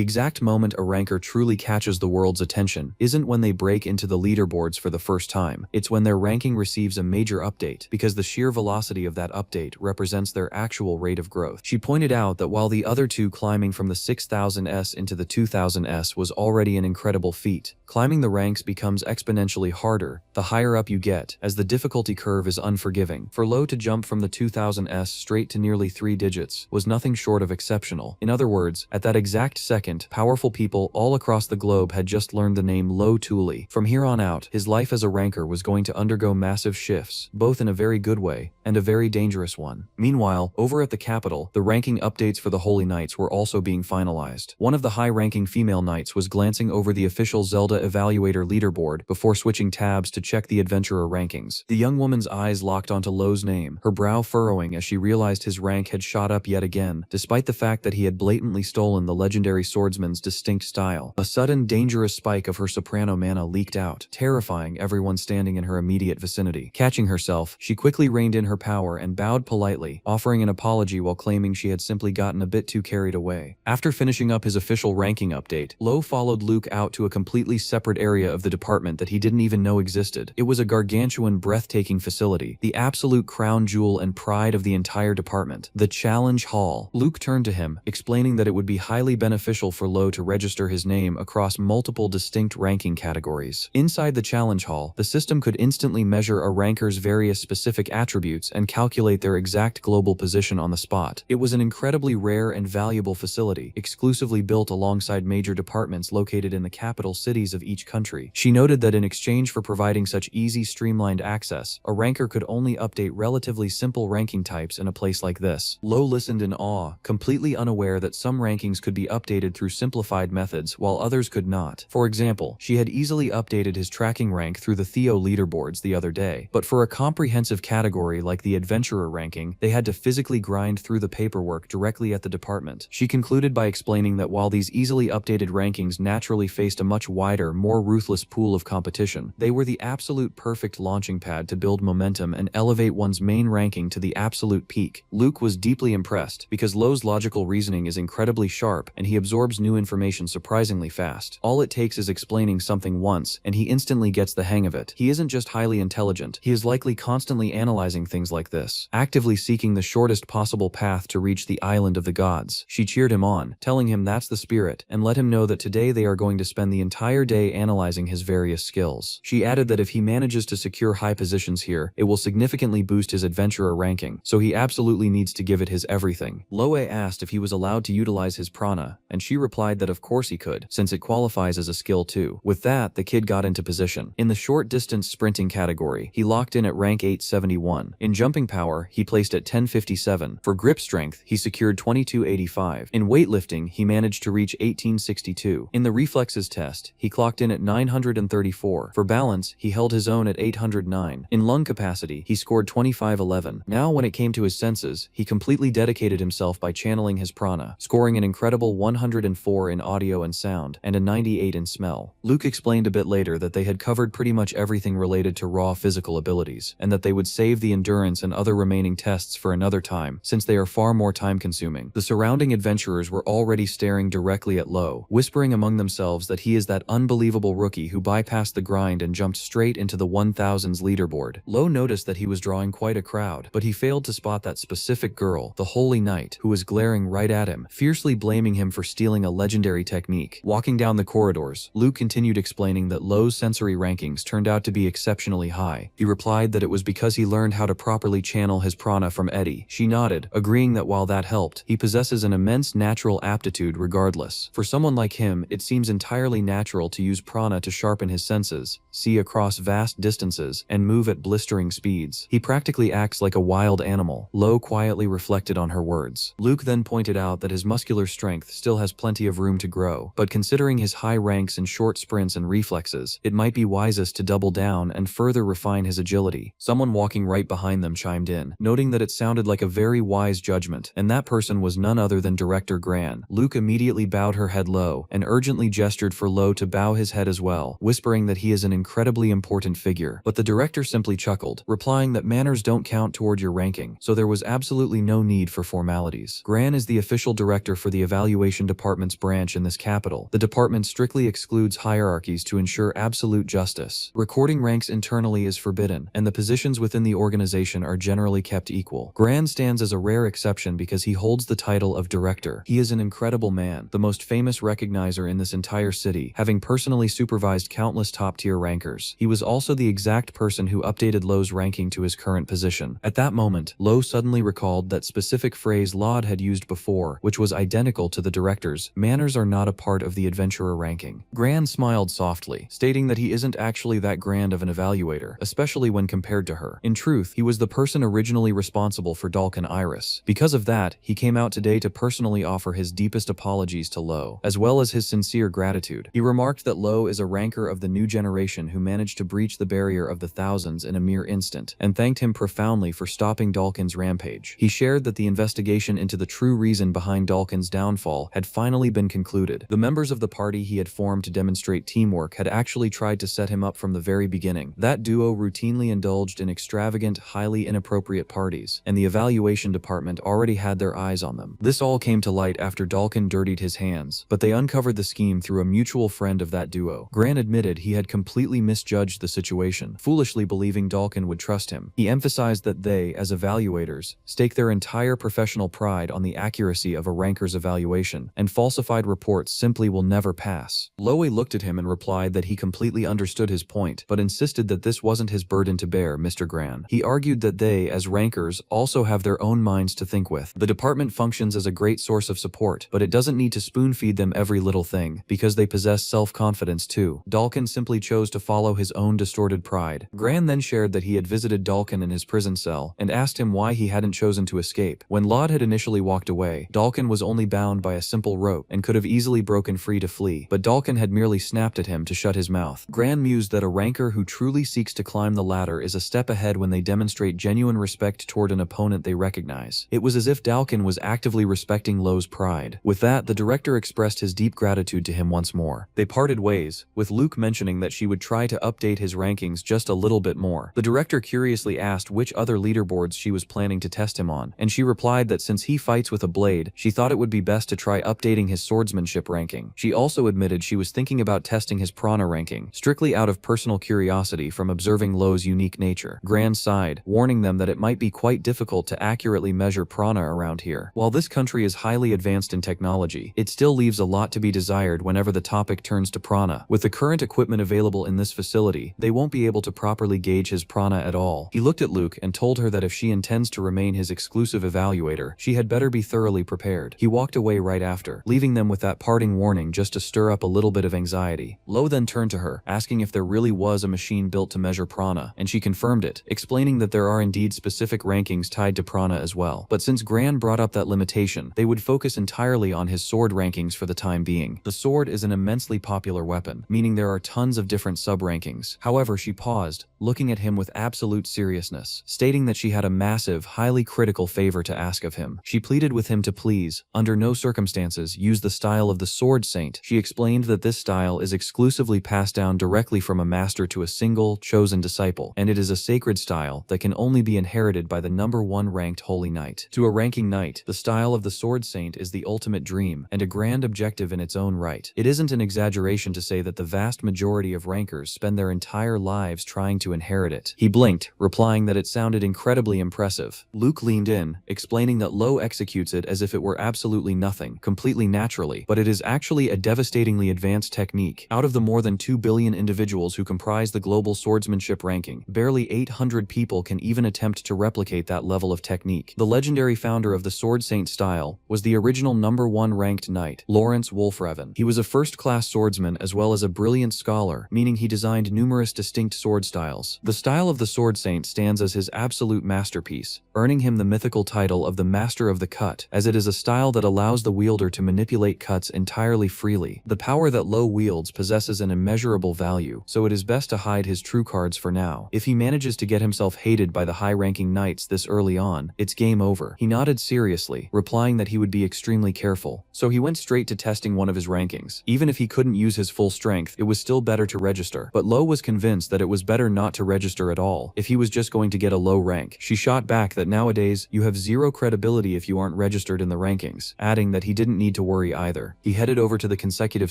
exact moment a ranker truly catches the world's attention isn't when they break into the leaderboards for the first time, it's when their ranking receives a major update, because the sheer velocity of that update represents their actual rate of growth. She pointed out that while the other two climbing from the 6000s into the 2000s was already an incredible feat, climbing the ranks becomes exponentially harder the higher up you get, as the difficulty curve is unforgiving. For Lo to jump from the 2000s straight to nearly 3 digits was nothing short of exceptional. In other words, at that exact second, powerful people all across the globe had just learned the name Lo Thule. From here on out, his life as a ranker was going to undergo massive shifts, both in a very good way and a very dangerous one. Meanwhile, over at the capital, the ranking updates for the Holy Knights were also being finalized. One of the high-ranking female knights was glancing over the official Zelda Evaluator leaderboard before switching tabs to check the adventurer rankings. The young woman's eyes locked onto Lo's name, her brow furrowing as she realized his rank had shot up yet again, despite the fact that he had blatantly stolen the legendary swordsman's distinct style. A sudden, dangerous spike of her soprano mana leaked out, terrifying everyone standing in her immediate vicinity. Catching herself, she quickly reined in her power and bowed politely, offering an apology while claiming she had simply gotten a bit too carried away. After finishing up his official ranking update, Lo followed Luke out to a completely separate area of the department that he didn't even know existed. It was a gargantuan, breathtaking facility, the absolute crown jewel and pride of the entire department, the Challenge Hall. Luke turned to him, explaining that it would be highly beneficial for Lo to register his name across multiple distinct ranking categories. Inside the Challenge Hall, the system could instantly measure a ranker's various specific attributes and calculate their exact global position on the spot. It was an incredibly rare and valuable facility, exclusively built alongside major departments located in the capital cities of each country. She noted that in exchange for providing such easy, streamlined access, a ranker could only update relatively simple ranking types in a place like this. Lo listened in awe, completely unaware that some rankings could be updated through simplified methods while others could not. For example, she had easily updated his tracking rank through the Theo leaderboards the other day, but for a comprehensive category like the adventurer ranking, they had to physically grind through the paperwork directly at the department. She concluded by explaining that while these easily updated rankings naturally faced a much wider, more ruthless pool of competition, they were the absolute perfect launching pad to build momentum and elevate one's main ranking to the absolute peak. Luke was deeply impressed, because Lo's logical reasoning is incredibly sharp and he absorbs new information surprisingly fast. All it takes is explaining something once, and he instantly gets the hang of it. He isn't just highly intelligent, he is likely constantly analyzing things like this, actively seeking the shortest possible path to reach the island of the gods. She cheered him on, telling him that's the spirit, and let him know that today they are going to spend the entire day analyzing his various skills. She added that if he manages to secure high positions here, it will significantly boost his adventurer ranking, so he absolutely needs to give it his everything. Loe asked if he was allowed to utilize his prana, and she replied that of course he could, since it qualifies as a skill too. With that, the kid got into position. In the short distance sprinting category, he locked in at rank 871. In jumping power, he placed at 1057. For grip strength, he secured 2285. In weightlifting, he managed to reach 1862. In the reflexes test, he clocked in at 934. For balance, he held his own at 809. In lung capacity, he scored 2511. Now when it came to his senses, he completely dedicated himself by channeling his prana, scoring an incredible 104 in audio and sound, and a 98 in smell. Luke explained a bit later that they had covered pretty much everything related to raw physical abilities, and that they would save the endurance and other remaining tests for another time, since they are far more time-consuming. The surrounding adventurers were already staring directly at Lo, whispering among themselves that he is that unbelievable rookie who bypassed the grind and jumped straight straight into the 1000s leaderboard. Lo noticed that he was drawing quite a crowd, but he failed to spot that specific girl, the Holy Knight, who was glaring right at him, fiercely blaming him for stealing a legendary technique. Walking down the corridors, Luke continued explaining that Lo's sensory rankings turned out to be exceptionally high. He replied that it was because he learned how to properly channel his prana from Eddie. She nodded, agreeing that while that helped, he possesses an immense natural aptitude regardless. For someone like him, it seems entirely natural to use prana to sharpen his senses, see across vast distances, and move at blistering speeds. He practically acts like a wild animal. Lo quietly reflected on her words. Luke then pointed out that his muscular strength still has plenty of room to grow, but considering his high ranks in short sprints and reflexes, it might be wisest to double down and further refine his agility. Someone walking right behind them chimed in, noting that it sounded like a very wise judgment, and that person was none other than Director Gran. Luke immediately bowed her head low, and urgently gestured for Lo to bow his head as well, whispering that he is an incredibly important figure. But the director simply chuckled, replying that manners don't count toward your ranking, so there was absolutely no need for formalities. Gran is the official director for the evaluation department's branch in this capital. The department strictly excludes hierarchies to ensure absolute justice. Recording ranks internally is forbidden, and the positions within the organization are generally kept equal. Gran stands as a rare exception because he holds the title of director. He is an incredible man, the most famous recognizer in this entire city, having personally supervised countless top-tier rankers. He was also the exact person who updated Lo's ranking to his current position. At that moment, Lo suddenly recalled that specific phrase Laud had used before, which was identical to the director's. Manners are not a part of the adventurer ranking. Gran smiled softly, stating that he isn't actually that grand of an evaluator, especially when compared to her. In truth, he was the person originally responsible for Dalkin Iris. Because of that, he came out today to personally offer his deepest apologies to Lo, as well as his sincere gratitude. He remarked that Lo is a ranker of the new generation who managed to breach the barrier of the thousands in a mere instant, and thanked him profoundly for stopping Dalkin's rampage. He shared that the investigation into the true reason behind Dalkin's downfall had finally been concluded. The members of the party he had formed to demonstrate teamwork had actually tried to set him up from the very beginning. That duo routinely indulged in extravagant, highly inappropriate parties, and the evaluation department already had their eyes on them. This all came to light after Dalkin dirtied his hands, but they uncovered the scheme through a mutual friend of that duo. Gran admitted he had completely misjudged the situation, foolishly believing Dalkin would trust him. He emphasized that they, as evaluators, stake their entire professional pride on the accuracy of a ranker's evaluation, and falsified reports simply will never pass. Loe looked at him and replied that he completely understood his point, but insisted that this wasn't his burden to bear, Mr. Gran. He argued that they, as rankers, also have their own minds to think with. The department functions as a great source of support, but it doesn't need to spoon-feed them every little thing, because they possess self-confidence too. Dalkin simply chose to follow his own distorted pride. Gran then shared that he had visited Dalkin in his prison cell, and asked him why he hadn't chosen to escape. When Laud had initially walked away, Dalkin was only bound by a simple rope, and could have easily broken free to flee, but Dalkin had merely snapped at him to shut his mouth. Gran mused that a ranker who truly seeks to climb the ladder is a step ahead when they demonstrate genuine respect toward an opponent they recognize. It was as if Dalkin was actively respecting Lo's pride. With that, the director expressed his deep gratitude to him once more. They parted ways, with Luke mentioning that she would try to update his rankings just a little bit more. The director curiously asked which other leaderboards she was planning to test him on, and she replied that since he fights with a blade, she thought it would be best to try updating his swordsmanship ranking. She also admitted she was thinking about testing his prana ranking, strictly out of personal curiosity from observing Lo's unique nature. Gran sighed, warning them that it might be quite difficult to accurately measure prana around here. While this country is highly advanced in technology, it still leaves a lot to be desired whenever the topic turns to prana. With the current equipment available in this facility, they won't be able to properly gauge his prana at all. He looked at Luke and told her that if she intends to remain his exclusive evaluator, she had better be thoroughly prepared. He walked away right after, leaving them with that parting warning just to stir up a little bit of anxiety. Lo then turned to her, asking if there really was a machine built to measure prana, and she confirmed it, explaining that there are indeed specific rankings tied to prana as well. But since Gran brought up that limitation, they would focus entirely on his sword rankings for the time being. The sword is an immensely popular weapon, meaning there are tons of different sub-rankings. However, she paused, looking at him with absolute seriousness, stating that she had a massive, highly critical favor to ask of him. She pleaded with him to please, under no circumstances, use the style of the Sword Saint. She explained that this style is exclusively passed down directly from a master to a single, chosen disciple, and it is a sacred style that can only be inherited by the #1 ranked Holy Knight. To a ranking knight, the style of the Sword Saint is the ultimate dream, and a grand objective in its own right. It isn't an exaggeration to say that the vast majority of rankers spend their their entire lives trying to inherit it. He blinked, replying that it sounded incredibly impressive. Luke leaned in, explaining that Lo executes it as if it were absolutely nothing, completely naturally, but it is actually a devastatingly advanced technique. Out of the more than 2 billion individuals who comprise the global swordsmanship ranking, barely 800 people can even attempt to replicate that level of technique. The legendary founder of the Sword Saint style was the original #1 ranked knight, Lawrence Wolfraven. He was a first-class swordsman as well as a brilliant scholar, meaning he designed numerous distinct sword styles. The style of the Sword Saint stands as his absolute masterpiece, earning him the mythical title of the Master of the Cut, as it is a style that allows the wielder to manipulate cuts entirely freely. The power that Lo wields possesses an immeasurable value, so it is best to hide his true cards for now. If he manages to get himself hated by the high-ranking knights this early on, it's game over. He nodded seriously, replying that he would be extremely careful. So he went straight to testing one of his rankings. Even if he couldn't use his full strength, it was still better to register. But Lo was convinced that it was better not to register at all, if he was just going to get a low rank. She shot back that nowadays, you have zero credibility if you aren't registered in the rankings, adding that he didn't need to worry either. He headed over to the consecutive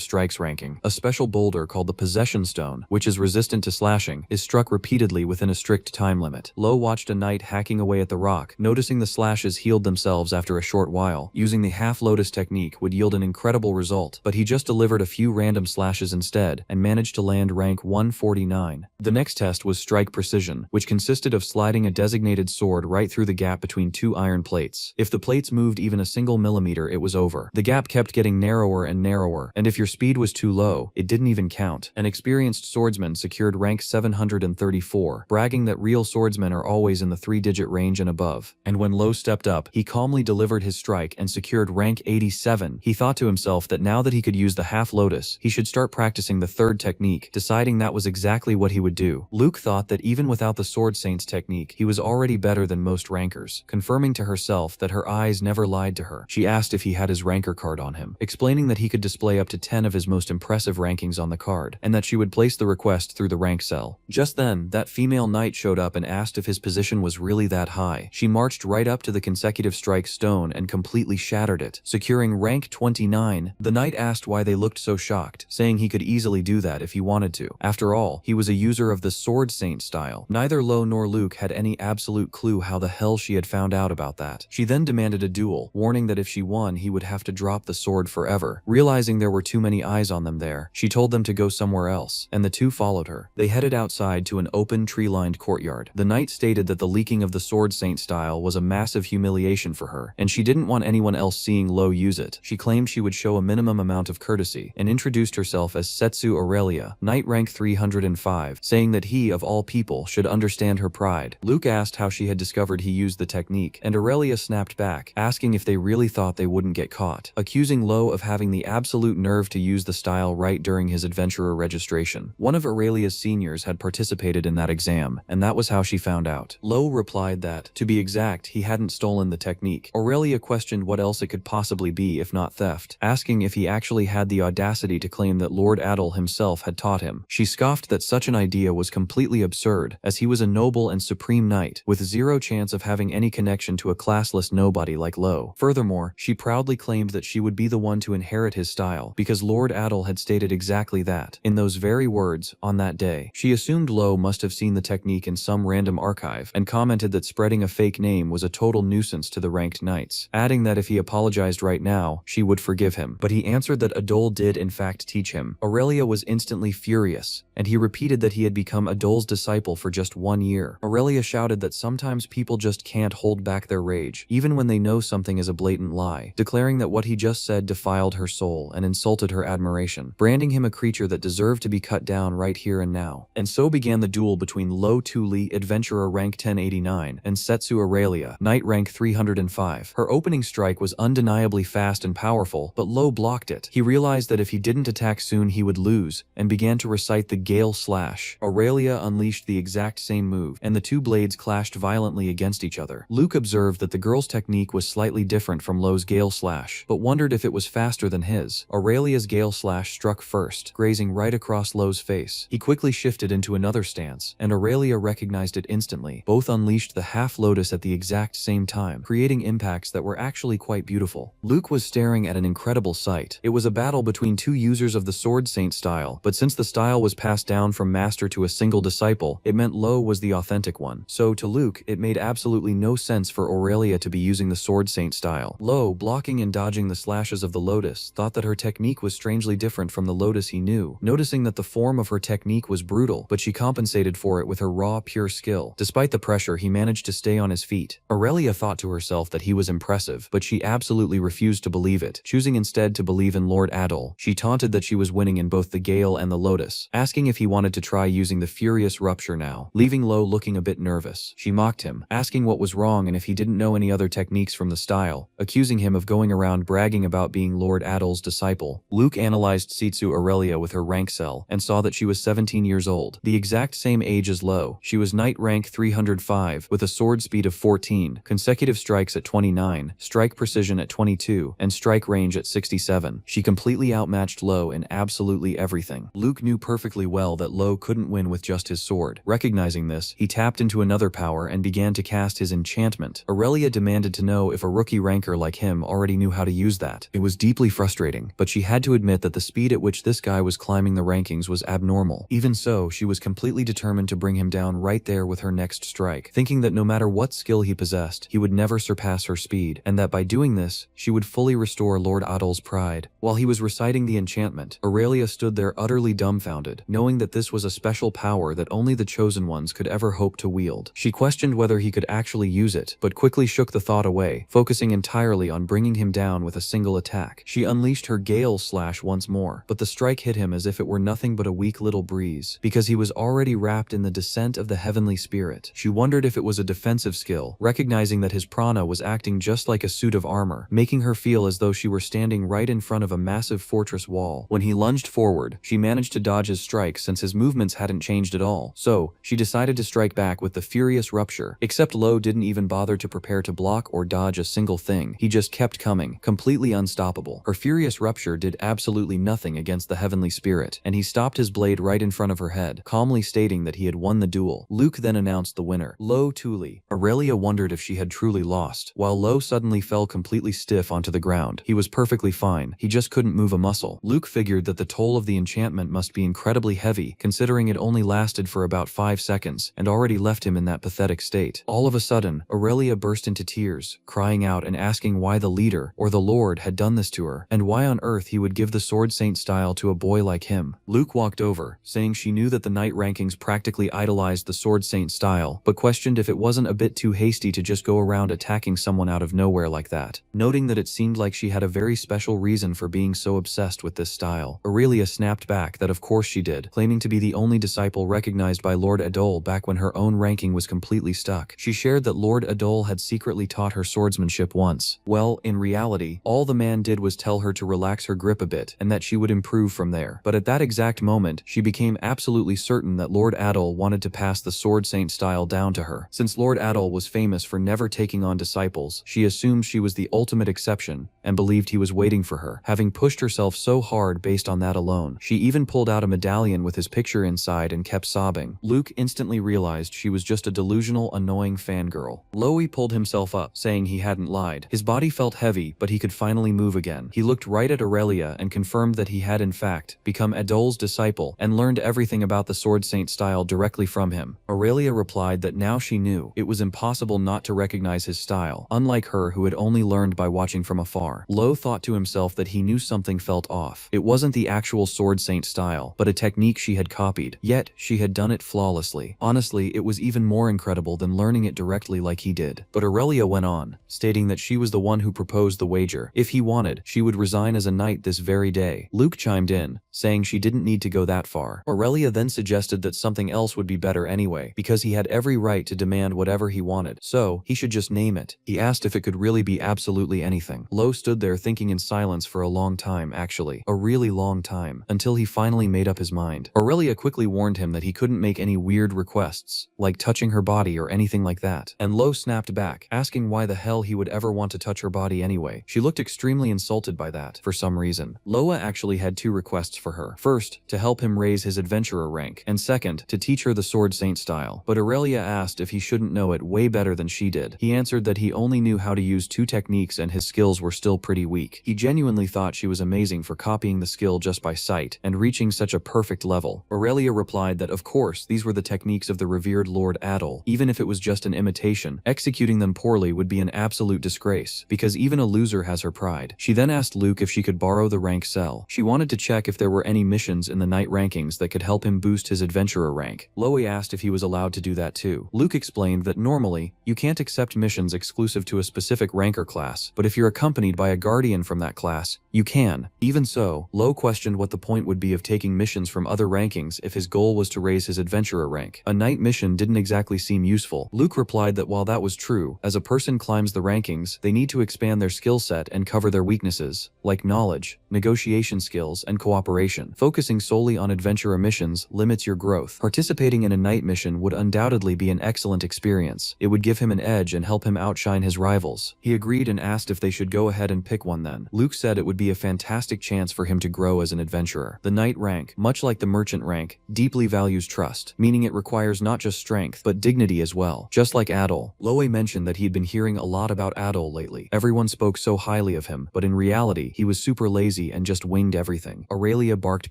strikes ranking. A special boulder called the Possession Stone, which is resistant to slashing, is struck repeatedly within a strict time limit. Lo watched a knight hacking away at the rock, noticing the slashes healed themselves after a short while. Using the half-lotus technique would yield an incredible result, but he just delivered a few random slashes instead, and managed to land rank 149. The next test was strike precision, which consisted of sliding a designated sword right through the gap between two iron plates. If the plates moved even a single millimeter, it was over. The gap kept getting narrower and narrower, and if your speed was too low, it didn't even count. An experienced swordsman secured rank 734, bragging that real swordsmen are always in the 3-digit range and above. And when Lo stepped up, he calmly delivered his strike and secured rank 87. He thought to himself that now that he could use the half-lotus, he should start practicing the third technique, deciding that was exactly what he would do. Luke thought that even without the Sword Saint's technique, he was already better than most rankers, confirming to herself that her eyes never lied to her. She asked if he had his ranker card on him, explaining that he could display up to 10 of his most impressive rankings on the card, and that she would place the request through the rank cell. Just then, that female knight showed up and asked if his position was really that high. She marched right up to the consecutive strike stone and completely shattered it, securing rank 29. The knight asked why they looked so shocked, saying he could easily do that if he wanted to. After all, he was a user of the Sword Saint style. Neither Lo nor Luke had any absolute clue how the hell she had found out about that. She then demanded a duel, warning that if she won, he would have to drop the sword forever. Realizing there were too many eyes on them there, she told them to go somewhere else, and the two followed her. They headed outside to an open, tree-lined courtyard. The knight stated that the leaking of the Sword Saint style was a massive humiliation for her, and she didn't want anyone else seeing Lo use it. She claimed she would show a minimum amount of courtesy, and introduced herself as Setsu Aurelia, knight rank 305, saying that he, of all people, should understand her pride. Luke asked how she had discovered he used the technique, and Aurelia snapped back, asking if they really thought they wouldn't get caught, accusing Lo of having the absolute nerve to use the style right during his adventurer registration. One of Aurelia's seniors had participated in that exam, and that was how she found out. Lo replied that, to be exact, he hadn't stolen the technique. Aurelia questioned what else it could possibly be if not theft, asking if he actually had the audacity to claim that Lord Adel himself had taught him. She scoffed that such an idea was completely absurd, as he was a noble and supreme knight, with zero chance of having any connection to a classless nobody like Lo. Furthermore, she proudly claimed that she would be the one to inherit his style, because Lord Adel had stated exactly that, in those very words, on that day. She assumed Lo must have seen the technique in some random archive, and commented that spreading a fake name was a total nuisance to the ranked knights, adding that if he apologized right now, she would forgive him. But he answered that Adol did in fact teach him. Aurelia was instantly furious, and he repeated that he had become Adol's disciple for just 1 year. Aurelia shouted that sometimes people just can't hold back their rage, even when they know something is a blatant lie, declaring that what he just said defiled her soul and insulted her admiration, branding him a creature that deserved to be cut down right here and now. And so began the duel between Lo Tuli, adventurer rank 1089, and Setsu Aurelia, knight rank 305. Her opening strike was undeniably fast and powerful, but Lo blocked it. He realized that if he didn't attack soon he would lose, and began to recite the Gale Slash. Aurelia unleashed the exact same move, and the two blades clashed violently against each other. Luke observed that the girl's technique was slightly different from Lo's Gale Slash, but wondered if it was faster than his. Aurelia's Gale Slash struck first, grazing right across Lo's face. He quickly shifted into another stance, and Aurelia recognized it instantly. Both unleashed the half-lotus at the exact same time, creating impacts that were actually quite beautiful. Luke was staring at an incredible sight. It was a battle between two users of the Sword Saint style, but since the style was passed passed down from master to a single disciple, it meant Lo was the authentic one. So to Luke, it made absolutely no sense for Aurelia to be using the Sword Saint style. Lo, blocking and dodging the slashes of the lotus, thought that her technique was strangely different from the lotus he knew, noticing that the form of her technique was brutal, but she compensated for it with her raw, pure skill. Despite the pressure, he managed to stay on his feet. Aurelia thought to herself that he was impressive, but she absolutely refused to believe it, choosing instead to believe in Lord Adol. She taunted that she was winning in both the Gale and the Lotus, asking if he wanted to try using the Furious Rupture now, leaving Lo looking a bit nervous. She mocked him, asking what was wrong and if he didn't know any other techniques from the style, accusing him of going around bragging about being Lord Adol's disciple. Luke analyzed Sitsu Aurelia with her rank cell and saw that she was 17 years old, the exact same age as Lo. She was Knight rank 305, with a sword speed of 14, consecutive strikes at 29, strike precision at 22, and strike range at 67. She completely outmatched Lo in absolutely everything. Luke knew perfectly well that Lo couldn't win with just his sword. Recognizing this, he tapped into another power and began to cast his enchantment. Aurelia demanded to know if a rookie ranker like him already knew how to use that. It was deeply frustrating, but she had to admit that the speed at which this guy was climbing the rankings was abnormal. Even so, she was completely determined to bring him down right there with her next strike, thinking that no matter what skill he possessed, he would never surpass her speed, and that by doing this, she would fully restore Lord Adol's pride. While he was reciting the enchantment, Aurelia stood there utterly dumbfounded, knowing that this was a special power that only the chosen ones could ever hope to wield. She questioned whether he could actually use it, but quickly shook the thought away, focusing entirely on bringing him down with a single attack. She unleashed her Gale Slash once more, but the strike hit him as if it were nothing but a weak little breeze, because he was already wrapped in the descent of the heavenly spirit. She wondered if it was a defensive skill, recognizing that his prana was acting just like a suit of armor, making her feel as though she were standing right in front of a massive fortress wall. When he lunged forward, she managed to dodge his strike since his movements hadn't changed at all, so she decided to strike back with the Furious Rupture, except Lo didn't even bother to prepare to block or dodge a single thing. He just kept coming, completely unstoppable. Her Furious Rupture did absolutely nothing against the heavenly spirit, and he stopped his blade right in front of her head, calmly stating that he had won the duel. Luke then announced the winner, Lo Tuli. Aurelia wondered if she had truly lost, while Lo suddenly fell completely stiff onto the ground. He was perfectly fine, he just couldn't move a muscle. Luke figured that the toll of the enchantment must be incredibly heavy, considering it only lasted for about 5 seconds, and already left him in that pathetic state. All of a sudden, Aurelia burst into tears, crying out and asking why the leader, or the Lord, had done this to her, and why on earth he would give the Sword Saint style to a boy like him. Luke walked over, saying she knew that the Knight rankings practically idolized the Sword Saint style, but questioned if it wasn't a bit too hasty to just go around attacking someone out of nowhere like that. Noting that it seemed like she had a very special reason for being so obsessed with this style, Aurelia snapped back that of course she did, claiming to be the only disciple recognized by Lord Adol back when her own ranking was completely stuck. She shared that Lord Adol had secretly taught her swordsmanship once. Well, in reality, all the man did was tell her to relax her grip a bit, and that she would improve from there. But at that exact moment, she became absolutely certain that Lord Adol wanted to pass the Sword Saint style down to her. Since Lord Adol was famous for never taking on disciples, she assumed she was the ultimate exception, and believed he was waiting for her, having pushed herself so hard based on that alone. She even pulled out a medallion with his picture inside and kept sobbing. Luke instantly realized she was just a delusional, annoying fangirl. Loie pulled himself up, saying he hadn't lied. His body felt heavy, but he could finally move again. He looked right at Aurelia and confirmed that he had in fact become Adol's disciple and learned everything about the Sword Saint style directly from him. Aurelia replied that now she knew it was impossible not to recognize his style, unlike her who had only learned by watching from afar. Lo thought to himself that he knew something felt off. It wasn't the actual Sword Saint style, but a technique she had copied. Yet, she had done it flawlessly. Honestly, it was even more incredible than learning it directly like he did. But Aurelia went on, stating that she was the one who proposed the wager. If he wanted, she would resign as a knight this very day. Luke chimed in, saying she didn't need to go that far. Aurelia then suggested that something else would be better anyway, because he had every right to demand whatever he wanted, so he should just name it. He asked if it could really be absolutely anything. Lo stood there thinking in silence for a long time, actually. A really long time, until he finally made up his mind. Aurelia quickly warned him that he couldn't make any weird requests, like touching her body or anything like that, and Lo snapped back, asking why the hell he would ever want to touch her body anyway. She looked extremely insulted by that, for some reason. Loa actually had 2 requests for her. First, to help him raise his adventurer rank, and second, to teach her the Sword Saint style. But Aurelia asked if he shouldn't know it way better than she did. He answered that he only knew how to use 2 techniques and his skills were still pretty weak. He genuinely thought she was amazing for copying the skill just by sight, and reaching such a perfect level. Aurelia replied that of course these were the techniques of the revered Lord Adol. Even if it was just an imitation, executing them poorly would be an absolute disgrace, because even a loser has her pride. She then asked Luke if she could borrow the rank cell. She wanted to check if there were any missions in the night rankings that could help him boost his adventurer rank. Loe asked if he was allowed to do that too. Luke explained that normally, you can't accept missions exclusive to a specific rank or class, but if you're accompanied by a guardian from that class, you can. Even so, Loe questioned what the point would be of taking missions from other rankings if his goal was to raise his adventurer rank. A night mission didn't exactly seem useful. Luke replied that while that was true, as a person climbs the rankings, they need to expand their skill set and cover their weaknesses, like knowledge, negotiation skills, and cooperation. Focusing solely on adventurer missions limits your growth. Participating in a night mission would undoubtedly be an excellent experience. It would give him an edge and help him outshine his rivals. He agreed and asked if they should go ahead and pick one then. Luke said it would be a fantastic chance for him to grow as an adventurer. The knight rank, much like the merchant rank, deeply values trust, meaning it requires not just strength, but dignity as well. Just like Adol. Loe mentioned that he'd been hearing a lot about Adol lately. Everyone spoke so highly of him, but in reality, he was super lazy and just winged everything. Aurelia barked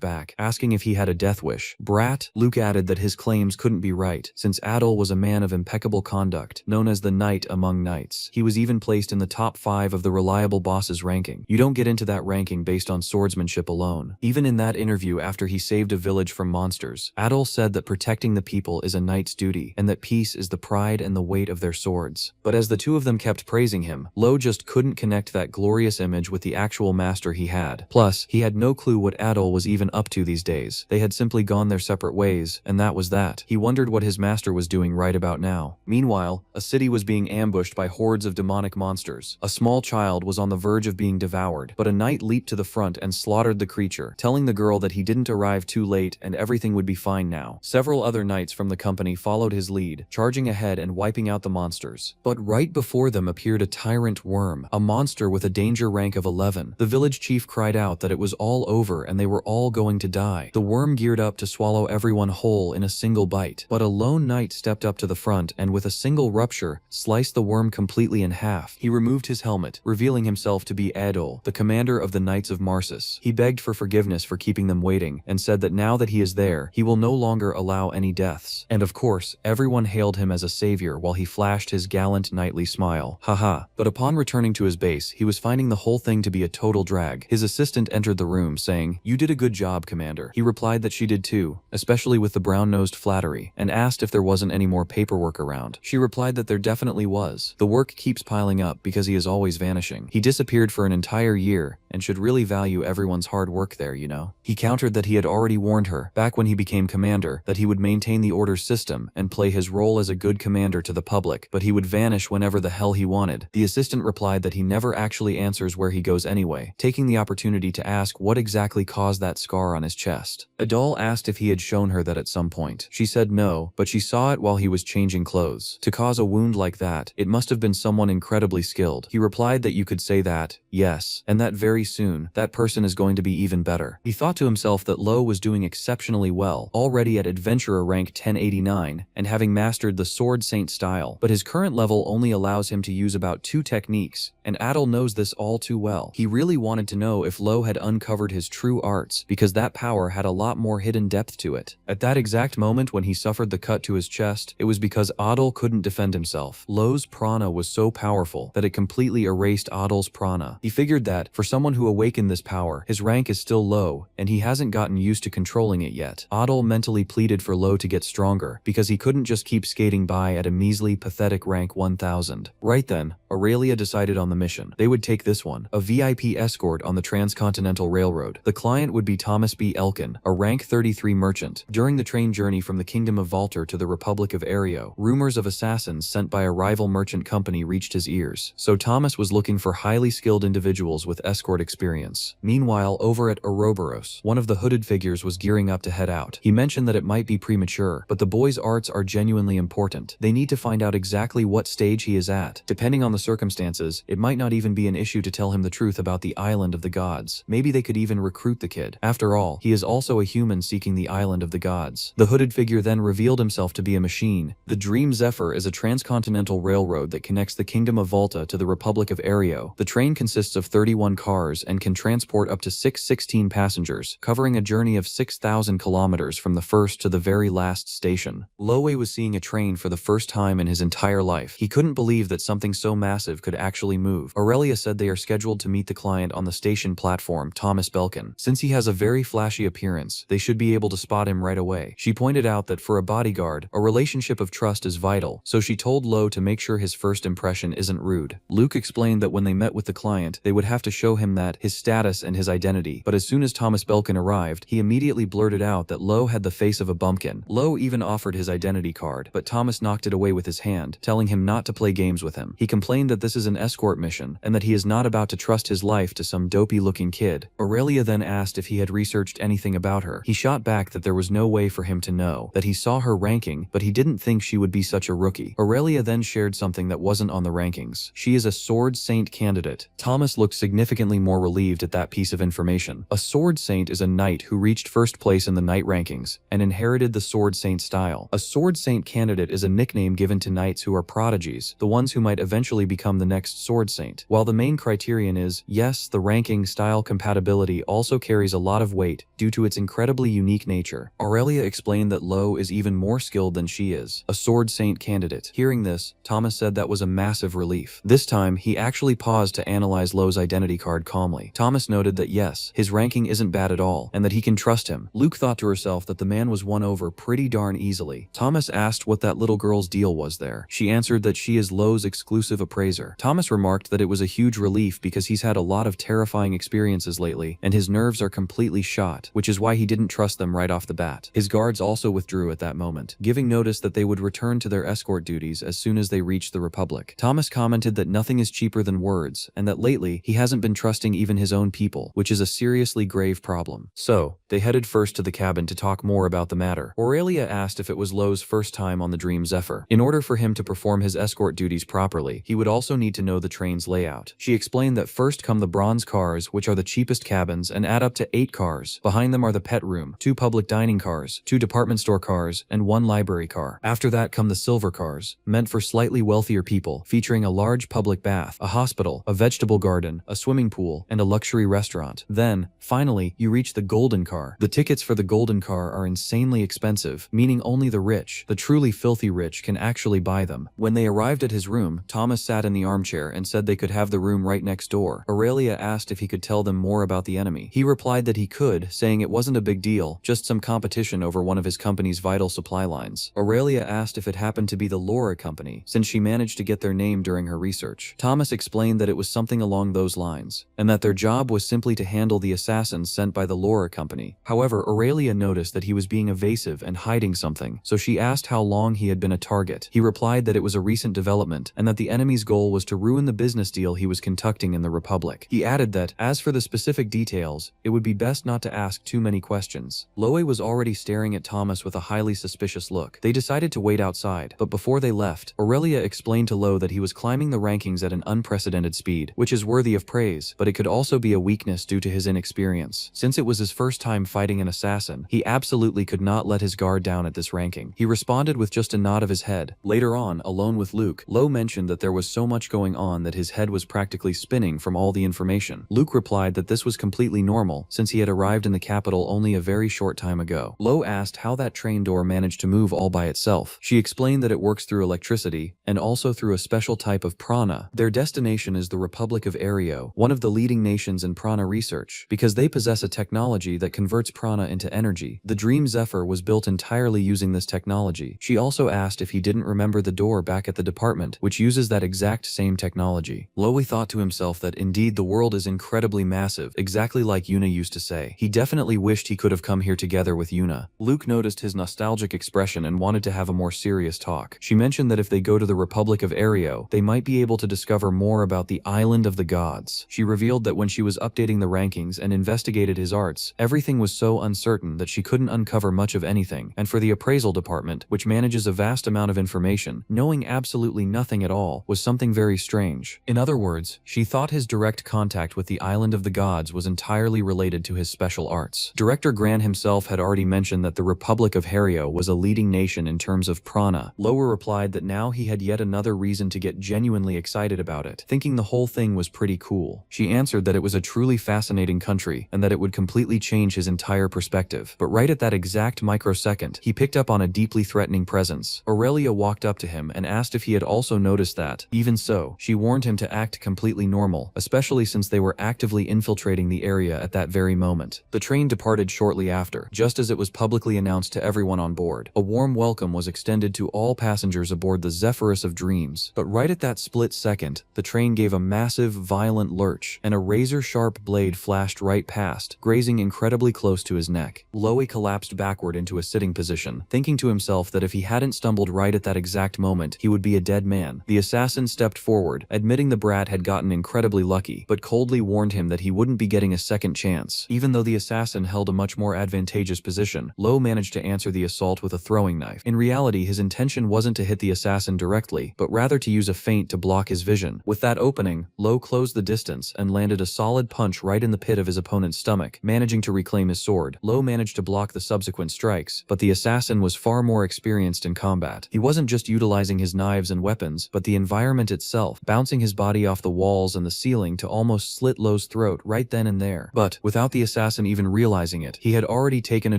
back, asking if he had a death wish. Brat. Luke added that his claims couldn't be right, since Adol was a man of impeccable conduct, known as the knight among knights. He was even placed in the top 5 of the reliable bosses ranking. You don't get into that ranking based on swordsmanship alone. Even in that interview after he saved a village from monsters, Adol said that protecting the people is a knight's duty, and that peace is the pride and the weight of their swords. But as the two of them kept praising him, Loe just couldn't connect that glorious image with the actual master he had. Plus, he had no clue what Adol was even up to these days. They had simply gone their separate ways, and that was that. He wondered what his master was doing right about now. Meanwhile, a city was being ambushed by hordes of demonic monsters. A small child was on the verge of being devoured, but a knight leaped to the front and slaughtered the creature, telling the girl that he didn't arrive too late and everything would be fine now. Several other knights from the company followed his lead, charging ahead and wiping out the monsters. But right before them appeared a tyrant worm, a monster with a danger rank of 11. The village chief cried out that it was all over and they were all going to die. The worm geared up to swallow everyone whole in a single bite, but a lone knight stepped up to the front and with a single rupture, sliced the worm completely in half. He removed his helmet, revealing himself to be Adol, the commander of the Knights of Marsus. He begged for forgiveness for keeping them waiting, and said that now that he is there, he will no longer allow any deaths. And of course, everyone hailed him as a savior while he flashed his gallant knightly smile. Haha. But upon returning to his base, he was finding the whole thing to be a total drag. His assistant entered the room, saying, "You did a good job, Commander." He replied that she did too, especially with the brown-nosed flattery, and asked if there wasn't any more paperwork around. She replied that there definitely was. The work keeps piling up because he is always vanishing. He disappeared for an entire year, and should really value everyone's hard work there, you know. He countered that he had already warned her, back when he became commander, that he would maintain the order system and play his role as a good commander to the public, but he would vanish whenever the hell he wanted. The assistant replied that he never actually answers where he goes anyway, taking the opportunity to ask what exactly caused that scar on his chest. Adol asked if he had shown her that at some point. She said no, but she saw it while he was changing clothes. To cause a wound like that, it must have been someone incredibly skilled. He replied that you could say that, yes, and that very soon, that person is going to be even better. He thought to himself that Loe was doing exceptionally well, already at adventurer rank 1089, and having mastered the Sword Saint style, but his current level only allows him to use about 2 techniques, and Adol knows this all too well. He really wanted to know if Loe had uncovered his true arts, because that power had a lot more hidden depth to it. At that exact moment when he suffered the cut to his chest, it was because Adol couldn't defend himself. Loe's prana was so powerful that it completely erased Adol's prana. He figured that, for someone who awakened this power, his rank is still low, and he hasn't gotten used to controlling it yet. Adol mentally pleaded for Loe to get stronger, because he couldn't just keep skating by at a measly, pathetic rank 1000. Right then, Aurelia decided on the mission. They would take this one, a VIP escort on the Transcontinental Railroad. The client would be Thomas B. Elkin, a rank 33 merchant. During the train journey from the Kingdom of Valter to the Republic of Aereo, rumors of assassins sent by a rival merchant company reached his ears, so Thomas was looking for highly skilled individuals with escort experience. Meanwhile, over at Ouroboros, one of the hooded figures was gearing up to head out. He mentioned that it might be premature, but the boy's arts are genuinely important. They need to find out exactly what stage he is at. Depending on the circumstances, it might not even be an issue to tell him the truth about the Island of the Gods. Maybe they could even recruit the kid. After all, he is also a human seeking the Island of the Gods. The hooded figure then revealed himself to be a machine. The Dream Zephyr is a transcontinental railroad that connects the Kingdom of Valta to the Republic of Aereo. The train consists of 31 cars and can transport up to 616 passengers, covering a journey of 6,000 kilometers from the first to the very last station. Loe was seeing a train for the first time in his entire life. He couldn't believe that something so massive could actually move. Aurelia said they are scheduled to meet the client on the station platform, Thomas Belkin. Since he has a very flashy appearance, they should be able to spot him right away. She pointed out that for a bodyguard, a relationship of trust is vital, so she told Loe to make sure his first impression isn't rude. Luke explained that when they met with the client, they would have to show him that, his status and his identity, but as soon as Thomas Belkin arrived, he immediately blurted out that Loe had the face of a bumpkin. Loe even offered his identity card, but Thomas knocked it away with his hand, telling him not to play games with him. He complained that this is an escort mission, and that he is not about to trust his life to some dopey-looking kid. Aurelia then asked if he had researched anything about her. He shot back that there was no way for him to know, that he saw her ranking, but he didn't think she would be such a rookie. Aurelia then shared something that wasn't on the rankings. She is a Sword Saint candidate. Thomas looked significantly more relieved at that piece of information. A Sword Saint is a knight who reached first place in the knight rankings, and inherited the Sword Saint style. A Sword Saint candidate is a nickname given to knights who are prodigies, the ones who might eventually become the next Sword Saint. While the main criterion is, yes, the ranking style compatibility also carries a lot of weight due to its incredibly unique nature. Aurelia explained that Loe is even more skilled than she is, a Sword Saint candidate. Hearing this, Thomas said that was a massive relief. This time, he actually paused to analyze Loe's identity card calmly. Thomas noted that yes, his ranking isn't bad at all, and that he can trust him. Luke thought to herself that the man was won over pretty darn easily. Thomas asked what that little girl's deal was there. She answered that she is Loe's exclusive appraiser. Thomas remarked that it was a huge relief because he's had a lot of terrifying experiences lately, and his nerves are completely shot, which is why he didn't trust them right off the bat. His guards also withdrew at that moment, giving notice that they would return to their escort duties as soon as they reached the Republic. Thomas commented that nothing is cheaper than words, and that lately, he hasn't been trusting even his own people, which is a seriously grave problem. So, they headed first to the cabin to talk more about the matter. Aurelia asked if it was Loe's first time on the Dream Zephyr. In order for him to perform his escort duties properly, he would also need to know the train's layout. She explained that first come the bronze cars, which are the cheapest cabins and add up to 8 cars. Behind them are the pet room, 2 public dining cars, 2 department store cars, and 1 library car. After that come the silver cars, meant for slightly wealthier people, featuring a large public bath, a hospital, a vegetable garden, a swimming pool, and a luxury restaurant. Then, finally, you reach the golden car. The tickets for the golden car are insanely expensive, meaning only the rich, the truly filthy rich, can actually buy them. When they arrived at his room, Thomas sat in the armchair and said they could have the room right next door. Aurelia asked if he could tell them more about the enemy. He replied that he could, saying it wasn't a big deal, just some competition over one of his company's vital supply lines. Aurelia asked if it happened to be the Laura company, since she managed to get their name during her research. Thomas explained that it was something along those lines, and that their job was simply to handle the assassins sent by the Laura company. However, Aurelia noticed that he was being evasive and hiding something, so she asked how long he had been a target. He replied that it was a recent development, and that the enemy's goal was to ruin the business deal he was conducting in the Republic. He added that, as for the specific details, it would be best not to ask too many questions. Loe was already staring at Thomas with a highly suspicious look. They decided to wait outside, but before they left, Aurelia explained to Loe that he was climbing the rankings at an unprecedented speed, which is worthy of praise, but it could also be a weakness due to his inexperience. Since it was his first time fighting an assassin, he absolutely could not let his guard down at this ranking. He responded with just a nod of his head. Later on, alone with Luke, Loe mentioned that there was so much going on that his head was practically spinning from all the information. Luke replied that this was completely normal, since he had arrived in the capital only a very short time ago. Loe asked how that train door managed to move all by itself. She explained that it works through electricity, and also through a special type of prana. Their destination is the Republic of Ario, one of the leading nations in prana research, because they possess a technology that converts prana into energy. The Dream Zephyr was built entirely using this technology. She also asked if he didn't remember the door back at the department, which uses that exact same technology. Loe thought to himself that indeed the world is incredibly massive, exactly like Yuna used to say. He definitely wished he could have come here together with Yuna. Luke noticed his nostalgic expression and wanted to have a more serious talk. She mentioned that if they go to the Republic of Ario, they might be able to discover more about the Island of the Gods. She revealed that when she was updating the rankings and investigated his arts, everything was so uncertain that she couldn't uncover much of anything, and for the appraisal department, which manages a vast amount of information, knowing absolutely nothing at all was something very strange. In other words, she thought his direct contact with the Island of the Gods was entirely related to his special arts. Director Gran himself had already mentioned that the Republic of Hario was a leading nation in terms of prana. Lower replied that now he had yet another reason to get genuinely excited about it, thinking the whole thing was pretty cool. She answered that it was a truly fascinating country, and that it would completely change his entire entire perspective. But right at that exact microsecond, he picked up on a deeply threatening presence. Aurelia walked up to him and asked if he had also noticed that. Even so, she warned him to act completely normal, especially since they were actively infiltrating the area at that very moment. The train departed shortly after, just as it was publicly announced to everyone on board. A warm welcome was extended to all passengers aboard the Zephyrus of Dreams. But right at that split second, the train gave a massive, violent lurch, and a razor-sharp blade flashed right past, grazing incredibly close to his neck. Loe collapsed backward into a sitting position, thinking to himself that if he hadn't stumbled right at that exact moment, he would be a dead man. The assassin stepped forward, admitting the brat had gotten incredibly lucky, but coldly warned him that he wouldn't be getting a second chance. Even though the assassin held a much more advantageous position, Loe managed to answer the assault with a throwing knife. In reality, his intention wasn't to hit the assassin directly, but rather to use a feint to block his vision. With that opening, Loe closed the distance and landed a solid punch right in the pit of his opponent's stomach, managing to reclaim his sword. Loe managed to block the subsequent strikes, but the assassin was far more experienced in combat. He wasn't just utilizing his knives and weapons, but the environment itself, bouncing his body off the walls and the ceiling to almost slit Loe's throat right then and there. But, without the assassin even realizing it, he had already taken a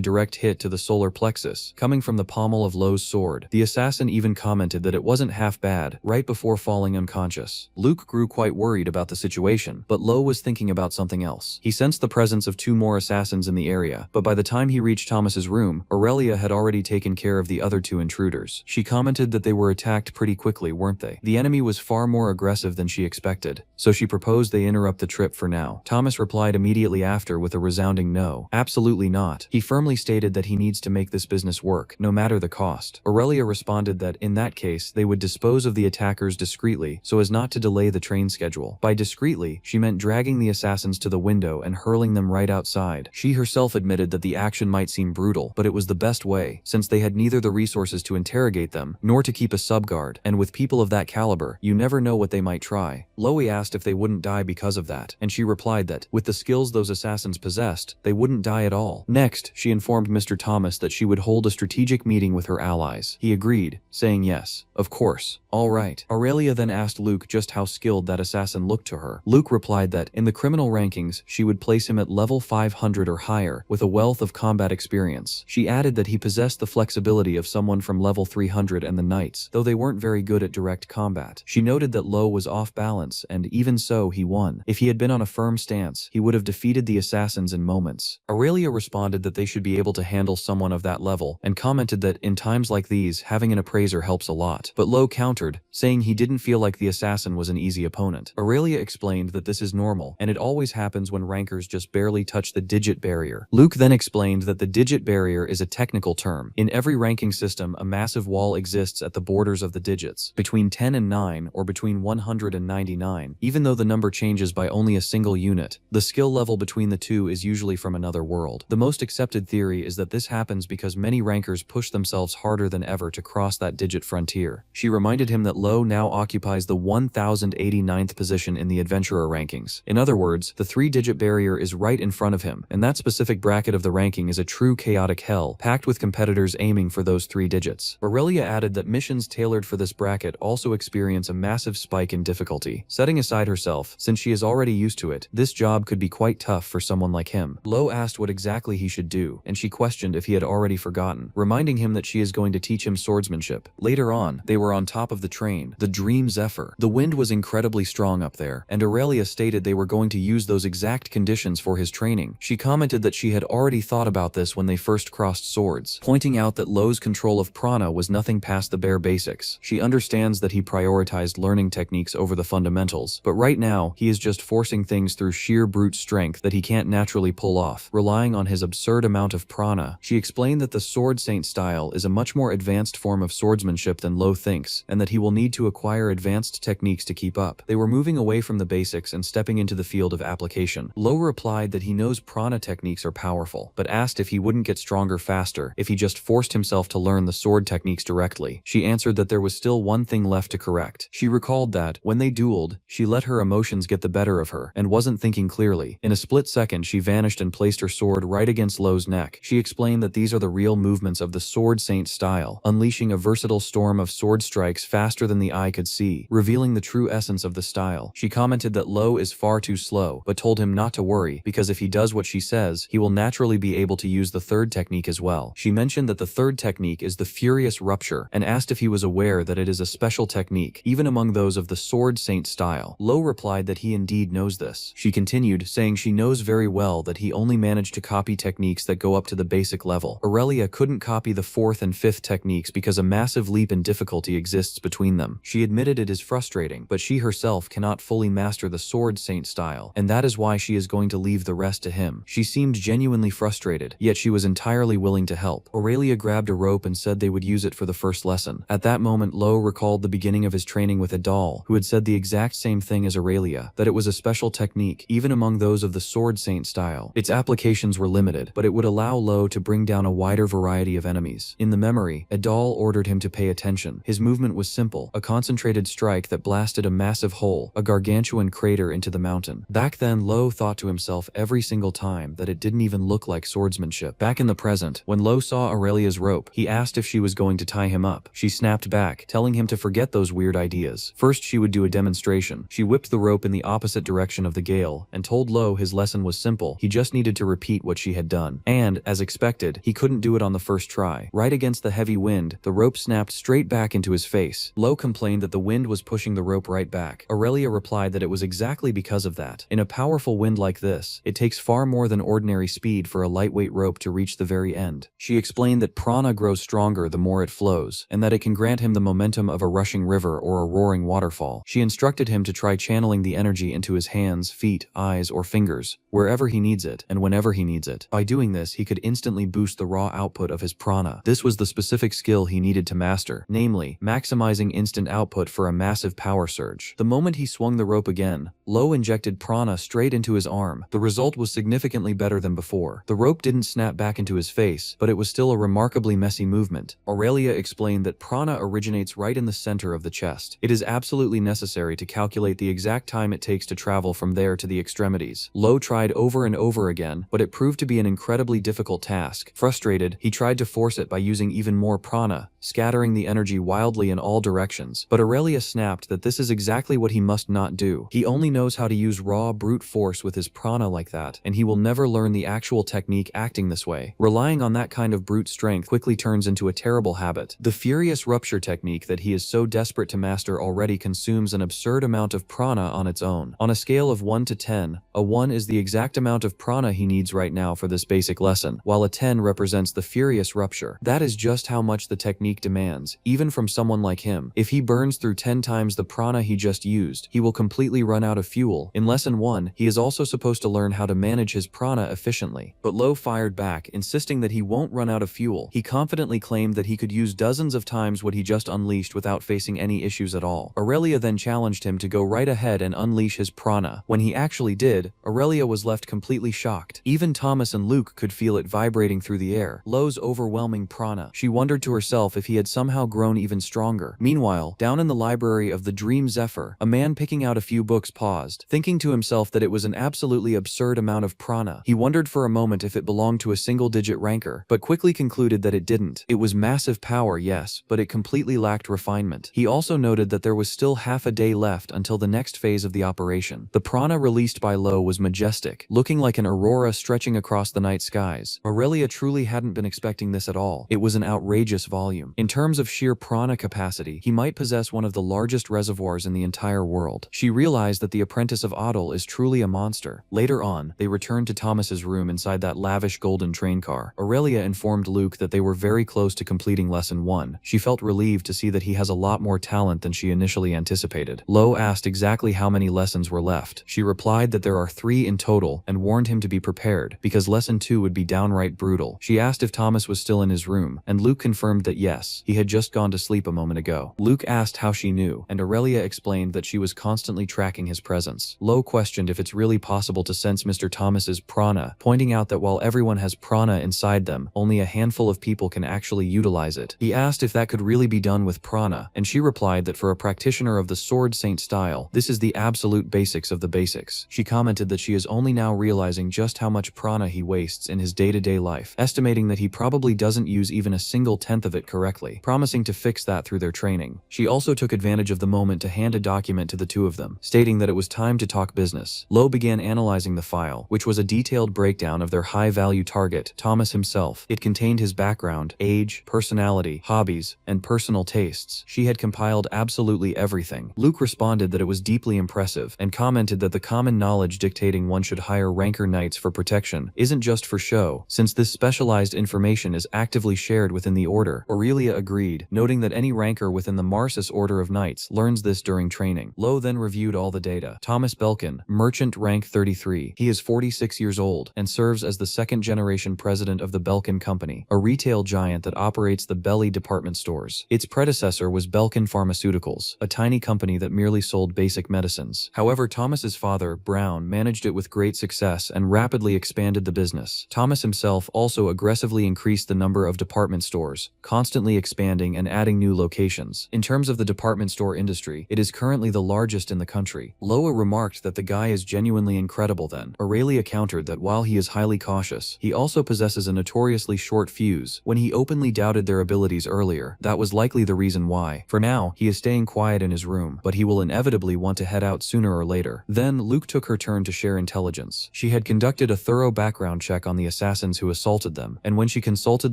direct hit to the solar plexus, coming from the pommel of Loe's sword. The assassin even commented that it wasn't half bad, right before falling unconscious. Luke grew quite worried about the situation, but Loe was thinking about something else. He sensed the presence of two more assassins in the area, but by the time he reached Thomas's room, Aurelia had already taken care of the other two intruders. She commented that they were attacked pretty quickly, weren't they? The enemy was far more aggressive than she expected, so she proposed they interrupt the trip for now. Thomas replied immediately after with a resounding no. Absolutely not. He firmly stated that he needs to make this business work, no matter the cost. Aurelia responded that, in that case, they would dispose of the attackers discreetly so as not to delay the train schedule. By discreetly, she meant dragging the assassins to the window and hurling them right outside. She herself admitted that the action might seem brutal, but it was the best way, since they had neither the resources to interrogate them, nor to keep a subguard, and with people of that caliber, you never know what they might try. Loe asked if they wouldn't die because of that, and she replied that, with the skills those assassins possessed, they wouldn't die at all. Next, she informed Mr. Thomas that she would hold a strategic meeting with her allies. He agreed, saying yes, of course. All right. Aurelia then asked Luke just how skilled that assassin looked to her. Luke replied that, in the criminal rankings, she would place him at level 500 or higher, with a wealth of combat experience. She added that he possessed the flexibility of someone from level 300 and the knights, though they weren't very good at direct combat. She noted that Loe was off balance, and even so, he won. If he had been on a firm stance, he would have defeated the assassins in moments. Aurelia responded that they should be able to handle someone of that level, and commented that, in times like these, having an appraiser helps a lot. But Loe countered, saying he didn't feel like the assassin was an easy opponent. Aurelia explained that this is normal, and it always happens when rankers just barely touch the digit barrier. Luke then explained that the digit barrier is a technical term. In every ranking system, a massive wall exists at the borders of the digits, between 10 and 9, or between 100 and 99. Even though the number changes by only a single unit, the skill level between the two is usually from another world. The most accepted theory is that this happens because many rankers push themselves harder than ever to cross that digit frontier. She reminded him that Loe now occupies the 1089th position in the adventurer rankings. In other words, the 3-digit barrier is right in front of him, and that specific bracket of the ranking is a true chaotic hell, packed with competitors aiming for those 3 digits. Aurelia added that missions tailored for this bracket also experience a massive spike in difficulty. Setting aside herself, since she is already used to it, this job could be quite tough for someone like him. Loe asked what exactly he should do, and she questioned if he had already forgotten, reminding him that she is going to teach him swordsmanship. Later on, they were on top of the train, the Dream Zephyr. The wind was incredibly strong up there, and Aurelia stated they were going to use those exact conditions for his training. She commented that she had already thought about this when they first crossed swords, pointing out that Loe's control of prana was nothing past the bare basics. She understands that he prioritized learning techniques over the fundamentals, but right now, he is just forcing things through sheer brute strength that he can't naturally pull off, relying on his absurd amount of prana. She explained that the Sword Saint style is a much more advanced form of swordsmanship than Loe thinks, and that he will need to acquire advanced techniques to keep up. They were moving away from the basics and stepping into the field of application. Loe replied that he knows prana techniques are powerful, but asked if he wouldn't get stronger faster if he just forced himself to learn the sword techniques directly. She answered that there was still one thing left to correct. She recalled that, when they dueled, she let her emotions get the better of her, and wasn't thinking clearly. In a split second, she vanished and placed her sword right against Loe's neck. She explained that these are the real movements of the Sword Saint style, unleashing a versatile storm of sword strikes faster than the eye could see, revealing the true essence of the style. She commented that Loe is far too slow, but told him not to worry, because if he does what she says, he will naturally be able to use the third technique as well. She mentioned that the third technique is the Furious Rupture and asked if he was aware that it is a special technique, even among those of the Sword Saint style. Lo replied that he indeed knows this. She continued, saying she knows very well that he only managed to copy techniques that go up to the basic level. Aurelia couldn't copy the fourth and fifth techniques because a massive leap in difficulty exists between them. She admitted it is frustrating, but she herself cannot fully master the Sword Saint style, and that is why she is going to leave the rest to him. She seemed genuinely frustrated, yet she was entirely willing to help. Aurelia grabbed a rope and said they would use it for the first lesson. At that moment, Lo recalled the beginning of his training with a doll, who had said the exact same thing as Aurelia, that it was a special technique, even among those of the Sword Saint style. Its applications were limited, but it would allow Lo to bring down a wider variety of enemies. In the memory, a doll ordered him to pay attention. His movement was simple, a concentrated strike that blasted a massive hole, a gargantuan crater into the mountain. Back then, Lo thought to himself every single time that it didn't even look like swordsmanship. Back in the present, when Lo saw Aurelia's rope, he asked if she was going to tie him up. She snapped back, telling him to forget those weird ideas. First, she would do a demonstration. She whipped the rope in the opposite direction of the gale and told Lo his lesson was simple. He just needed to repeat what she had done. And, as expected, he couldn't do it on the first try. Right against the heavy wind, the rope snapped straight back into his face. Lo complained that the wind was pushing the rope right back. Aurelia replied that it was exactly because of that. In a powerful wind like this, it takes far more than ordinary speed for a lightweight rope to reach the very end. She explained that prana grows stronger the more it flows, and that it can grant him the momentum of a rushing river or a roaring waterfall. She instructed him to try channeling the energy into his hands, feet, eyes, or fingers, wherever he needs it, and whenever he needs it. By doing this, he could instantly boost the raw output of his prana. This was the specific skill he needed to master, namely, maximizing instant output for a massive power surge. The moment he swung the rope again, Lo injected prana straight into his arm. The result was significantly better than before. The rope didn't snap back into his face, but it was still a remarkably messy movement. Aurelia explained that prana originates right in the center of the chest. It is absolutely necessary to calculate the exact time it takes to travel from there to the extremities. Lo tried over and over again, but it proved to be an incredibly difficult task. Frustrated, he tried to force it by using even more prana, scattering the energy wildly in all directions. But Aurelia snapped that this is exactly what he must not do. He only knows how to use raw brute force with his prana like that, and he will never learn the actual technique acting this way. Relying on that kind of brute strength quickly turns into a terrible habit. The Furious Rupture technique that he is so desperate to master already consumes an absurd amount of prana on its own. On a scale of 1 to 10, a 1 is the exact amount of prana he needs right now for this basic lesson, while a 10 represents the Furious Rupture. That is just how much the technique demands, even from someone like him. If he burns through 10 times the prana he just used, he will completely run out of fuel. In lesson 1, he is also supposed to learn how to manage his prana efficiently. But Lo fired back, insisting that he won't run out of fuel. He confidently claimed that he could use dozens of times what he just unleashed without facing any issues at all. Aurelia then challenged him to go right ahead and unleash his prana. When he actually did, Aurelia was left completely shocked. Even Thomas and Luke could feel it vibrating through the air. Lo's overwhelming prana. She wondered to herself if he had somehow grown even stronger. Meanwhile, down in the library of the Dream Zephyr, a man picking out a few books paused, thinking to himself that it was an absolutely absurd amount of prana. He wondered for a moment if it belonged to a single-digit ranker, but quickly concluded that it didn't. It was massive power, yes, but it completely lacked refinement. He also noted that there was still half a day left until the next phase of the operation. The prana released by Lo was majestic, looking like an aurora stretching across the night skies. Aurelia truly hadn't been expecting this at all. It was an outrageous volume. In terms of sheer prana capacity, he might possess one of the largest reservoirs in the entire world. She realized that the apprentice of Adel is truly a monster. Later on, they returned to Thomas's room inside that lavish golden train car. Aurelia informed Luke that they were very close to completing lesson 1. She felt relieved to see that he has a lot more talent than she initially anticipated. Lo asked exactly how many lessons were left. She replied that there are 3 in total and warned him to be prepared, because lesson 2 would be downright brutal. She asked if Thomas was still in his room, and Luke confirmed that yes, he had just gone to sleep a moment ago. Luke asked how she knew, and Aurelia explained that she was constantly tracking his presence. Lo questioned if it's really possible to sense Mr. Thomas's prana, pointing out that while everyone has prana inside them, only a handful of people can actually utilize it. He asked if that could really be done with prana, and she replied that for a practitioner of the Sword Saint style, this is the absolute basics of the basics. She commented that she is only now realizing just how much prana he wastes in his day-to-day life, estimating that he probably doesn't use even a single tenth of it correctly, promising to fix that through their training. She also took advantage of the moment to hand a document to the two of them, stating that it was time to talk business. Lo began analyzing the file, which was a detailed breakdown breakdown of their high-value target, Thomas himself. It contained his background, age, personality, hobbies, and personal tastes. She had compiled absolutely everything. Luke responded that it was deeply impressive, and commented that the common knowledge dictating one should hire ranker knights for protection isn't just for show, since this specialized information is actively shared within the order. Aurelia agreed, noting that any ranker within the Marsus Order of Knights learns this during training. Lowe then reviewed all the data. Thomas Belkin, merchant rank 33. He is 46 years old and serves as the second-generation president of the Belkin Company, a retail giant that operates the Belly department stores. Its predecessor was Belkin Pharmaceuticals, a tiny company that merely sold basic medicines. However, Thomas's father, Brown, managed it with great success and rapidly expanded the business. Thomas himself also aggressively increased the number of department stores, constantly expanding and adding new locations. In terms of the department store industry, it is currently the largest in the country. Loa remarked that the guy is genuinely incredible then. Aurelia countered that while he is highly cautious, he also possesses a notoriously short fuse. When he openly doubted their abilities earlier, that was likely the reason why. For now, he is staying quiet in his room, but he will inevitably want to head out sooner or later. Then, Luke took her turn to share intelligence. She had conducted a thorough background check on the assassins who assaulted them, and when she consulted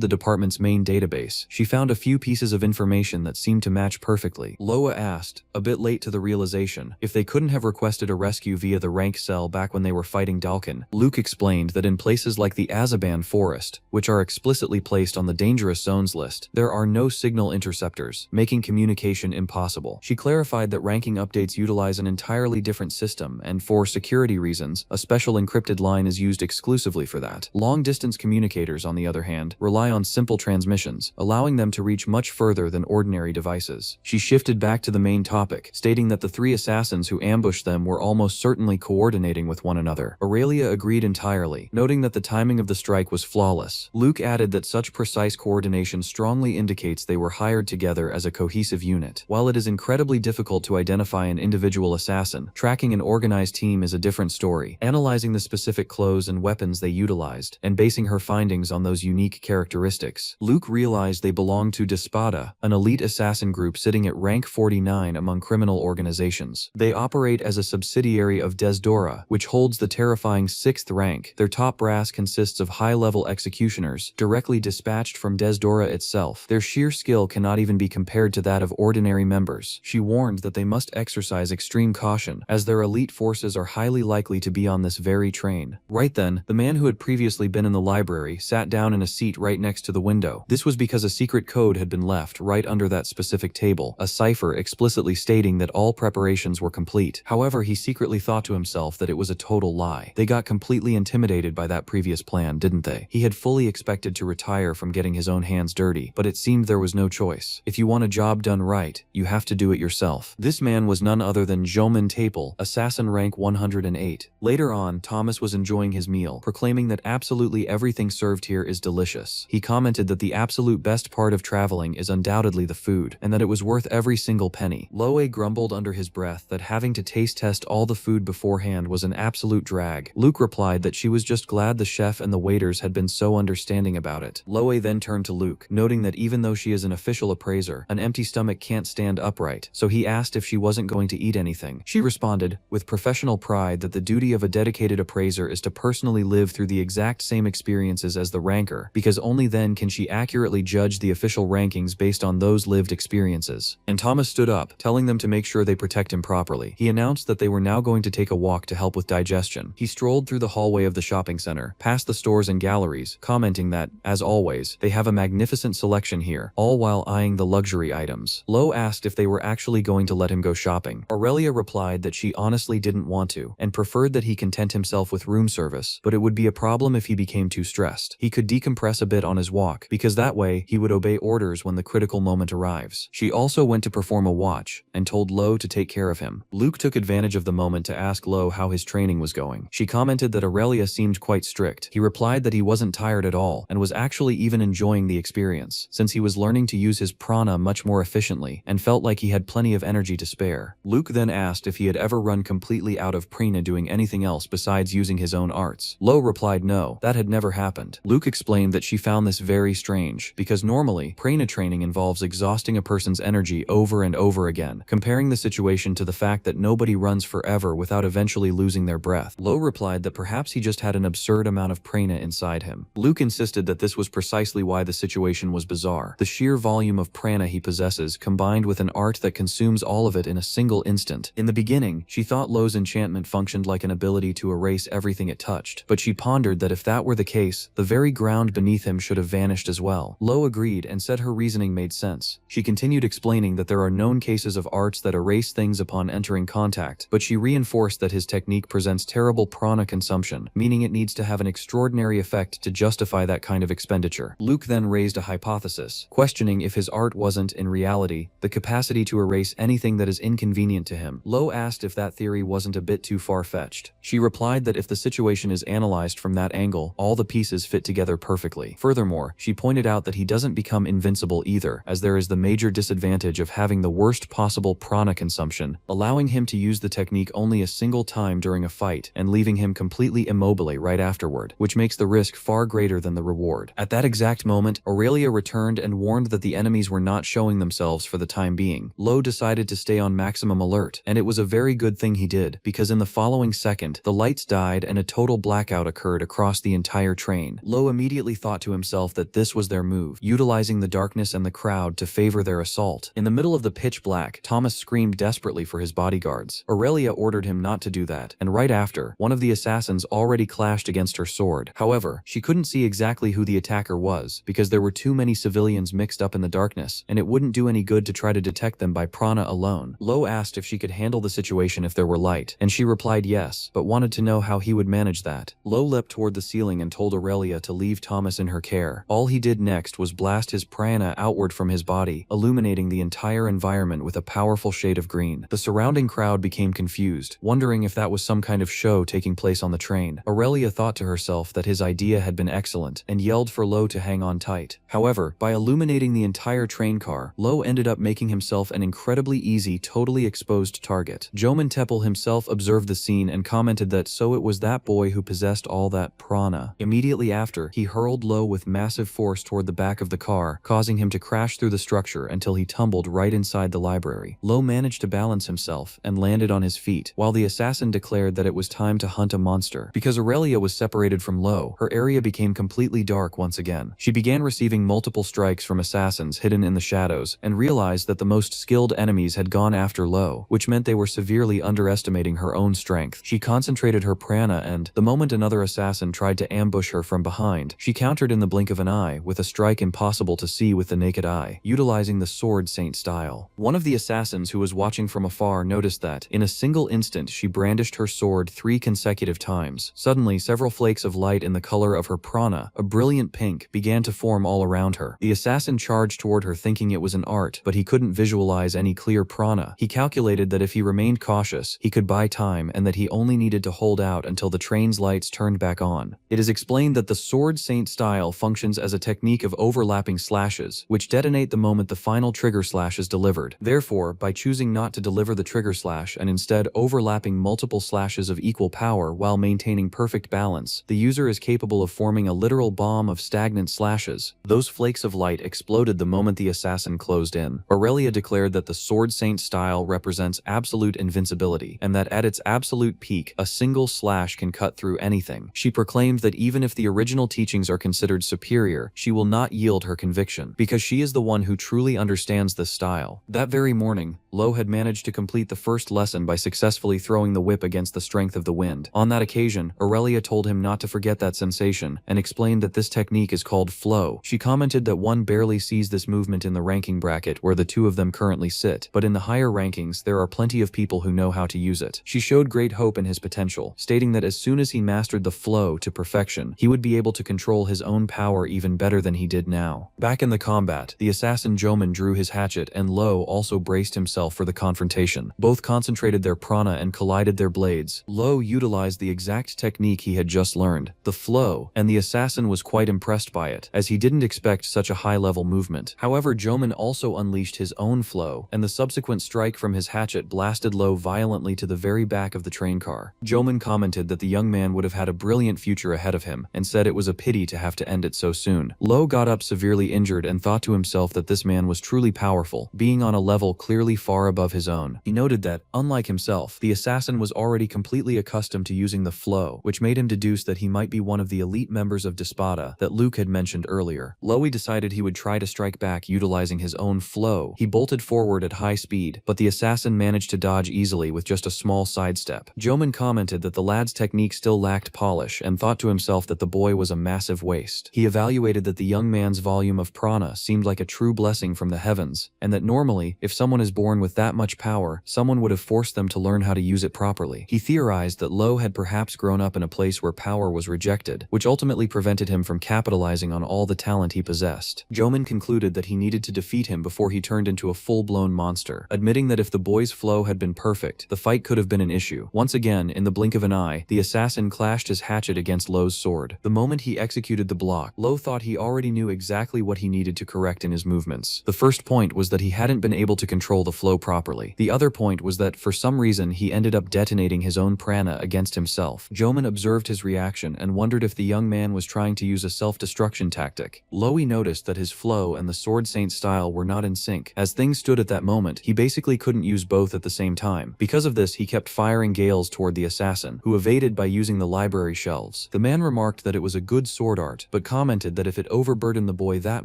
the department's main database, she found a few pieces of information that seemed to match perfectly. Loa asked, a bit late to the realization, if they couldn't have requested a rescue via the rank cell back when they were fighting Dalkin. Luke explained that in places like the Azaban Forest, which are explicitly placed on the dangerous zones list, there are no signal interceptors, making communication impossible. She clarified that ranking updates utilize an entirely different system, and for security reasons, a special encrypted line is used exclusively for that. Long-distance communicators, on the other hand, rely on simple transmissions, allowing them to reach much further than ordinary devices. She shifted back to the main topic, stating that the three assassins who ambushed them were almost certainly coordinating with one another. Aurelia agreed entirely, noting that the timing of the strike was flawless. Luke added that such precise coordination strongly indicates they were hired together as a cohesive unit. While it is incredibly difficult to identify an individual assassin, tracking an organized team is a different story. Analyzing the specific clothes and weapons they utilized, and basing her findings on those unique characteristics, Luke realized they belonged to Despada, an elite assassin group sitting at rank 49 among criminal organizations. They operate as a subsidiary of Desdora, which holds the terrifying 6th rank. Their top brass consists of high-level executioners, directly dispatched from Desdora itself. Their sheer skill cannot even be compared to that of ordinary members. She warned that they must exercise extreme caution, as their elite forces are highly likely to be on this very train. Right then, the man who had previously been in the library sat down in a seat right next to the window. This was because a secret code had been left right under that specific table, a cipher explicitly stating that all preparations were complete. However, he secretly thought to himself that it was a total lie. They got completely intimidated by that previous plan, didn't they? He had fully expected to retire from getting his own hands dirty, but it seemed there was no choice. If you want a job done right, you have to do it yourself. This man was none other than Joman Tapel, assassin rank 108. Later on, Thomas was enjoying his meal, proclaiming that absolutely everything served here is delicious. He commented that the absolute best part of traveling is undoubtedly the food, and that it was worth every single penny. Loe grumbled under his breath that having to taste test all the food beforehand was an absolute drag. Luke replied that she was just glad the chef and the waiters had been so understanding about it. Loe then turned to Luke, noting that even though she is an official appraiser, an empty stomach can't stand upright, so he asked if she wasn't going to eat anything. She responded, with professional pride, that the duty of a dedicated appraiser is to personally live through the exact same experiences as the ranker, because only then can she accurately judge the official rankings based on those lived experiences. And Thomas stood up, telling them to make sure they protect him properly. He announced that they were now going to take a walk to help with digestion. He strolled through the hallway of the shopping center, past the stores and galleries, commenting that, as always, they have a magnificent selection here, all while eyeing the luxury items. Lowe asked if they were actually going to let him go shopping. Aurelia replied that she honestly didn't want to, and preferred that he content himself with room service, but it would be a problem if he became too stressed. He could decompress a bit on his walk, because that way, he would obey orders when the critical moment arrives. She also went to perform a watch, and told Lowe to take care of him. Luke took advantage of the moment to ask Lowe how his training was going. She commented that Aurelia seemed quite strict. He replied that he wasn't tired at all, and was actually even enjoying the experience, since he was learning to use his prana much more efficiently, and felt like he had plenty of energy to spare. Luke then asked if he had ever run completely out of prana doing anything else besides using his own arts. Lowe replied no, that had never happened. Luke explained that she found this very strange, because normally, prana training involves exhausting a person's energy over and over again, comparing the situation to the fact that nobody runs forever without eventually losing their breath. Lowe replied that perhaps he just had an absurd amount of prana inside him. Luke insisted that this was precisely why the situation was bizarre. The sheer volume of prana he possesses combined with an art that consumes all of it in a single instant. In the beginning, she thought Lo's enchantment functioned like an ability to erase everything it touched, but she pondered that if that were the case, the very ground beneath him should have vanished as well. Lo agreed and said her reasoning made sense. She continued explaining that there are known cases of arts that erase things upon entering contact, but she reinforced that his technique presents terrible prana consumption, meaning it needs to have an extraordinary effect to justify that kind of expenditure. Luke then raised a hypothesis, questioning if his art wasn't, in reality, the capacity to erase anything that is inconvenient to him. Lo asked if that theory wasn't a bit too far-fetched. She replied that if the situation is analyzed from that angle, all the pieces fit together perfectly. Furthermore, she pointed out that he doesn't become invincible either, as there is the major disadvantage of having the worst possible prana consumption, allowing him to use the technique only a single time during a fight and leaving him completely immobile right afterward, which makes the risk far greater than the reward. At that exact moment, Aurelia returned and warned that the enemies were not showing themselves for the time being. Lo decided to stay on maximum alert, and it was a very good thing he did, because in the following second, the lights died and a total blackout occurred across the entire train. Lo immediately thought to himself that this was their move, utilizing the darkness and the crowd to favor their assault. In the middle of the pitch black, Thomas screamed desperately for his bodyguards. Aurelia ordered him not to do that, and right after, one of the assassins already clashed against her sword. However, she couldn't see exactly who the attacker was, because there were too many civilians mixed up in the darkness, and it wouldn't do any good to try to detect them by prana alone. Lo asked if she could handle the situation if there were light, and she replied yes, but wanted to know how he would manage that. Lo leapt toward the ceiling and told Aurelia to leave Thomas in her care. All he did next was blast his prana outward from his body, illuminating the entire environment with a powerful shade of green. The surrounding crowd became confused, wondering if that was some kind of show taking place on the train. Aurelia thought to herself that his idea had been excellent, and yelled for Lo to hang on tight. However, by illuminating the entire train car, Lo ended up making himself an incredibly easy, totally exposed target. Joman himself observed the scene and commented that so it was that boy who possessed all that prana. Immediately after, he hurled Lo with massive force toward the back of the car, causing him to crash through the structure until he tumbled right inside the library. Lo managed to balance himself and landed on his feet, while the assassin declared that it was time to hunt a monster. Because Aurelia was separated from Lo, her area became completely dark once again. She began receiving multiple strikes from assassins hidden in the shadows, and realized that the most skilled enemies had gone after Lo, which meant they were severely underestimating her own strength. She concentrated her prana and, the moment another assassin tried to ambush her from behind, she countered in the blink of an eye with a strike impossible to see with the naked eye, utilizing the sword saint style. One of the assassins who was watching from afar noticed that, in a single instant, she brandished her sword 3 consecutive times. Suddenly, several flakes of light in the color of her prana, a brilliant pink, began to form all around her. The assassin charged toward her thinking it was an art, but he couldn't visualize any clear prana. He calculated that if he remained cautious, he could buy time and that he only needed to hold out until the train's lights turned back on. It is explained that the sword saint style functions as a technique of overlapping slashes, which detonate the moment the final trigger slash is delivered. Therefore, by choosing not to deliver the trigger slash and instead overlapping multiple slashes of equal power while maintaining perfect balance, the user is capable of forming a literal bomb of stagnant slashes. Those flakes of light exploded the moment the assassin closed in. Aurelia declared that the sword saint style represents absolute invincibility, and that at its absolute peak, a single slash can cut through anything. She proclaimed that even if the original teachings are considered superior, she will not yield her conviction, because she is the one who truly understands this style. That very morning, Lo had managed to complete the first lesson by successfully throwing the whip against the strength of the wind. On that occasion, Aurelia told him not to forget that sensation, and explained that this technique is called flow. She commented that one barely sees this movement in the ranking bracket where the two of them currently sit, but in the higher rankings there are plenty of people who know how to use it. She showed great hope in his potential, stating that as soon as he mastered the flow to perfection, he would be able to control his own power even better than he did now. Back in the combat, the assassin Joman drew his hatchet and Lo also braced himself for the confrontation. Both concentrated their prana and collided their blades. Lo utilized the exact technique he had just learned, the flow, and the assassin was quite impressed by it, as he didn't expect such a high-level movement. However, Joman also unleashed his own flow, and the subsequent strike from his hatchet blasted Lo violently to the very back of the train car. Joman commented that the young man would have had a brilliant future ahead of him, and said it was a pity to have to end it so soon. Lo got up severely injured and thought to himself that this man was truly powerful, being on a level clearly far above his own. He noted that, unlike himself, the assassin was already completely accustomed to using the flow, which which made him deduce that he might be one of the elite members of Despada that Luke had mentioned earlier. Lowy decided he would try to strike back utilizing his own flow. He bolted forward at high speed, but the assassin managed to dodge easily with just a small sidestep. Joman commented that the lad's technique still lacked polish and thought to himself that the boy was a massive waste. He evaluated that the young man's volume of prana seemed like a true blessing from the heavens, and that normally, if someone is born with that much power, someone would have forced them to learn how to use it properly. He theorized that Lo had perhaps grown up in a place where power was rejected, which ultimately prevented him from capitalizing on all the talent he possessed. Joman concluded that he needed to defeat him before he turned into a full-blown monster, admitting that if the boy's flow had been perfect, the fight could have been an issue. Once again, in the blink of an eye, the assassin clashed his hatchet against Lo's sword. The moment he executed the block, Lo thought he already knew exactly what he needed to correct in his movements. The first point was that he hadn't been able to control the flow properly. The other point was that, for some reason, he ended up detonating his own prana against himself. Joman observed his reaction and wondered if the young man was trying to use a self-destruction tactic. Lowy noticed that his flow and the Sword Saint style were not in sync. As things stood at that moment, he basically couldn't use both at the same time. Because of this, he kept firing gales toward the assassin, who evaded by using the library shelves. The man remarked that it was a good sword art, but commented that if it overburdened the boy that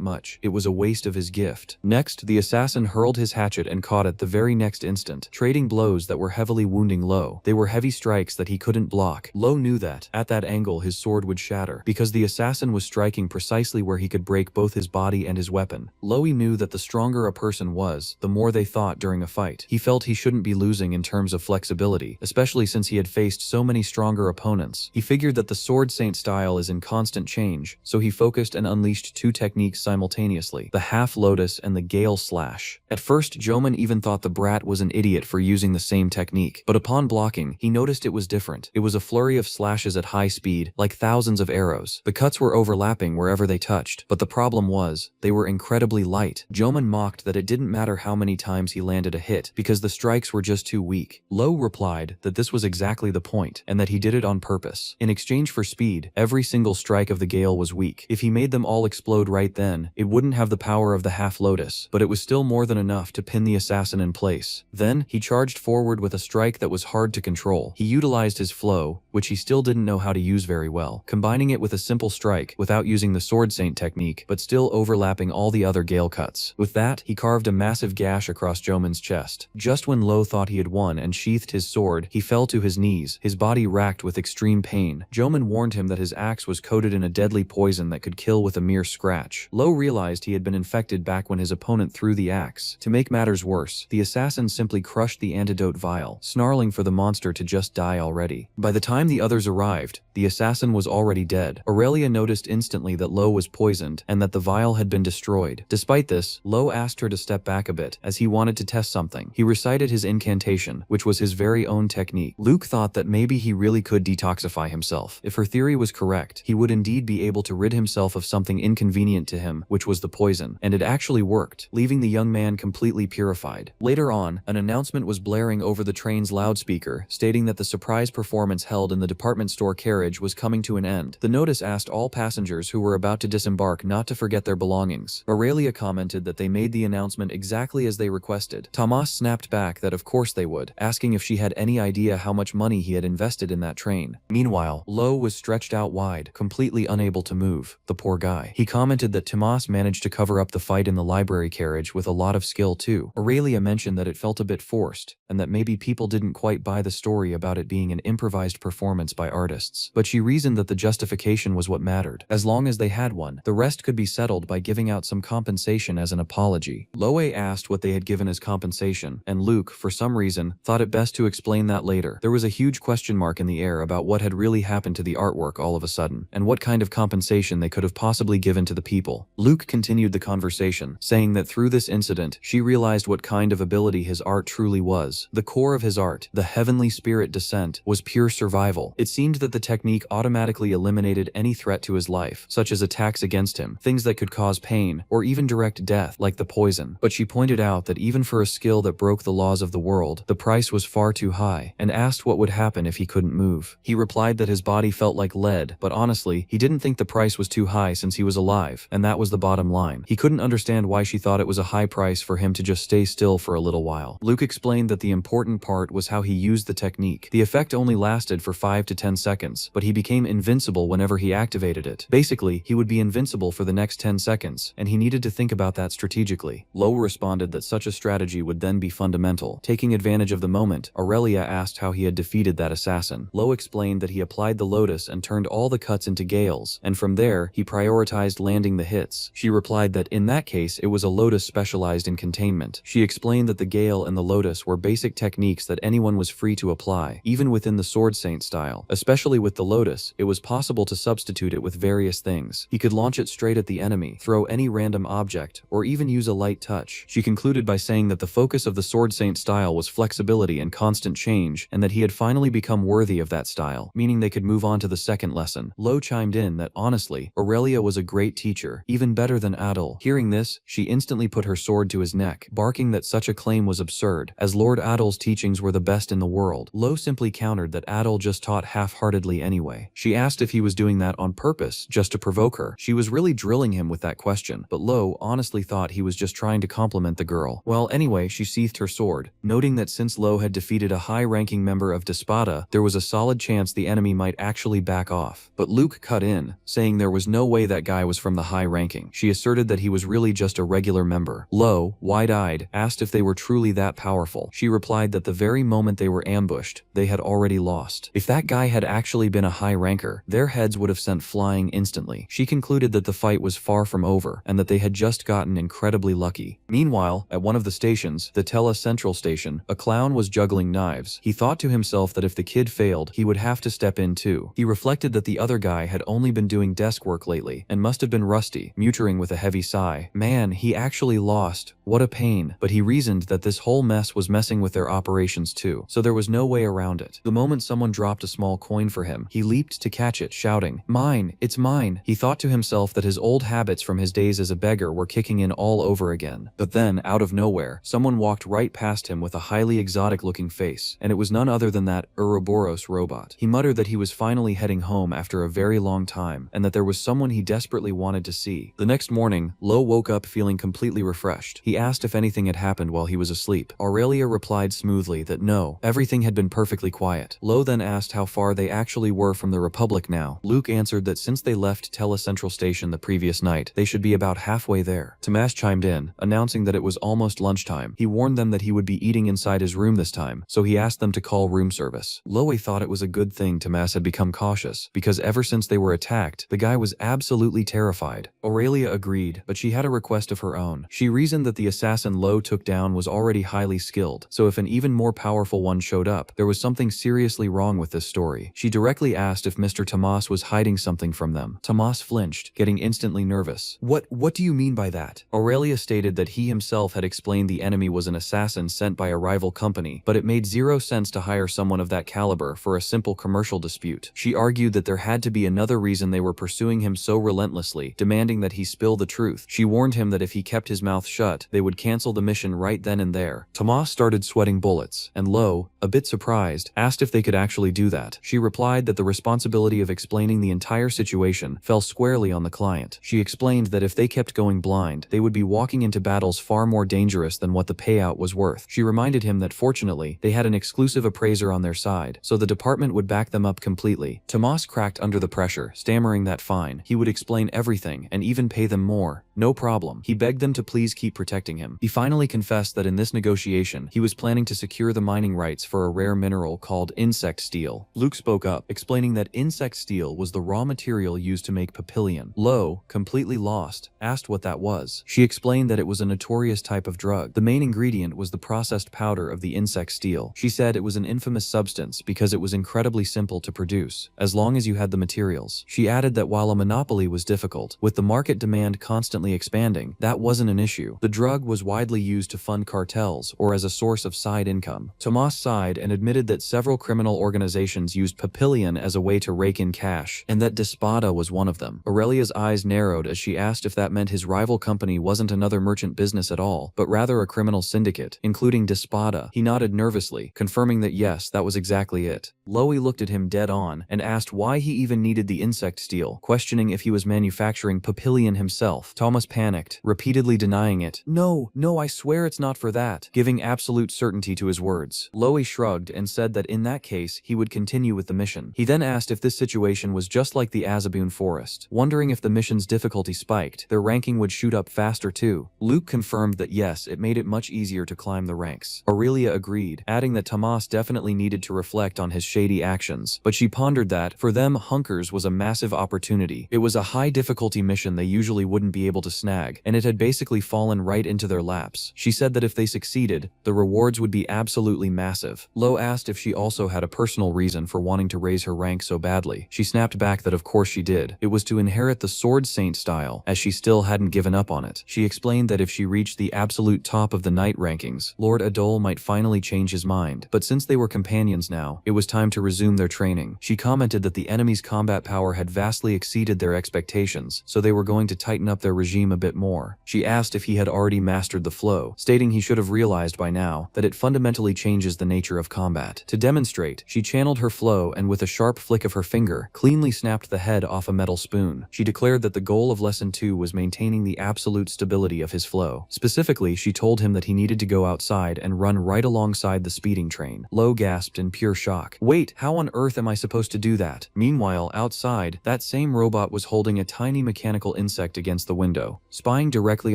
much, it was a waste of his gift. Next, the assassin hurled his hatchet and caught it the very next instant, trading blows that were heavily wounding Lo. They were heavy strikes that he couldn't block. Lo knew that, at that angle, his sword would shatter, because the assassin was striking precisely where he could break both his body and his weapon. Lowy knew that the stronger a person was, the more they thought during a fight. He felt he shouldn't be losing in terms of flexibility, especially since he had faced so many stronger opponents. He figured that the Sword Saint style is in constant change, so he focused and unleashed two techniques simultaneously, the Half Lotus and the Gale Slash. At first, Joman even thought the brat was an idiot for using the same technique, but upon blocking, he noticed it was different. It was a flurry of slashes at high speed, like thousands of arrows. The cuts were overlapping wherever they touched, but the problem was, they were incredibly light. Joman mocked that it didn't matter how many times he landed a hit, because the strikes were just too weak. Lo replied that this was exactly the point, and that he did it on purpose. In exchange for speed, every single strike of the Gale was weak. If he made them all explode right then, it wouldn't have the power of the Half Lotus, but it was still more than enough to pin the assassin in place. Then, he charged forward with a strike that was hard to control. He utilized his flow, which he still didn't know how to use very well, combining it with a simple strike without using the Sword Saint technique, but still overlapping all the other Gale cuts. With that, he carved a massive gash across Joman's chest. Just when Lo thought he had won and sheathed his sword, he fell to his knees, his body racked with extreme pain. Joman warned him that his axe was coated in a deadly poison that could kill with a mere scratch. Lo realized he had been infected back when his opponent threw the axe. To make matters worse, the assassin simply crushed the antidote vial, snarling for the monster to just die already. By the time the others arrived, the assassin was already dead. Aurelia noticed instantly that Lo was poisoned and that the vial had been destroyed. Despite this, Lo asked her to step back a bit, as he wanted to test something. He recited his incantation, which was his very own technique. Luke thought that maybe he really could detoxify himself. If her theory was correct, he would indeed be able to rid himself of something inconvenient to him, which was the poison. And it actually worked, leaving the young man completely purified. Later on, an announcement was blaring over the train's loudspeaker, stating that the surprise performance held in the department store carriage was coming to an end. The notice asked all passengers who were about to disembark not to forget their belongings. Aurelia commented that they made the announcement exactly as they requested. Tomas snapped back that of course they would, asking if she had any idea how much money he had invested in that train. Meanwhile, Lo was stretched out wide, completely unable to move. The poor guy. He commented that Tomas managed to cover up the fight in the library carriage with a lot of skill too. Aurelia mentioned that it felt a bit forced, and that maybe people didn't quite buy the story about it being an improvised performance by artists. But she reasoned that the justification was what mattered. As long as they had one, the rest could be settled by giving out some compensation as an apology. Loe asked what they had given as compensation, and Luke, for some reason, thought it best to explain that later. There was a huge question mark in the air about what had really happened to the artwork all of a sudden, and what kind of compensation they could have possibly given to the people. Luke continued the conversation, saying that through this incident, she realized what kind of ability his art truly was. The core of his art, the heavenly spirit descent, was pure survival. It seemed that the technique automatically eliminated any threat to his life, such as attacks against him, things that could cause pain, or even direct death, like the poison. But she pointed out that even for a skill that broke the laws of the world, the price was far too high, and asked what would happen if he couldn't move. He replied that his body felt like lead, but honestly, he didn't think the price was too high since he was alive, and that was the bottom line. He couldn't understand why she thought it was a high price for him to just stay still for a little while. Luke explained that the important part was how he used the technique. The effect only lasted for 5 to 10 10 seconds, but he became invincible whenever he activated it. Basically, he would be invincible for the next 10 seconds, and he needed to think about that strategically. Lo responded that such a strategy would then be fundamental. Taking advantage of the moment, Aurelia asked how he had defeated that assassin. Lo explained that he applied the lotus and turned all the cuts into gales, and from there, he prioritized landing the hits. She replied that in that case, it was a lotus specialized in containment. She explained that the gale and the lotus were basic techniques that anyone was free to apply, even within the Sword Saint style. Especially with the lotus, it was possible to substitute it with various things. He could launch it straight at the enemy, throw any random object, or even use a light touch. She concluded by saying that the focus of the Sword Saint style was flexibility and constant change, and that he had finally become worthy of that style, meaning they could move on to the second lesson. Lo chimed in that honestly, Aurelia was a great teacher, even better than Adol. Hearing this, she instantly put her sword to his neck, barking that such a claim was absurd, as Lord Adol's teachings were the best in the world. Lo simply countered that Adol just taught half-heartedly anyway. She asked if he was doing that on purpose, just to provoke her. She was really drilling him with that question, but Lo honestly thought he was just trying to compliment the girl. Well, anyway, she sheathed her sword, noting that since Lo had defeated a high-ranking member of Despada, there was a solid chance the enemy might actually back off. But Luke cut in, saying there was no way that guy was from the high-ranking. She asserted that he was really just a regular member. Lo, wide-eyed, asked if they were truly that powerful. She replied that the very moment they were ambushed, they had already lost. If that guy had actually been a high-ranker, their heads would have sent flying instantly. She concluded that the fight was far from over, and that they had just gotten incredibly lucky. Meanwhile, at one of the stations, the Tella Central Station, a clown was juggling knives. He thought to himself that if the kid failed, he would have to step in too. He reflected that the other guy had only been doing desk work lately, and must have been rusty, muttering with a heavy sigh. Man, he actually lost. What a pain. But he reasoned that this whole mess was messing with their operations too, so there was no way around it. The moment someone dropped a small coin for him, he leaped to catch it, shouting, "Mine! It's mine!" He thought to himself that his old habits from his days as a beggar were kicking in all over again. But then, out of nowhere, someone walked right past him with a highly exotic-looking face, and it was none other than that Ouroboros robot. He muttered that he was finally heading home after a very long time, and that there was someone he desperately wanted to see. The next morning, Lo woke up feeling completely refreshed. He asked if anything had happened while he was asleep. Aurelia replied smoothly that no, everything had been perfectly quiet. Lo then asked how far they actually were from the Republic now. Luke answered that since they left Tella Central Station the previous night, they should be about halfway there. Tomas chimed in, announcing that it was almost lunchtime. He warned them that he would be eating inside his room this time, so he asked them to call room service. Loe thought it was a good thing Tomas had become cautious, because ever since they were attacked, the guy was absolutely terrified. Aurelia agreed, but she had a request of her own. She reasoned that the assassin Lo took down was already highly skilled, so if an even more powerful one showed up, there was something seriously wrong with this story. She directly asked if Mr. Tomas was hiding something from them. Tomas flinched, getting instantly nervous. What do you mean by that? Aurelia stated that he himself had explained the enemy was an assassin sent by a rival company, but it made zero sense to hire someone of that caliber for a simple commercial dispute. She argued that there had to be another reason they were pursuing him so relentlessly, demanding that he spill the truth. She warned him that if he kept his mouth shut, they would cancel the mission right then and there. Tomas started sweating bullets, and Lo, a bit surprised, asked if they could actually do that. She replied that the responsibility of explaining the entire situation fell squarely on the client. She explained that if they kept going blind, they would be walking into battles far more dangerous than what the payout was worth. She reminded him that fortunately, they had an exclusive appraiser on their side, so the department would back them up completely. Tomas cracked under the pressure, stammering that fine. He would explain everything and even pay them more. No problem. He begged them to please keep protecting him. He finally confessed that in this negotiation, he was planning to secure the mining rights for a rare mineral called insect steel. Luke spoke up, explaining that insect steel was the raw material used to make papillion. Lo, completely lost, asked what that was. She explained that it was a notorious type of drug. The main ingredient was the processed powder of the insect steel. She said it was an infamous substance because it was incredibly simple to produce, as long as you had the materials. She added that while a monopoly was difficult, with the market demand constantly expanding, that wasn't an issue. The drug was widely used to fund cartels or as a source of side income. Tomas sighed and admitted that several criminal organizations used papillion as a way to rake in cash, and that Despada was one of them. Aurelia's eyes narrowed as she asked if that meant his rival company wasn't another merchant business at all, but rather a criminal syndicate, including Despada. He nodded nervously, confirming that yes, that was exactly it. Loe looked at him dead on and asked why he even needed the insect steel, questioning if he was manufacturing papillion himself. Tomas Thomas panicked, repeatedly denying it. No, I swear it's not for that, giving absolute certainty to his words. Loe shrugged and said that in that case, he would continue with the mission. He then asked if this situation was just like the Azabun forest. Wondering if the mission's difficulty spiked, their ranking would shoot up faster too. Luke confirmed that yes, it made it much easier to climb the ranks. Aurelia agreed, adding that Tomas definitely needed to reflect on his shady actions, but she pondered that, for them, Hunkers was a massive opportunity. It was a high difficulty mission they usually wouldn't be able to snag, and it had basically fallen right into their laps. She said that if they succeeded, the rewards would be absolutely massive. Lo asked if she also had a personal reason for wanting to raise her rank so badly. She snapped back that of course she did. It was to inherit the Sword Saint style, as she still hadn't given up on it. She explained that if she reached the absolute top of the knight rankings, Lord Adol might finally change his mind. But since they were companions now, it was time to resume their training. She commented that the enemy's combat power had vastly exceeded their expectations, so they were going to tighten up their regime a bit more. She asked if he had already mastered the flow, stating he should have realized by now that it fundamentally changes the nature of combat. To demonstrate, she channeled her flow and with a sharp flick of her finger, cleanly snapped the head off a metal spoon. She declared that the goal of Lesson 2 was maintaining the absolute stability of his flow. Specifically, she told him that he needed to go outside and run right alongside the speeding train. Lo gasped in pure shock. Wait, how on earth am I supposed to do that? Meanwhile, outside, that same robot was holding a tiny mechanical insect against the window, spying directly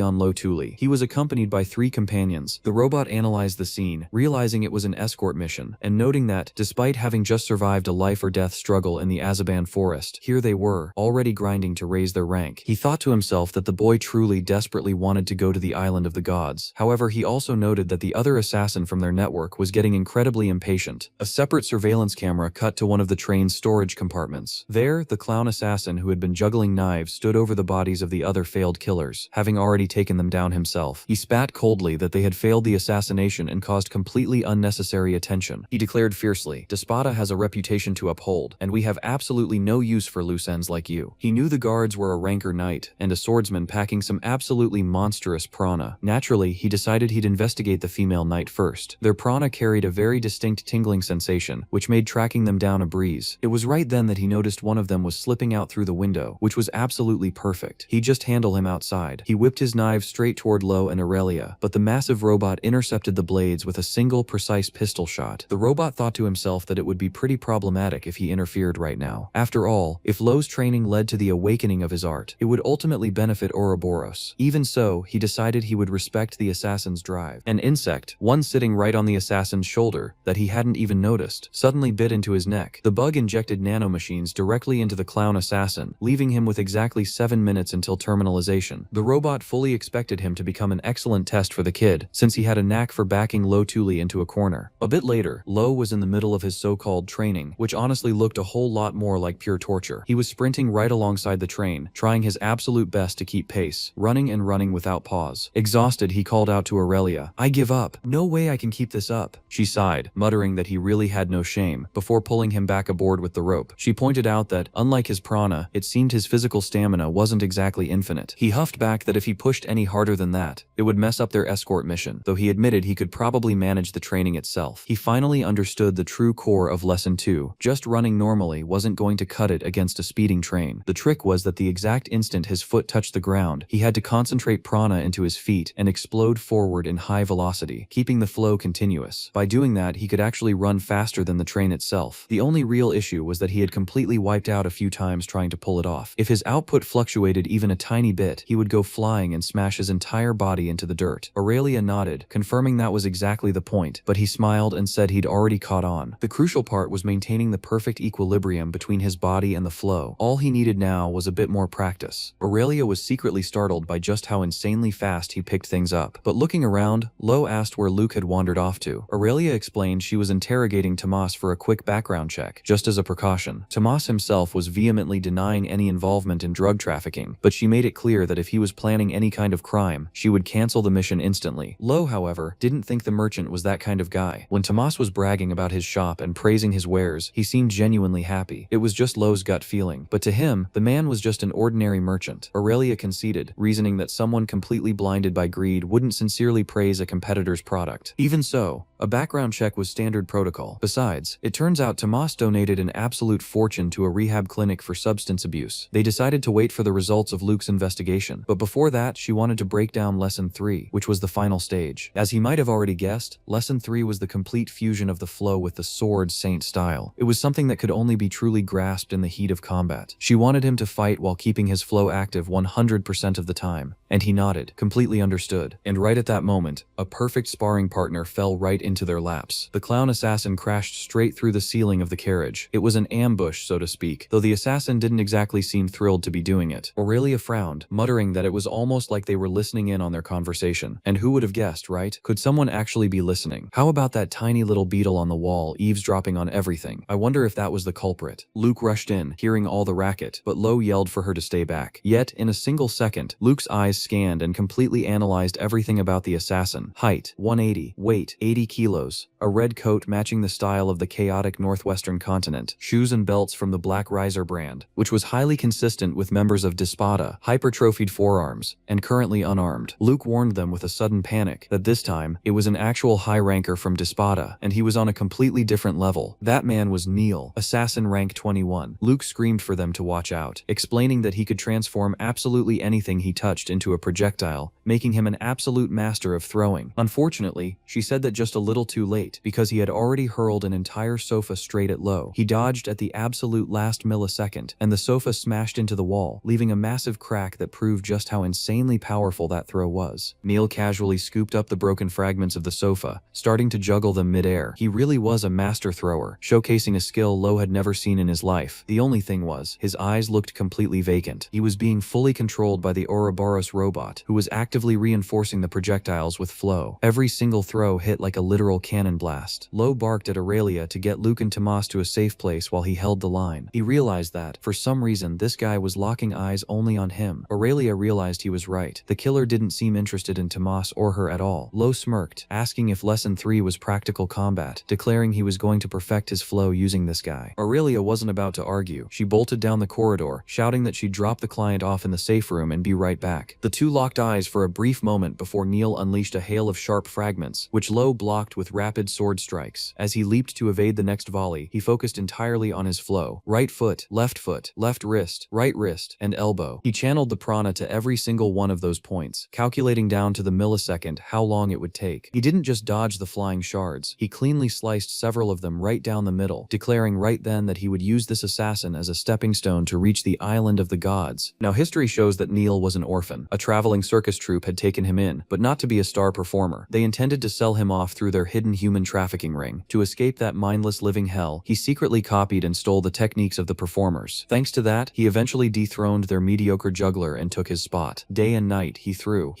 on Lo Tuli. He was accompanied by 3 companions. The robot analyzed the scene, realizing it was an escort mission, and noting that, despite having just survived a life-or-death struggle in the Azaban forest, here they were, already grinding to raise their rank. He thought to himself that the boy truly desperately wanted to go to the island of the gods. However, he also noted that the other assassin from their network was getting incredibly impatient. A separate surveillance camera cut to one of the train's storage compartments. There, the clown assassin who had been juggling knives stood over the bodies of the other failed killers, having already taken them down himself. He spat coldly that they had failed the assassination and caused completely unnecessary attention. He declared fiercely, Despada has a reputation to uphold, and we have absolutely no use for loose ends like you. He knew the guards were a ranker knight, and a swordsman packing some absolutely monstrous prana. Naturally, he decided he'd investigate the female knight first. Their prana carried a very distinct tingling sensation, which made tracking them down a breeze. It was right then that he noticed one of them was slipping out through the window, which was absolutely perfect. He'd just handle him outside. He whipped his knives straight toward Lo and Aurelia, but the massive robot intercepted the blades with a single precise pistol shot. The robot thought to himself that it would be pretty problematic if he interfered right now. After all, if Lo's training led to the awakening of his art, it would ultimately benefit Ouroboros. Even so, he decided he would respect the assassin's drive. An insect, one sitting right on the assassin's shoulder, that he hadn't even noticed, suddenly bit into his neck. The bug injected nanomachines directly into the clown assassin, leaving him with exactly 7 minutes until terminalization. The robot fully expected him to become an excellent test for the kid, since he had a knack for backing Lo Tuli into a corner. A bit later, Lo was in the middle of his so-called training, which honestly looked a whole lot more like pure torture. He was sprinting right alongside the train, trying his absolute best to keep pace, running and running without pause. Exhausted, he called out to Aurelia, I give up. No way I can keep this up. She sighed, muttering that he really had no shame, before pulling him back aboard with the rope. She pointed out that, unlike his prana, it seemed his physical stamina wasn't exactly infinite. He huffed back that if he pushed any harder than that, it would mess up their escort mission, though he admitted he could probably manage the training itself. He finally understood the true core of Lesson 2. Just running normally wasn't going to cut it against a speeding train. The trick was that the exact instant his foot touched the ground, he had to concentrate prana into his feet and explode forward in high velocity, keeping the flow continuous. By doing that, he could actually run faster than the train itself. The only real issue was that he had completely wiped out a few times trying to pull it off. If his output fluctuated even a tiny bit, he would go flying and smash his entire body into the dirt. Aurelia nodded, confirming that was exactly the point, but he smiled and said he'd already caught on. The crucial part was maintaining the perfect equilibrium between his body and the flow. All he needed now was a bit more practice. Aurelia was secretly startled by just how insanely fast he picked things up. But looking around, Lo asked where Luke had wandered off to. Aurelia explained she was interrogating Tomas for a quick background check, just as a precaution. Tomas himself was vehemently denying any involvement in drug trafficking, but she made it clear that if he was planning any kind of crime, she would cancel the mission instantly. Lo, however, didn't think the merchant was that kind of guy. When Tomas was bragging about his shop and praising his wares, he seemed genuinely happy. It was just Lo's gut feeling. But to him, the man was just an ordinary merchant. Aurelia conceded, reasoning that someone completely blinded by greed wouldn't sincerely praise a competitor's product. Even so, A background check was standard protocol. Besides, it turns out Tomas donated an absolute fortune to a rehab clinic for substance abuse. They decided to wait for the results of Luke's investigation, but before that, she wanted to break down Lesson 3, which was the final stage. As he might have already guessed, Lesson 3 was the complete fusion of the flow with the sword saint style. It was something that could only be truly grasped in the heat of combat. She wanted him to fight while keeping his flow active 100% of the time, and he nodded, completely understood. And right at that moment, a perfect sparring partner fell right into their laps. The clown assassin crashed straight through the ceiling of the carriage. It was an ambush, so to speak, though the assassin didn't exactly seem thrilled to be doing it. Aurelia frowned, muttering that it was almost like they were listening in on their conversation. And who would have guessed, right? Could someone actually be listening? How about that tiny little beetle on the wall eavesdropping on everything? I wonder if that was the culprit. Luke rushed in, hearing all the racket, but Lo yelled for her to stay back. Yet, in a single second, Luke's eyes scanned and completely analyzed everything about the assassin. Height, 180. Weight, 80 kilos. A red coat matching the style of the chaotic northwestern continent. Shoes and belts from the Black Riser brand, which was highly consistent with members of Dispada, hypertrophied forearms, and currently unarmed. Luke warned them with a sudden panic that this time, it was an actual high ranker from Dispada, and he was on a completely different level. That man was Neil, assassin rank 21. Luke screamed for them to watch out, explaining that he could transform absolutely anything he touched into a projectile, making him an absolute master of throwing. Unfortunately, she said that just a little too late, because he had already hurled an entire sofa straight at Lo. He dodged at the absolute last millisecond, and the sofa smashed into the wall, leaving a massive crack that proved just how insanely powerful that throw was. Neil casually scooped up the broken fragments of the sofa, starting to juggle them mid-air. He really was a master thrower, showcasing a skill Lo had never seen in his life. The only thing was, his eyes looked completely vacant. He was being fully controlled by the Ouroboros robot, who was actively reinforcing the projectiles with flow. Every single throw hit like a literal cannon blast. Lo barked at Aurelia to get Luke and Tomas to a safe place while he held the line. He realized that, for some reason, this guy was locking eyes only on him. Aurelia realized he was right. The killer didn't seem interested in Tomas or her at all. Lo smirked, asking if Lesson 3 was practical combat, declaring he was going to perfect his flow using this guy. Aurelia wasn't about to argue. She bolted down the corridor, shouting that she'd drop the client off in the safe room and be right back. The two locked eyes for a brief moment before Neil unleashed a hail of sharp fragments, which Lo blocked with rapid sword strikes. As he leaped to evade the next volley, he focused entirely on his flow. Right foot, left wrist, right wrist, and elbow. He channeled the prana to every single one of those points, calculating down to the millisecond how long it would take. He didn't just dodge the flying shards, he cleanly sliced several of them right down the middle, declaring right then that he would use this assassin as a stepping stone to reach the island of the gods. Now history shows that Neil was an orphan. A traveling circus troupe had taken him in, but not to be a star performer. They intended to sell him off through their hidden human trafficking ring. To escape that mindless living hell, he secretly copied and stole the techniques of the performers. Thanks to that, he eventually dethroned their mediocre juggler and took his spot. Day and night, he threw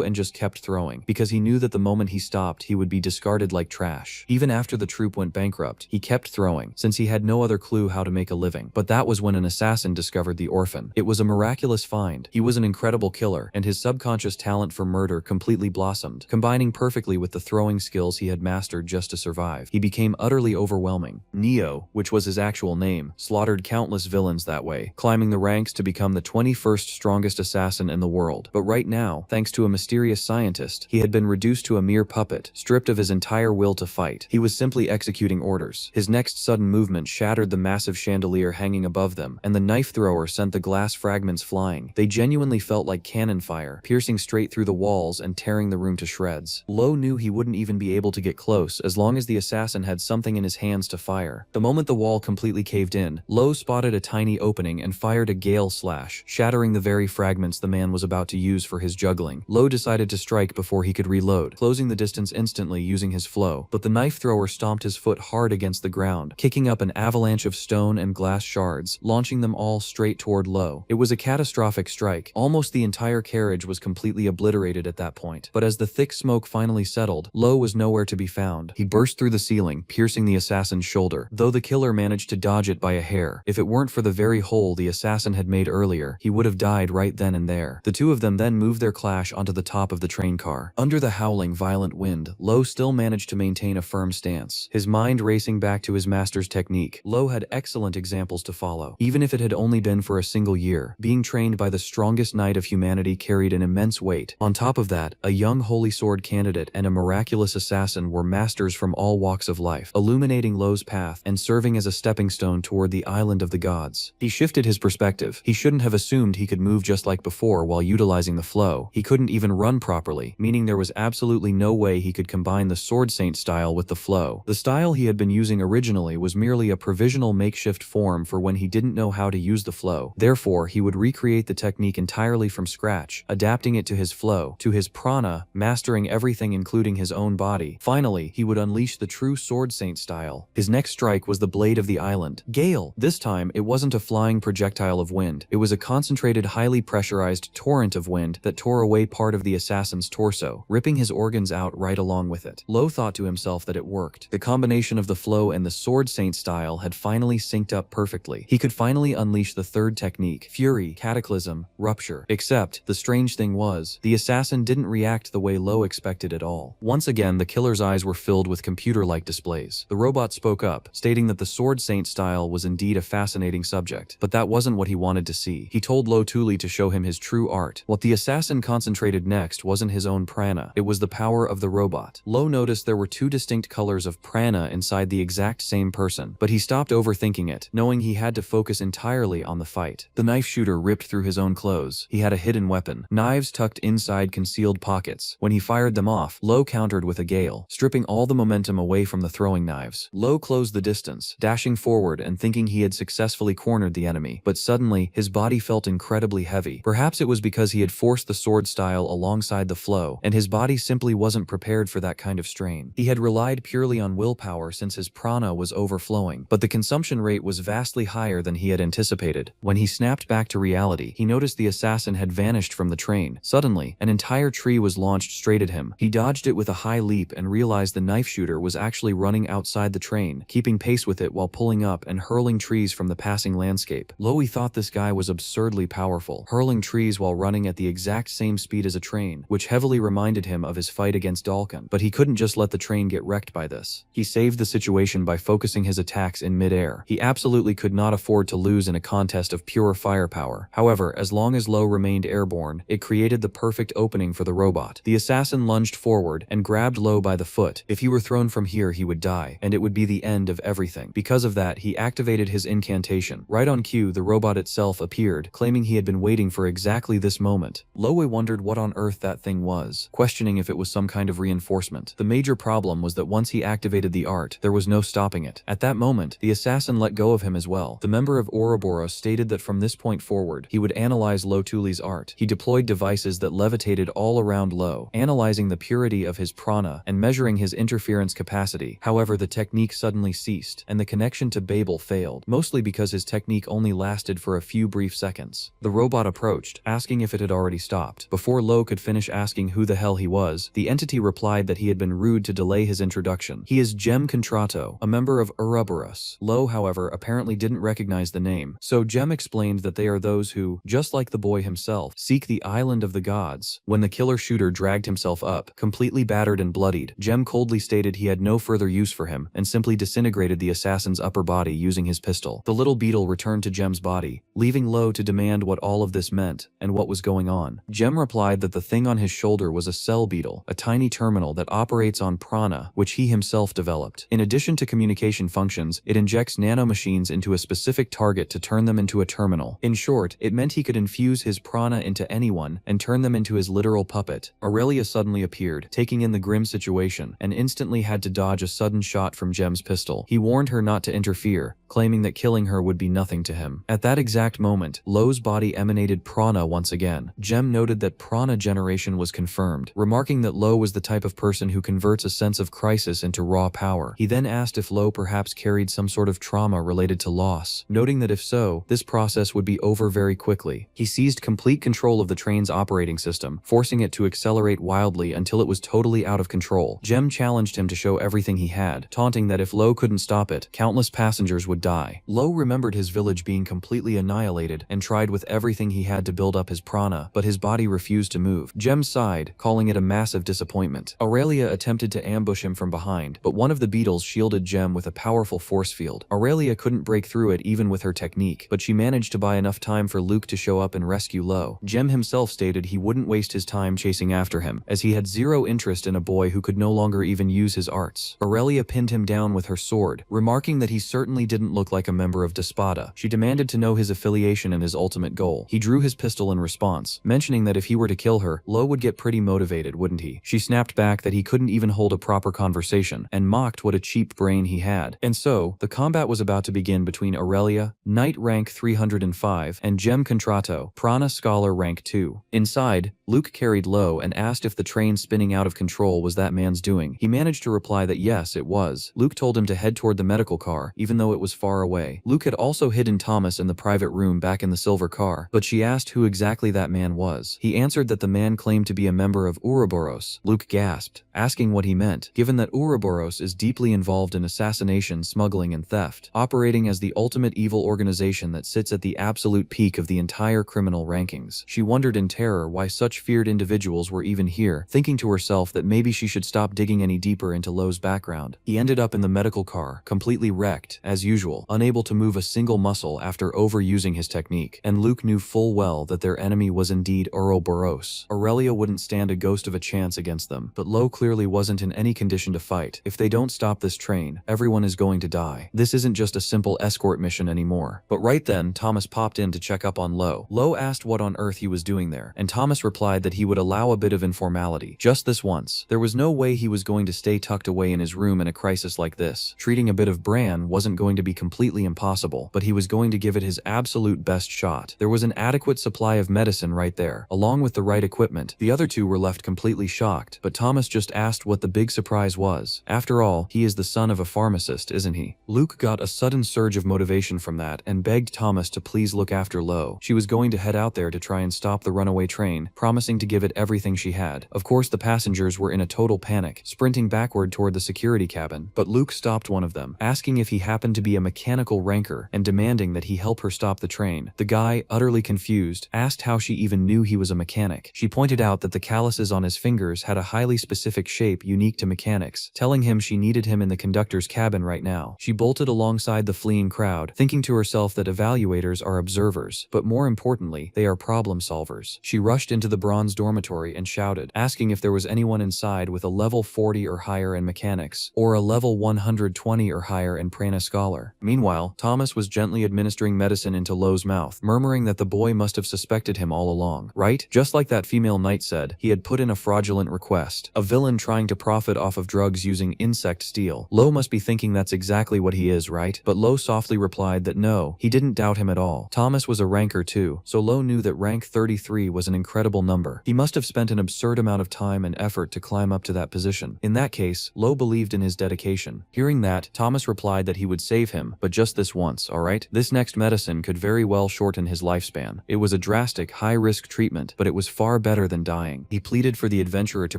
and just kept throwing, because he knew that the moment he stopped, he would be discarded like trash. Even after the troupe went bankrupt, he kept throwing, since he had no other clue how to make a living. But that was when an assassin discovered the orphan. It was a miraculous find. He was an incredible killer, and his subconscious talent for murder completely blossomed, combining perfectly with the throwing skills he had mastered just to survive. He became utterly overwhelming. Neo, which was his actual name, slaughtered countless villains that way, climbing the ranks to become the 21st strongest assassin in the world. But right now, thanks to a mysterious scientist, he had been reduced to a mere puppet, stripped of his entire will to fight. He was simply executing orders. His next sudden movement shattered the massive chandelier hanging above them, and the knife thrower sent the glass fragments flying. They genuinely felt like cannon fire, piercing straight through the walls and tearing the room to shreds. Lo knew he wouldn't even be able to get close as long as the assassin had something in his hands to fire. The moment the wall completely caved in, Lo spotted a tiny opening and fired a gale slash, shattering the very fragments the man was about to use for his juggling. Lo decided to strike before he could reload, closing the distance instantly using his flow, but the knife thrower stomped his foot hard against the ground, kicking up an avalanche of stone and glass shards, launching them all straight toward Lo. It was a catastrophic strike. Almost the entire carriage was completely obliterated at that point, but as the thick smoke finally settled, Lo was nowhere to be found. He burst through the ceiling, piercing the assassin's shoulder, though the killer managed to dodge it by a hair. If it weren't for the very hole the assassin had made earlier, he would have died right then and there. The two of them then moved their clash onto the top of the train car. Under the howling, violent wind, Lo still managed to maintain a firm stance, his mind racing back to his master's technique. Lo had excellent examples to follow. Even if it had only been for a single year, being trained by the strongest knight of humanity carried an immense weight. On top of that, a young holy sword candidate and a miraculous assassin assassin were masters from all walks of life, illuminating Lo's path and serving as a stepping stone toward the island of the gods. He shifted his perspective. He shouldn't have assumed he could move just like before while utilizing the flow. He couldn't even run properly, meaning there was absolutely no way he could combine the Sword Saint style with the flow. The style he had been using originally was merely a provisional makeshift form for when he didn't know how to use the flow. Therefore, he would recreate the technique entirely from scratch, adapting it to his flow, to his prana, mastering everything including his own body. Finally, he would unleash the true Sword Saint style. His next strike was the Blade of the Island. Gale! This time, it wasn't a flying projectile of wind. It was a concentrated, highly pressurized torrent of wind that tore away part of the assassin's torso, ripping his organs out right along with it. Lo thought to himself that it worked. The combination of the flow and the Sword Saint style had finally synced up perfectly. He could finally unleash the third technique, Fury, Cataclysm, Rupture. Except, the strange thing was, the assassin didn't react the way Lo expected at all. Once again, the killer's eyes were filled with computer-like displays. The robot spoke up, stating that the Sword Saint style was indeed a fascinating subject, but that wasn't what he wanted to see. He told Lo Tuli to show him his true art. What the assassin concentrated next wasn't his own prana, it was the power of the robot. Lo noticed there were two distinct colors of prana inside the exact same person, but he stopped overthinking it, knowing he had to focus entirely on the fight. The knife shooter ripped through his own clothes. He had a hidden weapon, knives tucked inside concealed pockets. When he fired them off, Lo countered with a gale, stripping all the momentum away from the throwing knives. Lo closed the distance, dashing forward and thinking he had successfully cornered the enemy, but suddenly, his body felt incredibly heavy. Perhaps it was because he had forced the sword style alongside the flow, and his body simply wasn't prepared for that kind of strain. He had relied purely on willpower since his prana was overflowing, but the consumption rate was vastly higher than he had anticipated. When he snapped back to reality, he noticed the assassin had vanished from the train. Suddenly, an entire tree was launched straight at him. He dodged it with a high leap and realized the knife shooter was actually running outside the train, keeping pace with it while pulling up and hurling trees from the passing landscape. Lowy thought this guy was absurdly powerful, hurling trees while running at the exact same speed as a train, which heavily reminded him of his fight against Dalkin. But he couldn't just let the train get wrecked by this. He saved the situation by focusing his attacks in mid-air. He absolutely could not afford to lose in a contest of pure firepower. However, as long as Lo remained airborne, it created the perfect opening for the robot. The assassin lunged forward and grabbed Lo by the foot. If he were thrown from here, he would die, and it would be the end of everything. Because of that, he activated his incantation. Right on cue, the robot itself appeared, claiming he had been waiting for exactly this moment. Lowe wondered what on earth that thing was, questioning if it was some kind of reinforcement. The major problem was that once he activated the art, there was no stopping it. At that moment, the assassin let go of him as well. The member of Ouroboros stated that from this point forward, he would analyze Lo Tuli's art. He deployed devices that levitated all around Lo, analyzing the purity of his prana and measuring his interference capacity. However, the technique suddenly ceased, and the connection to Babel failed, mostly because his technique only lasted for a few brief seconds. The robot approached, asking if it had already stopped. Before Lo could finish asking who the hell he was, the entity replied that he had been rude to delay his introduction. He is Gem Contrato, a member of Ouroboros. Lo, however, apparently didn't recognize the name, so Gem explained that they are those who, just like the boy himself, seek the island of the gods. When the killer shooter dragged himself up, completely battered and bloodied, Gem coldly stated he had no further use for him and simply disintegrated the assassin's upper body using his pistol. The little beetle returned to Gem's body, leaving Lo to demand what all of this meant and what was going on. Gem replied that the thing on his shoulder was a cell beetle, a tiny terminal that operates on prana, which he himself developed. In addition to communication functions, it injects nanomachines into a specific target to turn them into a terminal. In short, it meant he could infuse his prana into anyone and turn them into his literal puppet. Aurelia suddenly appeared, taking in the grim situation, and instantly had to dodge a sudden shot from Gem's pistol. He warned her not to interfere, claiming that killing her would be nothing to him. At that exact moment, Lo's body emanated prana once again. Gem noted that prana generation was confirmed, remarking that Lo was the type of person who converts a sense of crisis into raw power. He then asked if Lo perhaps carried some sort of trauma related to loss, noting that if so, this process would be over very quickly. He seized complete control of the train's operating system, forcing it to accelerate wildly until it was totally out of control. Gem challenged him to show everything he had, taunting that if Lo couldn't stop it, countless passengers would die. Lo remembered his village being completely annihilated and tried with everything he had to build up his prana, but his body refused to move. Gem sighed, calling it a massive disappointment. Aurelia attempted to ambush him from behind, but one of the beetles shielded Gem with a powerful force field. Aurelia couldn't break through it even with her technique, but she managed to buy enough time for Luke to show up and rescue Lo. Gem himself stated he wouldn't waste his time chasing after him, as he had zero interest in a boy who could no longer even use his arts. Aurelia pinned him down with her sword, remarking that he certainly didn't look like a member of Despada. She demanded to know his affiliation and his ultimate goal. He drew his pistol in response, mentioning that if he were to kill her, Lo would get pretty motivated, wouldn't he? She snapped back that he couldn't even hold a proper conversation, and mocked what a cheap brain he had. And so, the combat was about to begin between Aurelia, Knight rank 305, and Gem Contrato, Prana Scholar rank 2. Inside, Luke carried Lo and asked if the train spinning out of control was that man's doing. He managed to reply that yes, it was. Luke told him to head toward the medical car, even though it was far away. Luke had also hidden Thomas in the private room back in the silver car, but she asked who exactly that man was. He answered that the man claimed to be a member of Ouroboros. Luke gasped, asking what he meant, given that Ouroboros is deeply involved in assassination, smuggling, and theft, operating as the ultimate evil organization that sits at the absolute peak of the entire criminal rankings. She wondered in terror why such feared individuals were even here, thinking to herself that maybe she should stop digging any deeper into Lo's background. He ended up in the medical car, completely wrecked, as usual, unable to move a single muscle after overusing his technique, and Luke knew full well that their enemy was indeed Ouroboros. Aurelia wouldn't stand a ghost of a chance against them, but Lo clearly wasn't in any condition to fight. If they don't stop this train, everyone is going to die. This isn't just a simple escort mission anymore. But right then, Thomas popped in to check up on Lo. Lo asked what on earth he was doing there, and Thomas replied that he would allow a bit of informality, just this once. There was no way he was going to stay tucked away in his room in a crisis like this. Treating a bit of bran wasn't going to be completely impossible, but he was going to give it his absolute best shot. There was an adequate supply of medicine right there, along with the right equipment. The other two were left completely shocked, but Thomas just asked what the big surprise was. After all, he is the son of a pharmacist, isn't he? Luke got a sudden surge of motivation from that and begged Thomas to please look after Lo. She was going to head out there to try and stop the runaway train, promising to give it everything she had. Of course, the passengers were in a total panic, sprinting backward toward the security cabin, but Luke stopped one of them, asking if he happened to be a mechanical ranker and demanding that he help her stop the train. The guy, utterly confused, asked how she even knew he was a mechanic. She pointed out that the calluses on his fingers had a highly specific shape unique to mechanics, telling him she needed him in the conductor's cabin right now. She bolted alongside the fleeing crowd, thinking to herself that evaluators are observers, but more importantly, they are problem solvers. She rushed into the bronze dormitory and shouted, asking if there was anyone inside with a level 40 or higher in mechanics, or a level 120 or higher in Prana Scholar. Meanwhile, Thomas was gently administering medicine into Lo's mouth, murmuring that the boy must have suspected him all along, right? Just like that female knight said, he had put in a fraudulent request, a villain trying to profit off of drugs using insect steel. Lo must be thinking that's exactly what he is, right? But Lo softly replied that no, he didn't doubt him at all. Thomas was a ranker too, so Lo knew that rank 33 was an incredible number. He must have spent an absurd amount of time and effort to climb up to that position. In that case, Lo believed in his dedication. Hearing that, Thomas replied that he would save him, but just this once, alright? This next medicine could very well shorten his lifespan. It was a drastic, high-risk treatment, but it was far better than dying. He pleaded for the adventurer to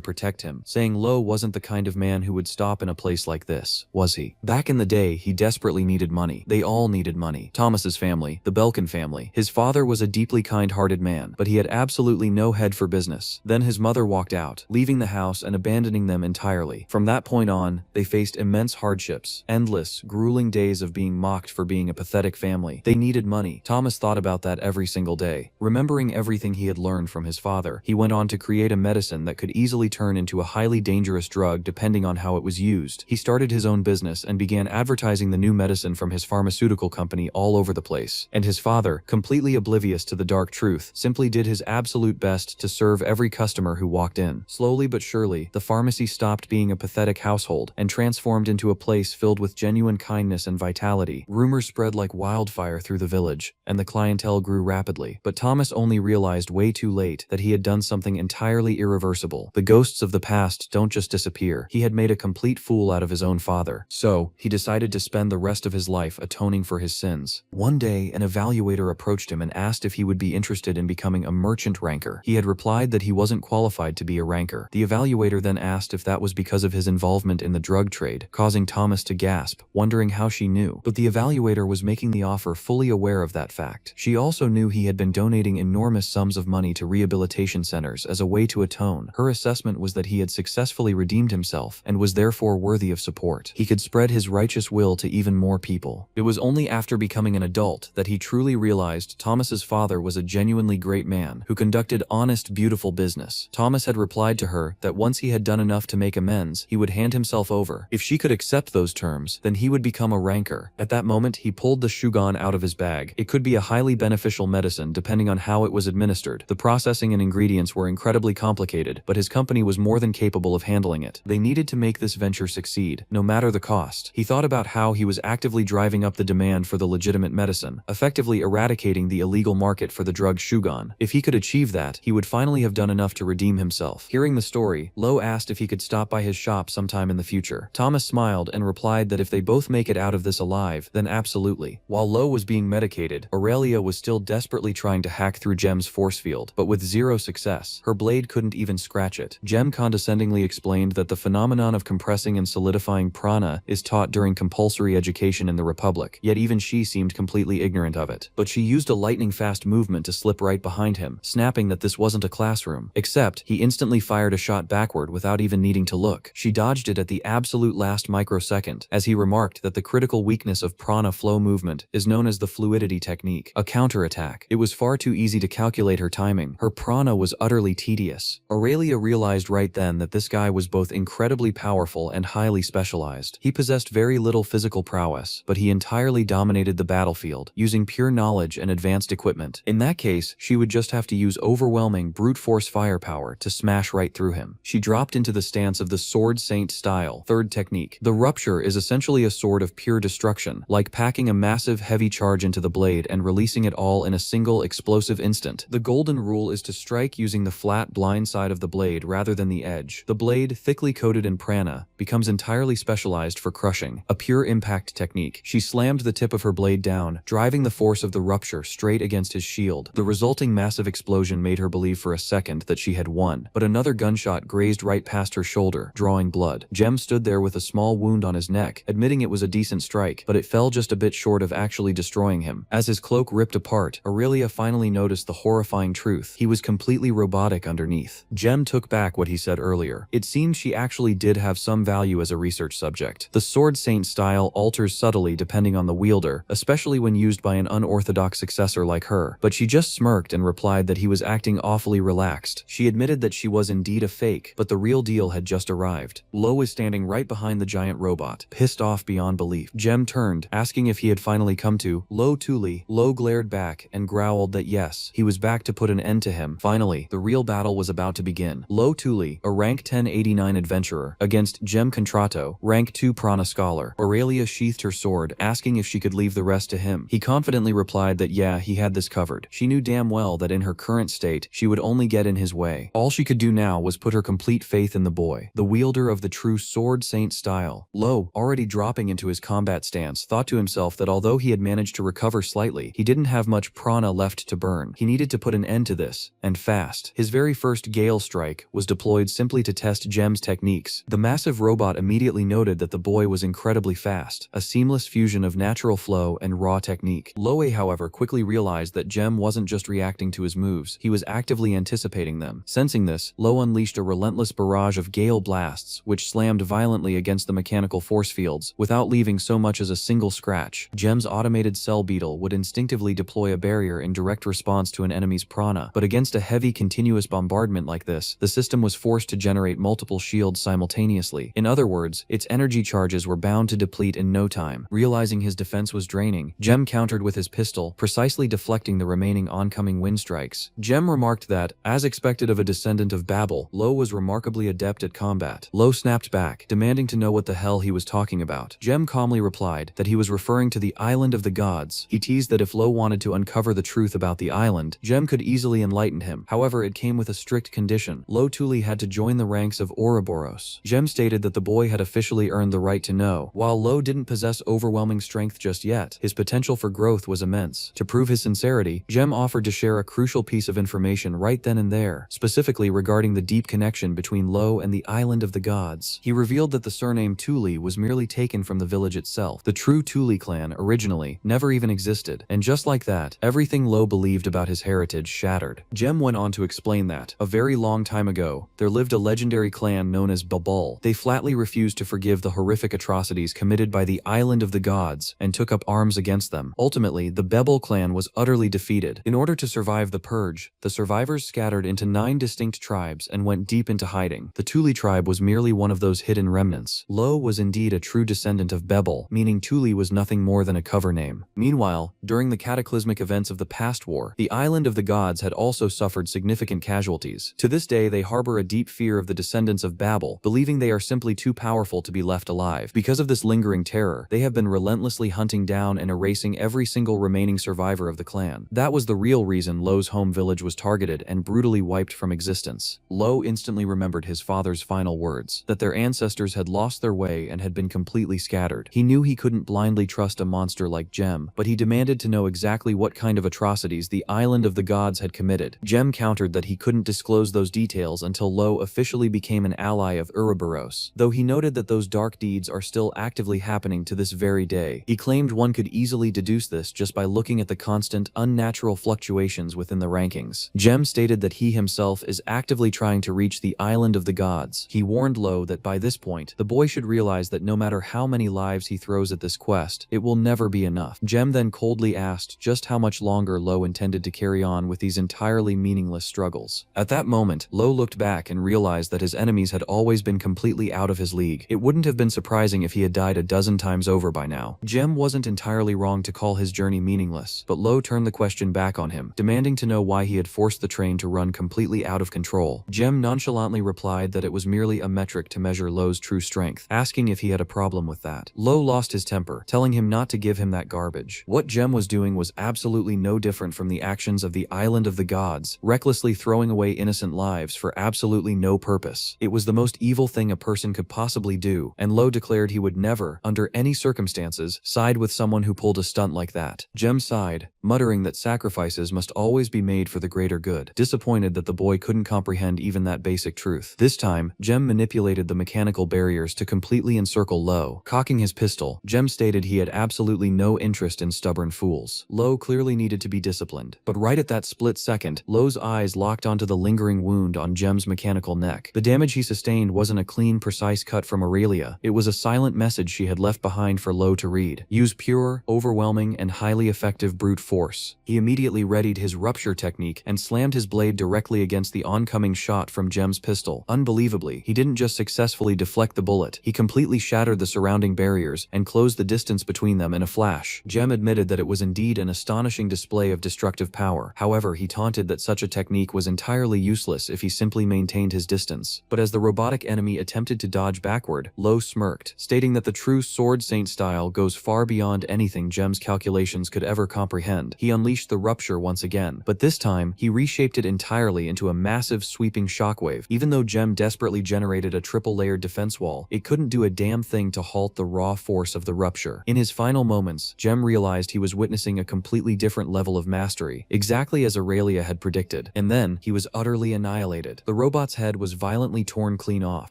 protect him, saying Lo wasn't the kind of man who would stop in a place like this, was he? Back in the day, he desperately needed money. They all needed money. Thomas's family, the Belkin family. His father was a deeply kind-hearted man, but he had absolutely no head for business. Then his mother walked out, leaving the house and abandoning them entirely. From that point on, they faced immense hardships, endless, grueling days of being mocked for being a pathetic family. They needed money. Thomas thought about that every single day. Remembering everything he had learned from his father, he went on to create a medicine that could easily turn into a highly dangerous drug depending on how it was used. He started his own business and began advertising the new medicine from his pharmaceutical company all over the place. And his father, completely oblivious to the dark truth, simply did his absolute best to serve every customer who walked in. Slowly but surely, the pharmacy stopped being a pathetic household and transformed into a place filled with genuine kindness and vitality. Rumors spread like wildfire through the village, and the clientele grew rapidly. But Thomas only realized way too late that he had done something entirely irreversible. The ghosts of the past don't just disappear. He had made a complete fool out of his own father. So, he decided to spend the rest of his life atoning for his sins. One day, an evaluator approached him and asked if he would be interested in becoming a merchant ranker. He had replied that he wasn't qualified to be a ranker. The evaluator then asked if that was because of his involvement in the drug trade, causing Thomas to gasp, wondering how she knew. But the evaluator was making the offer fully aware of that fact. She also knew he had been donating enormous sums of money to rehabilitation centers as a way to atone. Her assessment was that he had successfully redeemed himself and was therefore worthy of support. He could spread his righteous will to even more people. It was only after becoming an adult that he truly realized Thomas's father was a genuinely great man who conducted honest, beautiful business. Thomas had replied to her that once he had done done enough to make amends, he would hand himself over. If she could accept those terms, then he would become a ranker. At that moment, he pulled the shugon out of his bag. It could be a highly beneficial medicine depending on how it was administered. The processing and ingredients were incredibly complicated, but his company was more than capable of handling it. They needed to make this venture succeed, no matter the cost. He thought about how he was actively driving up the demand for the legitimate medicine, effectively eradicating the illegal market for the drug shugon. If he could achieve that, he would finally have done enough to redeem himself. Hearing the story, Lo asked if he could stop by his shop sometime in the future. Thomas smiled and replied that if they both make it out of this alive, then absolutely. While Lo was being medicated, Aurelia was still desperately trying to hack through Gem's force field, but with zero success. Her blade couldn't even scratch it. Gem condescendingly explained that the phenomenon of compressing and solidifying prana is taught during compulsory education in the Republic, yet even she seemed completely ignorant of it. But she used a lightning-fast movement to slip right behind him, snapping that this wasn't a classroom. Except, he instantly fired a shot backward without even needing to look. She dodged it at the absolute last microsecond, as he remarked that the critical weakness of prana flow movement is known as the fluidity technique, a counterattack. It was far too easy to calculate her timing. Her prana was utterly tedious. Aurelia realized right then that this guy was both incredibly powerful and highly specialized. He possessed very little physical prowess, but he entirely dominated the battlefield, using pure knowledge and advanced equipment. In that case, she would just have to use overwhelming brute force firepower to smash right through him. She dropped into the stance of the Sword Saint style, third technique. The rupture is essentially a sword of pure destruction, like packing a massive heavy charge into the blade and releasing it all in a single explosive instant. The golden rule is to strike using the flat blind side of the blade rather than the edge. The blade, thickly coated in prana, becomes entirely specialized for crushing, a pure impact technique. She slammed the tip of her blade down, driving the force of the rupture straight against his shield. The resulting massive explosion made her believe for a second that she had won, but another gunshot grazed right past her shoulder, drawing blood. Gem stood there with a small wound on his neck, admitting it was a decent strike, but it fell just a bit short of actually destroying him. As his cloak ripped apart, Aurelia finally noticed the horrifying truth. He was completely robotic underneath. Gem took back what he said earlier. It seemed she actually did have some value as a research subject. The Sword Saint style alters subtly depending on the wielder, especially when used by an unorthodox successor like her, but she just smirked and replied that he was acting awfully relaxed. She admitted that she was indeed a fake, but the real deal had just arrived. Lo was standing right behind the giant robot, pissed off beyond belief. Gem turned, asking if he had finally come to. Lo Tuli. Lo glared back and growled that yes, he was back to put an end to him. Finally, the real battle was about to begin. Lo Tuli, a rank 1089 adventurer, against Gem Contrato, rank 2 prana scholar. Aurelia sheathed her sword, asking if she could leave the rest to him. He confidently replied that yeah, he had this covered. She knew damn well that in her current state, she would only get in his way. All she could do now was put her complete faith in the boy, the wielder of the true Sword Saint style. Lo, already dropping into his combat stance, thought to himself that although he had managed to recover slightly, he didn't have much prana left to burn. He needed to put an end to this, and fast. His very first Gale Strike was deployed simply to test Gem's techniques. The massive robot immediately noted that the boy was incredibly fast, a seamless fusion of natural flow and raw technique. Loe, however, quickly realized that Gem wasn't just reacting to his moves, he was actively anticipating them. Sensing this, Lo unleashed a relentless barrage of gale blasts, which slammed violently against the mechanical force fields, without leaving so much as a single scratch. Gem's automated cell beetle would instinctively deploy a barrier in direct response to an enemy's prana, but against a heavy continuous bombardment like this, the system was forced to generate multiple shields simultaneously. In other words, its energy charges were bound to deplete in no time. Realizing his defense was draining, Gem countered with his pistol, precisely deflecting the remaining oncoming wind strikes. Gem remarked that, as expected of a descendant of Babel, Lo was remarkably adept at combat. Lo snapped back, demanding to know what the hell he was talking about. Gem calmly replied that he was referring to the Island of the Gods. He teased that if Lo wanted to uncover the truth about the island, Gem could easily enlighten him. However, it came with a strict condition. Lo Tuli had to join the ranks of Ouroboros. Gem stated that the boy had officially earned the right to know. While Lo didn't possess overwhelming strength just yet, his potential for growth was immense. To prove his sincerity, Gem offered to share a crucial piece of information right then and there, specifically regarding the deep connection between Lo and the Island of the Gods. He revealed that the surname Tuli was merely taken from the village itself. The true Tuli clan, originally, never even existed, and just like that, everything Lo believed about his heritage shattered. Gem went on to explain that, a very long time ago, there lived a legendary clan known as Babul. They flatly refused to forgive the horrific atrocities committed by the Island of the Gods, and took up arms against them. Ultimately, the Babul clan was utterly defeated. In order to survive the purge, the survivors scattered into 9 distinct tribes and went deep into hiding. anything. The Tuli tribe was merely one of those hidden remnants. Lo was indeed a true descendant of Bebel, meaning Tuli was nothing more than a cover name. Meanwhile, during the cataclysmic events of the past war, the island of the gods had also suffered significant casualties. To this day, they harbor a deep fear of the descendants of Babel, believing they are simply too powerful to be left alive. Because of this lingering terror, they have been relentlessly hunting down and erasing every single remaining survivor of the clan. That was the real reason Lo's home village was targeted and brutally wiped from existence. Lo instantly remembered his father's final words, that their ancestors had lost their way and had been completely scattered. He knew he couldn't blindly trust a monster like Gem, but he demanded to know exactly what kind of atrocities the island of the gods had committed. Gem countered that he couldn't disclose those details until Lo officially became an ally of Ouroboros, though he noted that those dark deeds are still actively happening to this very day. He claimed one could easily deduce this just by looking at the constant, unnatural fluctuations within the rankings. Gem stated that he himself is actively trying to reach the island of the gods. He warned Lo that by this point, the boy should realize that no matter how many lives he throws at this quest, it will never be enough. Gem then coldly asked just how much longer Lo intended to carry on with these entirely meaningless struggles. At that moment, Lo looked back and realized that his enemies had always been completely out of his league. It wouldn't have been surprising if he had died a dozen times over by now. Gem wasn't entirely wrong to call his journey meaningless, but Lo turned the question back on him, demanding to know why he had forced the train to run completely out of control. Gem nonchalantly replied that it was merely a metric to measure Lo's true strength, asking if he had a problem with that. Lo lost his temper, telling him not to give him that garbage. What Gem was doing was absolutely no different from the actions of the island of the gods, recklessly throwing away innocent lives for absolutely no purpose. It was the most evil thing a person could possibly do, and Lo declared he would never, under any circumstances, side with someone who pulled a stunt like that. Gem sighed, muttering that sacrifices must always be made for the greater good, disappointed that the boy couldn't comprehend even that basic truth. This time, Gem manipulated the mechanical barriers to completely encircle Lo. Cocking his pistol, Gem stated he had absolutely no interest in stubborn fools. Lo clearly needed to be disciplined, but right at that split second, Lo's eyes locked onto the lingering wound on Gem's mechanical neck. The damage he sustained wasn't a clean, precise cut from Aurelia. It was a silent message she had left behind for Lo to read. Use pure, overwhelming, and highly effective brute force. He immediately readied his rupture technique and slammed his blade directly against the oncoming shot from Gem's pistol. Unbelievably, he didn't just successfully deflect the bullet, he completely shattered the surrounding barriers and closed the distance between them in a flash. Gem admitted that it was indeed an astonishing display of destructive power. However, he taunted that such a technique was entirely useless if he simply maintained his distance. But as the robotic enemy attempted to dodge backward, Lo smirked, stating that the true Sword Saint style goes far beyond anything Gem's calculations could ever comprehend. He unleashed the rupture once again, but this time, he reshaped it entirely into a massive sweeping shockwave. Even though Gem desperately generated a triple-layered defense wall, it couldn't do a damn thing to halt the raw force of the rupture. In his final moments, Gem realized he was witnessing a completely different level of mastery, exactly as Aurelia had predicted. And then, he was utterly annihilated. The robot's head was violently torn clean off.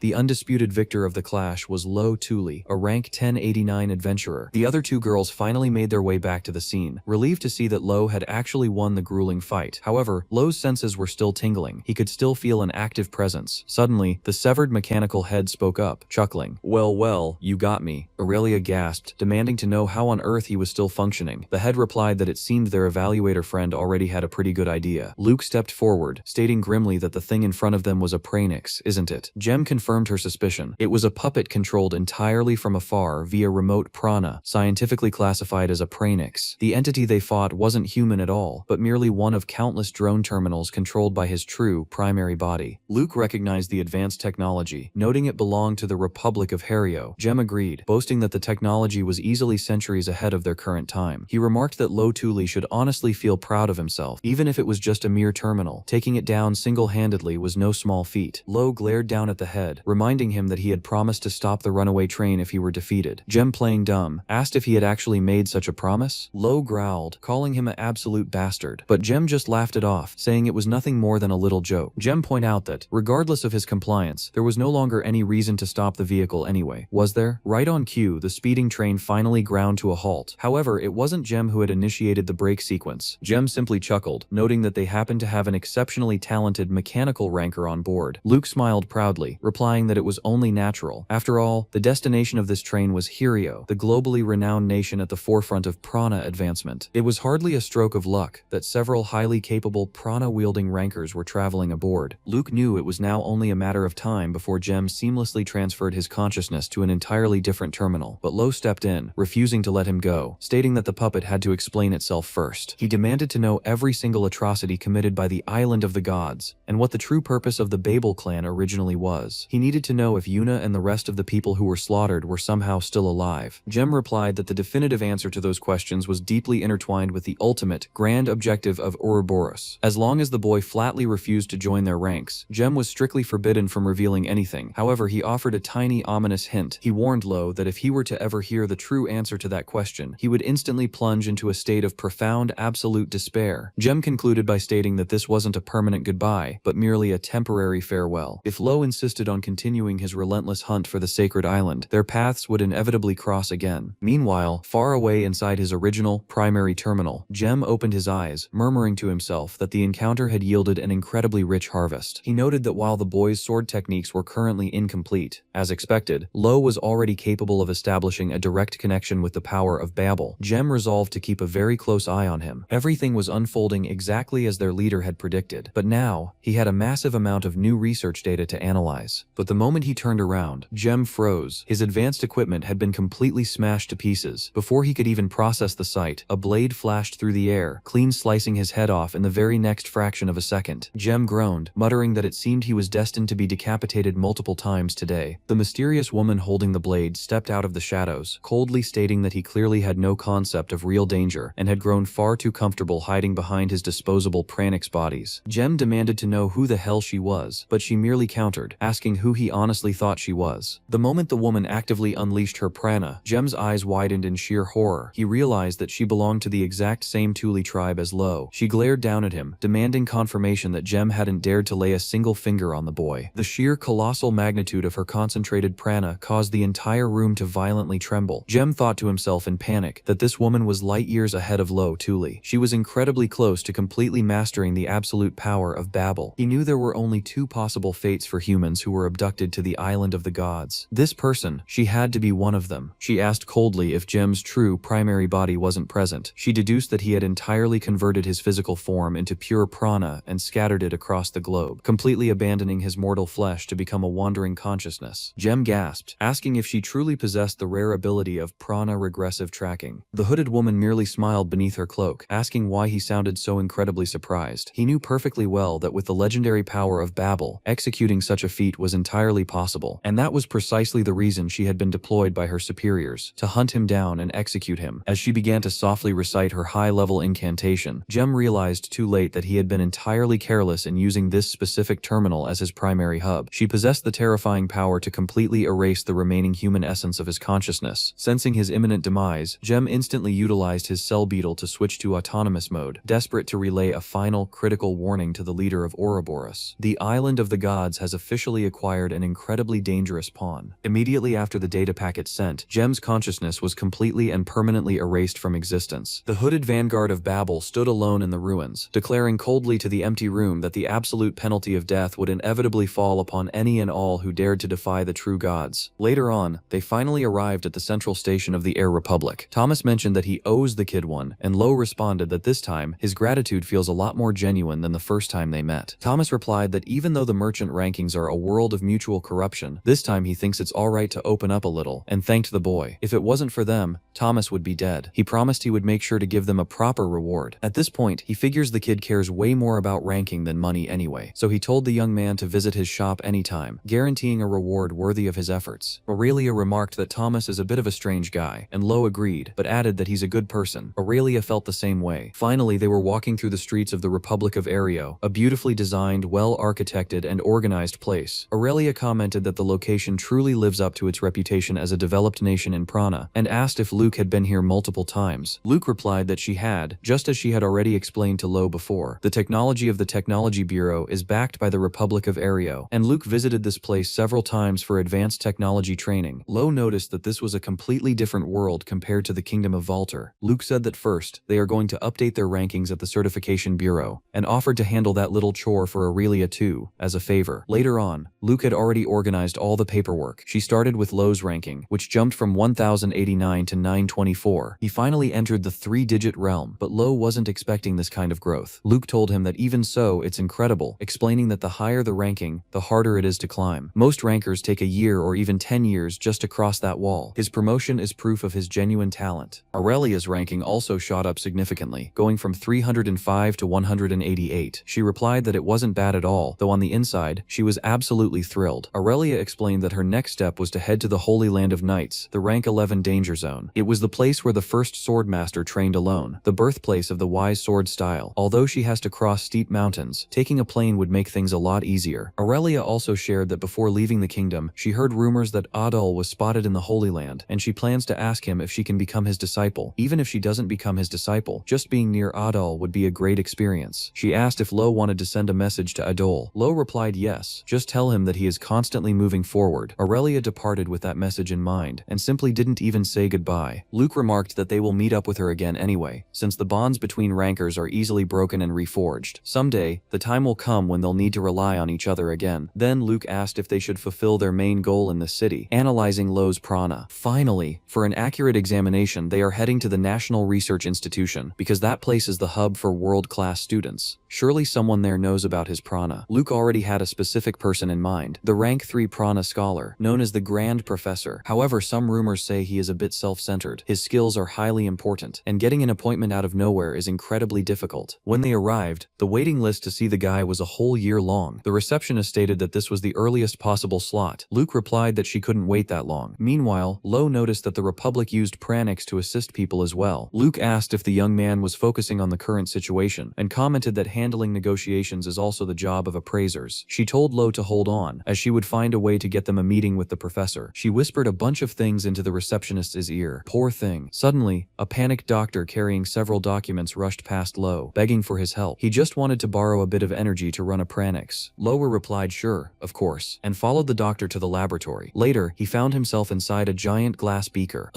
The undisputed victor of the clash was Lo Tuli, a rank 1089 adventurer. The other two girls finally made their way back to the scene, relieved to see that Lo had actually won the grueling fight. However, Lo's senses were still tingling. He could still feel an active presence. Suddenly, the severed mechanical head spoke up, chuckling. Well, you got me. Aurelia gasped, demanding to know how on earth he was still functioning. The head replied that it seemed their evaluator friend already had a pretty good idea. Luke stepped forward, stating grimly that the thing in front of them was a Pranix, isn't it? Gem confirmed her suspicion. It was a puppet controlled entirely from afar via remote prana, scientifically classified as a Pranix. The entity they fought wasn't human at all, but merely one of countless drone terminals controlled by his true, primary body. Luke recognized the advanced technology, noting it belonged to the Republic of Hario. Gem agreed, boasting that the technology was easily centuries ahead of their current time. He remarked that Lo Tuli should honestly feel proud of himself, even if it was just a mere terminal. Taking it down single-handedly was no small feat. Lo glared down at the head, reminding him that he had promised to stop the runaway train if he were defeated. Gem, playing dumb, asked if he had actually made such a promise. Lo growled, calling him an absolute bastard, but Gem just laughed it off, saying it was nothing more than a little joke. Gem pointed out that, regardless of his compliance, there was no longer any reason to stop the vehicle anyway, was there? Right on cue, the speeding train finally ground to a halt. However, it wasn't Gem who had initiated the brake sequence. Gem simply chuckled, noting that they happened to have an exceptionally talented mechanical ranker on board. Luke smiled proudly, replying that it was only natural. After all, the destination of this train was Hario, the globally renowned nation at the forefront of prana advancement. It was hard hardly a stroke of luck that several highly capable prana-wielding rankers were traveling aboard. Luke knew it was now only a matter of time before Jem seamlessly transferred his consciousness to an entirely different terminal, but Lo stepped in, refusing to let him go, stating that the puppet had to explain itself first. He demanded to know every single atrocity committed by the Island of the Gods, and what the true purpose of the Babel clan originally was. He needed to know if Yuna and the rest of the people who were slaughtered were somehow still alive. Jem replied that the definitive answer to those questions was deeply intertwined with the ultimate, grand objective of Ouroboros. As long as the boy flatly refused to join their ranks, Jem was strictly forbidden from revealing anything. However, he offered a tiny, ominous hint. He warned Lo that if he were to ever hear the true answer to that question, he would instantly plunge into a state of profound, absolute despair. Jem concluded by stating that this wasn't a permanent goodbye, but merely a temporary farewell. If Lo insisted on continuing his relentless hunt for the sacred island, their paths would inevitably cross again. Meanwhile, far away inside his original, primary terminal, Jem opened his eyes, murmuring to himself that the encounter had yielded an incredibly rich harvest. He noted that while the boy's sword techniques were currently incomplete, as expected, Lo was already capable of establishing a direct connection with the power of Babel. Jem resolved to keep a very close eye on him. Everything was unfolding exactly as their leader had predicted, but now, he had a massive amount of new research data to analyze. But the moment he turned around, Jem froze. His advanced equipment had been completely smashed to pieces. Before he could even process the sight, a blade flashed through the air, clean slicing his head off in the very next fraction of a second. Jem groaned, muttering that it seemed he was destined to be decapitated multiple times today. The mysterious woman holding the blade stepped out of the shadows, coldly stating that he clearly had no concept of real danger and had grown far too comfortable hiding behind his disposable pranix bodies. Jem demanded to know who the hell she was, but she merely countered, asking who he honestly thought she was. The moment the woman actively unleashed her prana, Jem's eyes widened in sheer horror. He realized that she belonged to the exact same Thule tribe as Lo. She glared down at him, demanding confirmation that Jem hadn't dared to lay a single finger on the boy. The sheer colossal magnitude of her concentrated prana caused the entire room to violently tremble. Jem thought to himself in panic that this woman was light years ahead of Lo Thule. She was incredibly close to completely mastering the absolute power of Babel. He knew there were only two possible fates for humans who were abducted to the Island of the Gods. This person, she had to be one of them. She asked coldly if Jem's true primary body wasn't present. She deduced that he had entirely converted his physical form into pure prana and scattered it across the globe, completely abandoning his mortal flesh to become a wandering consciousness. Jem gasped, asking if she truly possessed the rare ability of prana regressive tracking. The hooded woman merely smiled beneath her cloak, asking why he sounded so incredibly surprised. He knew perfectly well that with the legendary power of Babel, executing such a feat was entirely possible, and that was precisely the reason she had been deployed by her superiors, to hunt him down and execute him. As she began to softly recite her high-level incantation, Jem realized too late that he had been entirely careless in using this specific terminal as his primary hub. She possessed the terrifying power to completely erase the remaining human essence of his consciousness. Sensing his imminent demise, Jem instantly utilized his cell beetle to switch to autonomous mode, desperate to relay a final, critical warning to the leader of Ouroboros. The Island of the Gods has officially acquired an incredibly dangerous pawn. Immediately after the data packet sent, Jem's consciousness was completely and permanently erased from existence. The hooded vanguard of Babel stood alone in the ruins, declaring coldly to the empty room that the absolute penalty of death would inevitably fall upon any and all who dared to defy the true gods. Later on, they finally arrived at the central station of the Air Republic. Thomas mentioned that he owes the kid one, and Lo responded that this time, his gratitude feels a lot more genuine than the first time they met. Thomas replied that even though the merchant rankings are a world of mutual corruption, this time he thinks it's alright to open up a little, and thanked the boy. If it wasn't for them, Thomas would be dead. He promised he would make sure to give them a proper reward. At this point, he figures the kid cares way more about ranking than money anyway, so he told the young man to visit his shop anytime, guaranteeing a reward worthy of his efforts. Aurelia remarked that Thomas is a bit of a strange guy, and Lo agreed, but added that he's a good person. Aurelia felt the same way. Finally, they were walking through the streets of the Republic of Aereo, a beautifully designed, well-architected, and organized place. Aurelia commented that the location truly lives up to its reputation as a developed nation in Prana, and asked if Luke had been here multiple times. Luke replied that she had, just as she had already explained to Lo before. The technology of the Technology Bureau is backed by the Republic of Aereo, and Luke visited this place several times for advanced technology training. Lo noticed that this was a completely different world compared to the Kingdom of Valter. Luke said that first, they are going to update their rankings at the Certification Bureau, and offered to handle that little chore for Aurelia too, as a favor. Later on, Luke had already organized all the paperwork. She started with Lo's ranking, which jumped from 1089 to 924. He finally entered the 3-digit single-digit realm, but Lo wasn't expecting this kind of growth. Luke told him that even so, it's incredible, explaining that the higher the ranking, the harder it is to climb. Most rankers take a year or even 10 years just to cross that wall. His promotion is proof of his genuine talent. Aurelia's ranking also shot up significantly, going from 305 to 188. She replied that it wasn't bad at all, though on the inside, she was absolutely thrilled. Aurelia explained that her next step was to head to the Holy Land of Knights, the rank 11 danger zone. It was the place where the first swordmaster trained alone, the birthplace of the wise sword style. Although she has to cross steep mountains, taking a plane would make things a lot easier. Aurelia also shared that before leaving the kingdom, she heard rumors that Adol was spotted in the Holy Land, and she plans to ask him if she can become his disciple. Even if she doesn't become his disciple, just being near Adol would be a great experience. She asked if Lo wanted to send a message to Adol. Lo replied yes, just tell him that he is constantly moving forward. Aurelia departed with that message in mind, and simply didn't even say goodbye. Luke remarked that they will meet up with her again anyway, since the bonds between rankers are easily broken and reforged. Someday, the time will come when they'll need to rely on each other again. Then Luke asked if they should fulfill their main goal in the city, analyzing Lo's prana. Finally, for an accurate examination, they are heading to the National Research Institution, because that place is the hub for world-class students. Surely someone there knows about his prana. Luke already had a specific person in mind, the rank 3 prana scholar, known as the Grand Professor. However, some rumors say he is a bit self-centered. His skills are highly important, and getting an appointment out of nowhere is incredibly difficult. When they arrived, the waiting list to see the guy was a whole year long. The receptionist stated that this was the earliest possible slot. Luke replied that she couldn't wait that long. Meanwhile, Lo noticed that the Republic used pranics to assist people as well. Luke asked if the young man was focusing on the current situation, and commented that handling negotiations is also the job of appraisers. She told Lo to hold on, as she would find a way to get them a meeting with the professor. She whispered a bunch of things into the receptionist's ear. Poor thing. Suddenly, a panicked doctor carrying several documents rushed past Lo, begging for his help. He just wanted to borrow a bit of energy to run a pranix. Lo replied sure, of course, and followed the doctor to the laboratory. Later, he found himself inside a giant glass beaker.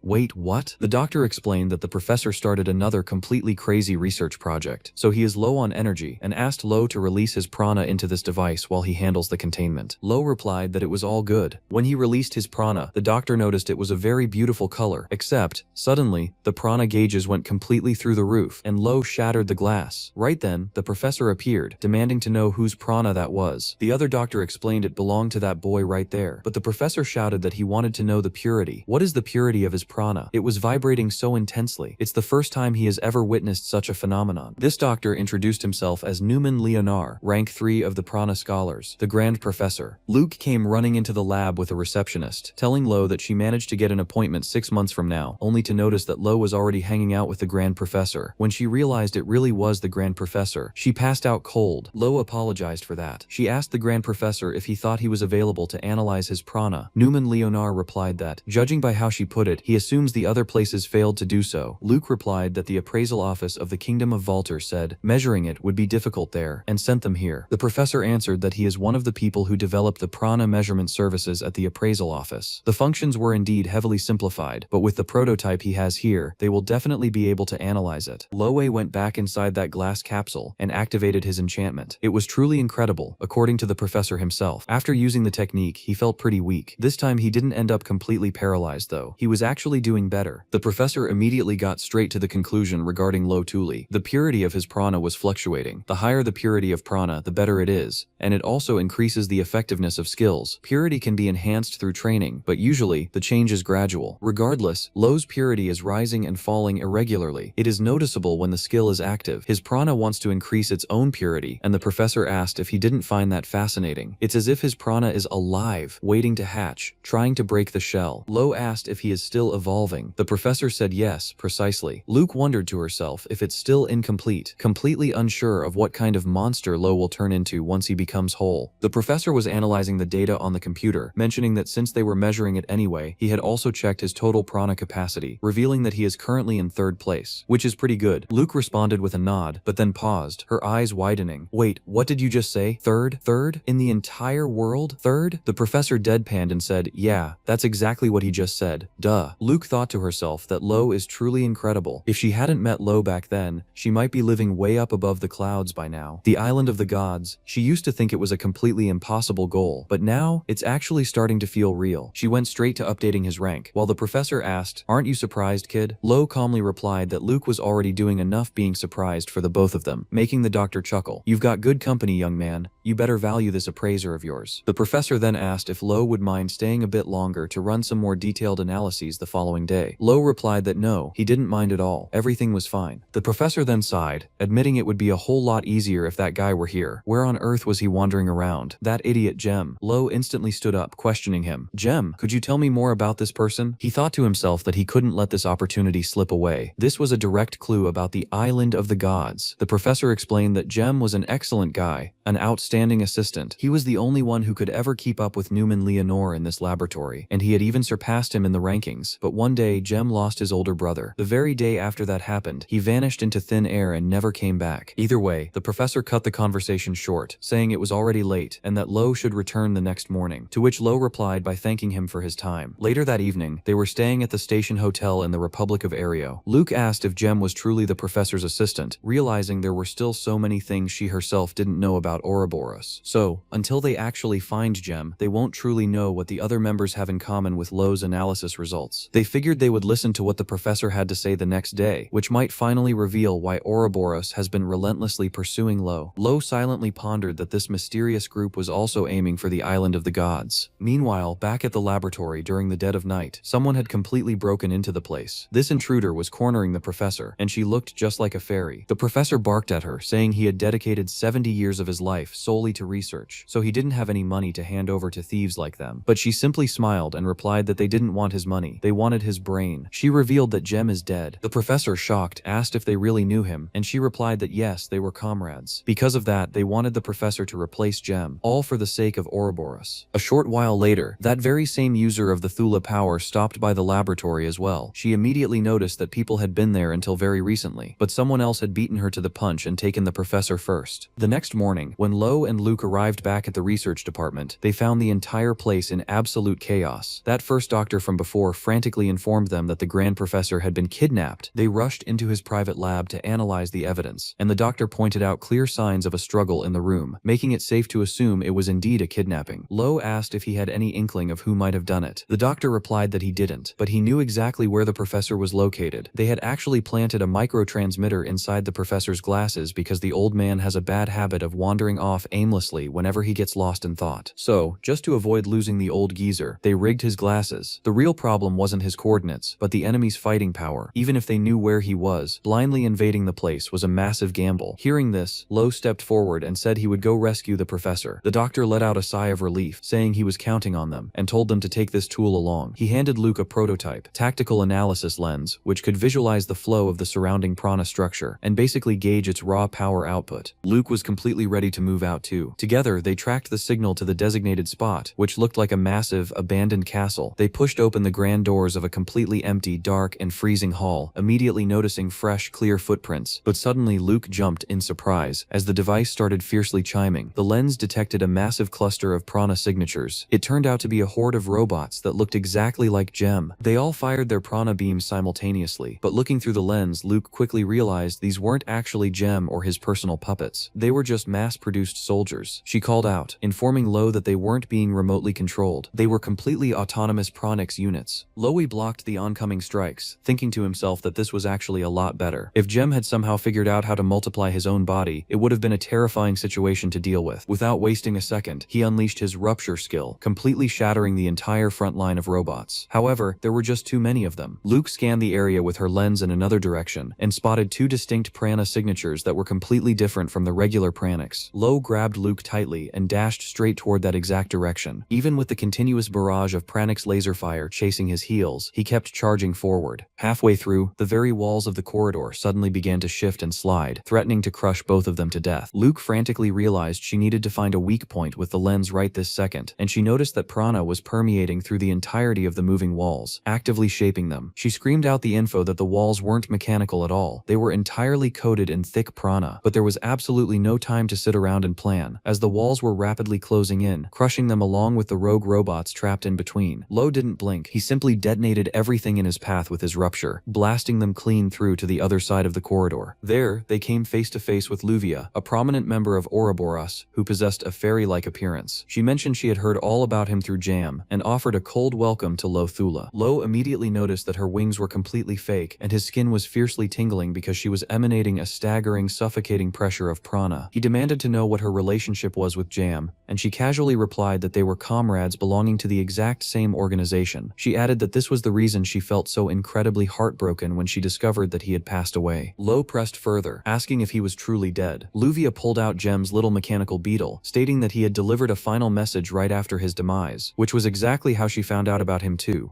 Wait, what? The doctor explained that the professor started another completely crazy research project, so he is low on energy, and asked Lo to release his prana into this device while he handles the containment. Lo replied that it was all good. When he released his prana, the doctor noticed it was a very beautiful color, except, suddenly, the prana gauges went completely through the roof, and Lo shattered the glass. Right then, the professor appeared, demanding to know whose prana that was. The other doctor explained it belonged to that boy right there, but the professor shouted that he wanted to know the purity. What is the purity of his prana? It was vibrating so intensely. It's the first time he has ever witnessed such a phenomenon. This doctor introduced himself as Newman Leonar, rank 3 of the prana scholars, the Grand Professor. Luke came running into the lab with a receptionist, telling Lo that she managed to get an appointment 6 months from now, only to notice that Lo was already hanging out with the Grand Professor. When she realized it really was the Grand Professor, she passed out cold. Lo apologized for that. She asked the Grand Professor if he thought he was available to analyze his prana. Newman Leonar replied that, judging by how she put it, he assumes the other places failed to do so. Luke replied that the appraisal office of the Kingdom of Valter said measuring it would be difficult there, and sent them here. The professor answered that he is one of the people who developed the prana measurement services at the appraisal office. The functions were indeed heavily simplified, but with the prototype he has here, they will definitely be able to analyze it. Loe went back inside that glass capsule and activated his enchantment. It was truly incredible, according to the professor himself. After using the technique, he felt pretty weak. This time he didn't end up completely paralyzed though. He was actually doing better. The professor immediately got straight to the conclusion regarding Lo Tuli. The purity of his prana was fluctuating. The higher the purity of prana, the better it is, and it also increases the effectiveness of skills. Purity can be enhanced through training, but usually, the change is gradual. Regardless, Lo's purity is rising and falling irregularly. It is noticeable when the skill is active. His prana wants to increase its own purity, and the professor asked if he didn't find that fascinating. It's as if his prana is alive, waiting to hatch, trying to break the shell. Lo asked if he is still evolving. The professor said yes, precisely. Luke wondered to herself if it's still incomplete, completely unsure of what kind of monster Lo will turn into once he becomes whole. The professor was analyzing the data on the computer, mentioning that since they were measuring it anyway, he had also checked his total prana capacity, revealing that he is currently in 3rd place, which is pretty good. Luke responded with a nod, but then paused, her eyes widening. Wait, what did you just say? Third? Third? In the entire world? Third? The professor deadpanned and said, yeah, that's exactly what he just said. Duh. Luke thought to herself that Lo is truly incredible. If she hadn't met Lo back then, she might be living way up up above the clouds by now. The island of the gods. She used to think it was a completely impossible goal, but now, it's actually starting to feel real. She went straight to updating his rank. While the professor asked, "Aren't you surprised, kid?" Lo calmly replied that Luke was already doing enough being surprised for the both of them, making the doctor chuckle. "You've got good company, young man. You better value this appraiser of yours." The professor then asked if Lo would mind staying a bit longer to run some more detailed analyses the following day. Lo replied that no, he didn't mind at all. Everything was fine. The professor then sighed, admitting it would be a whole lot easier if that guy were here. Where on earth was he wandering around? That idiot Gem. Lo instantly stood up, questioning him. "Gem, could you tell me more about this person?" He thought to himself that he couldn't let this opportunity slip away. This was a direct clue about the island of the gods. The professor explained that Gem was an excellent guy, an outstanding assistant. He was the only one who could ever keep up with Newman Leonore in this laboratory, and he had even surpassed him in the rankings. But one day, Gem lost his older brother. The very day after that happened, he vanished into thin air and never came back. Either way, the professor cut the conversation short, saying it was already late and that Lo should return the next morning, to which Lo replied by thanking him for his time. Later that evening, they were staying at the station hotel in the Republic of Aereo. Luke asked if Gem was truly the professor's assistant, realizing there were still so many things she herself didn't know about Ouroboros. So, until they actually find Gem, they won't truly know what the other members have in common with Lo's analysis results. They figured they would listen to what the professor had to say the next day, which might finally reveal why Ouroboros has been relentlessly pursuing Lo. Lo silently pondered that this mysterious group was also aiming for the island of the gods. Meanwhile, back at the laboratory during the dead of night, someone had completely broken into the place. This intruder was cornering the professor, and she looked just like a fairy. The professor barked at her, saying he had dedicated 70 years of his life solely to research, so he didn't have any money to hand over to thieves like them. But she simply smiled and replied that they didn't want his money, they wanted his brain. She revealed that Gem is dead. The professor, shocked, asked if they really knew him, and she replied that yes, they were comrades. Because of that, they wanted the professor to replace Gem, all for the sake of Ouroboros. A short while later, that very same user of the Thula power stopped by the laboratory as well. She immediately noticed that people had been there until very recently, but someone else had beaten her to the punch and taken the professor first. The next morning, when Lo and Luke arrived back at the research department, they found the entire place in absolute chaos. That first doctor from before frantically informed them that the Grand Professor had been kidnapped. They rushed into his private lab to analyze the evidence, and the doctor pointed out clear signs of a struggle in the room, making it safe to assume it was indeed a kidnapping. Lo asked if he had any inkling of who might have done it. The doctor replied that he didn't, but he knew exactly where the professor was located. They had actually planted a microtransmitter inside the professor's glasses because the old man has a bad habit of wandering off aimlessly whenever he gets lost in thought. So, just to avoid losing the old geezer, they rigged his glasses. The real problem wasn't his coordinates, but the enemy's fighting power. Even if they knew where he was, blindly invading the place was a massive gamble. Hearing this, Lo stepped forward and said he would go rescue the professor. The doctor let out a sigh of relief, saying he was counting on them, and told them to take this tool along. He handed Luke a prototype, tactical analysis lens, which could visualize the flow of the surrounding prana structure, and basically gauge its raw power output. Luke was completely ready to move out too. Together, they tracked the signal to the designated spot, which looked like a massive, abandoned castle. They pushed open the grand doors of a completely empty, dark, and freezing hall, immediately noticing fresh, clear footprints. But suddenly Luke jumped in surprise, as the device started fiercely chiming. The lens detected a massive cluster of prana signatures. It turned out to be a horde of robots that looked exactly like Gem. They all fired their prana beams simultaneously, but looking through the lens, Luke quickly realized these weren't actually Gem or his personal puppets. They were just mass-produced soldiers. She called out, informing Lo that they weren't being remotely controlled. They were completely autonomous pranics units. Loe blocked the oncoming strikes, thinking to himself that this was actually a lot better. If Gem had somehow figured out how to multiply his own body, it would have been a terrifying situation to deal with. Without wasting a second, he unleashed his rupture skill, completely shattering the entire front line of robots. However, there were just too many of them. Luke scanned the area with her lens in another direction, and spotted two distinct prana signatures that were completely different from the regular pranics. Lo grabbed Luke tightly and dashed straight toward that exact direction. Even with the continuous barrage of pranix laser fire chasing his heels, he kept charging forward. Halfway through, the very walls of the corridor suddenly began to shift and slide, threatening to crush both of them to death. Luke frantically realized she needed to find a weak point with the lens right this second, and she noticed that prana was permeating through the entirety of the moving walls, actively shaping them. She screamed out the info that the walls weren't mechanical at all. They were entirely coated in thick prana, but there was absolutely no time to sit around and plan, as the walls were rapidly closing in, crushing them along with the rogue robots trapped in between. Lo didn't blink. He simply detonated everything in his path with his rupture, blasting them clean through to the other side of the corridor. There, they they came face to face with Luvia, a prominent member of Ouroboros, who possessed a fairy-like appearance. She mentioned she had heard all about him through Jam, and offered a cold welcome to Lo Thula. Lo immediately noticed that her wings were completely fake, and his skin was fiercely tingling because she was emanating a staggering, suffocating pressure of prana. He demanded to know what her relationship was with Jam, and she casually replied that they were comrades belonging to the exact same organization. She added that this was the reason she felt so incredibly heartbroken when she discovered that he had passed away. Lo pressed further, asking if he was truly dead. Luvia pulled out Jem's little mechanical beetle, stating that he had delivered a final message right after his demise, which was exactly how she found out about him too.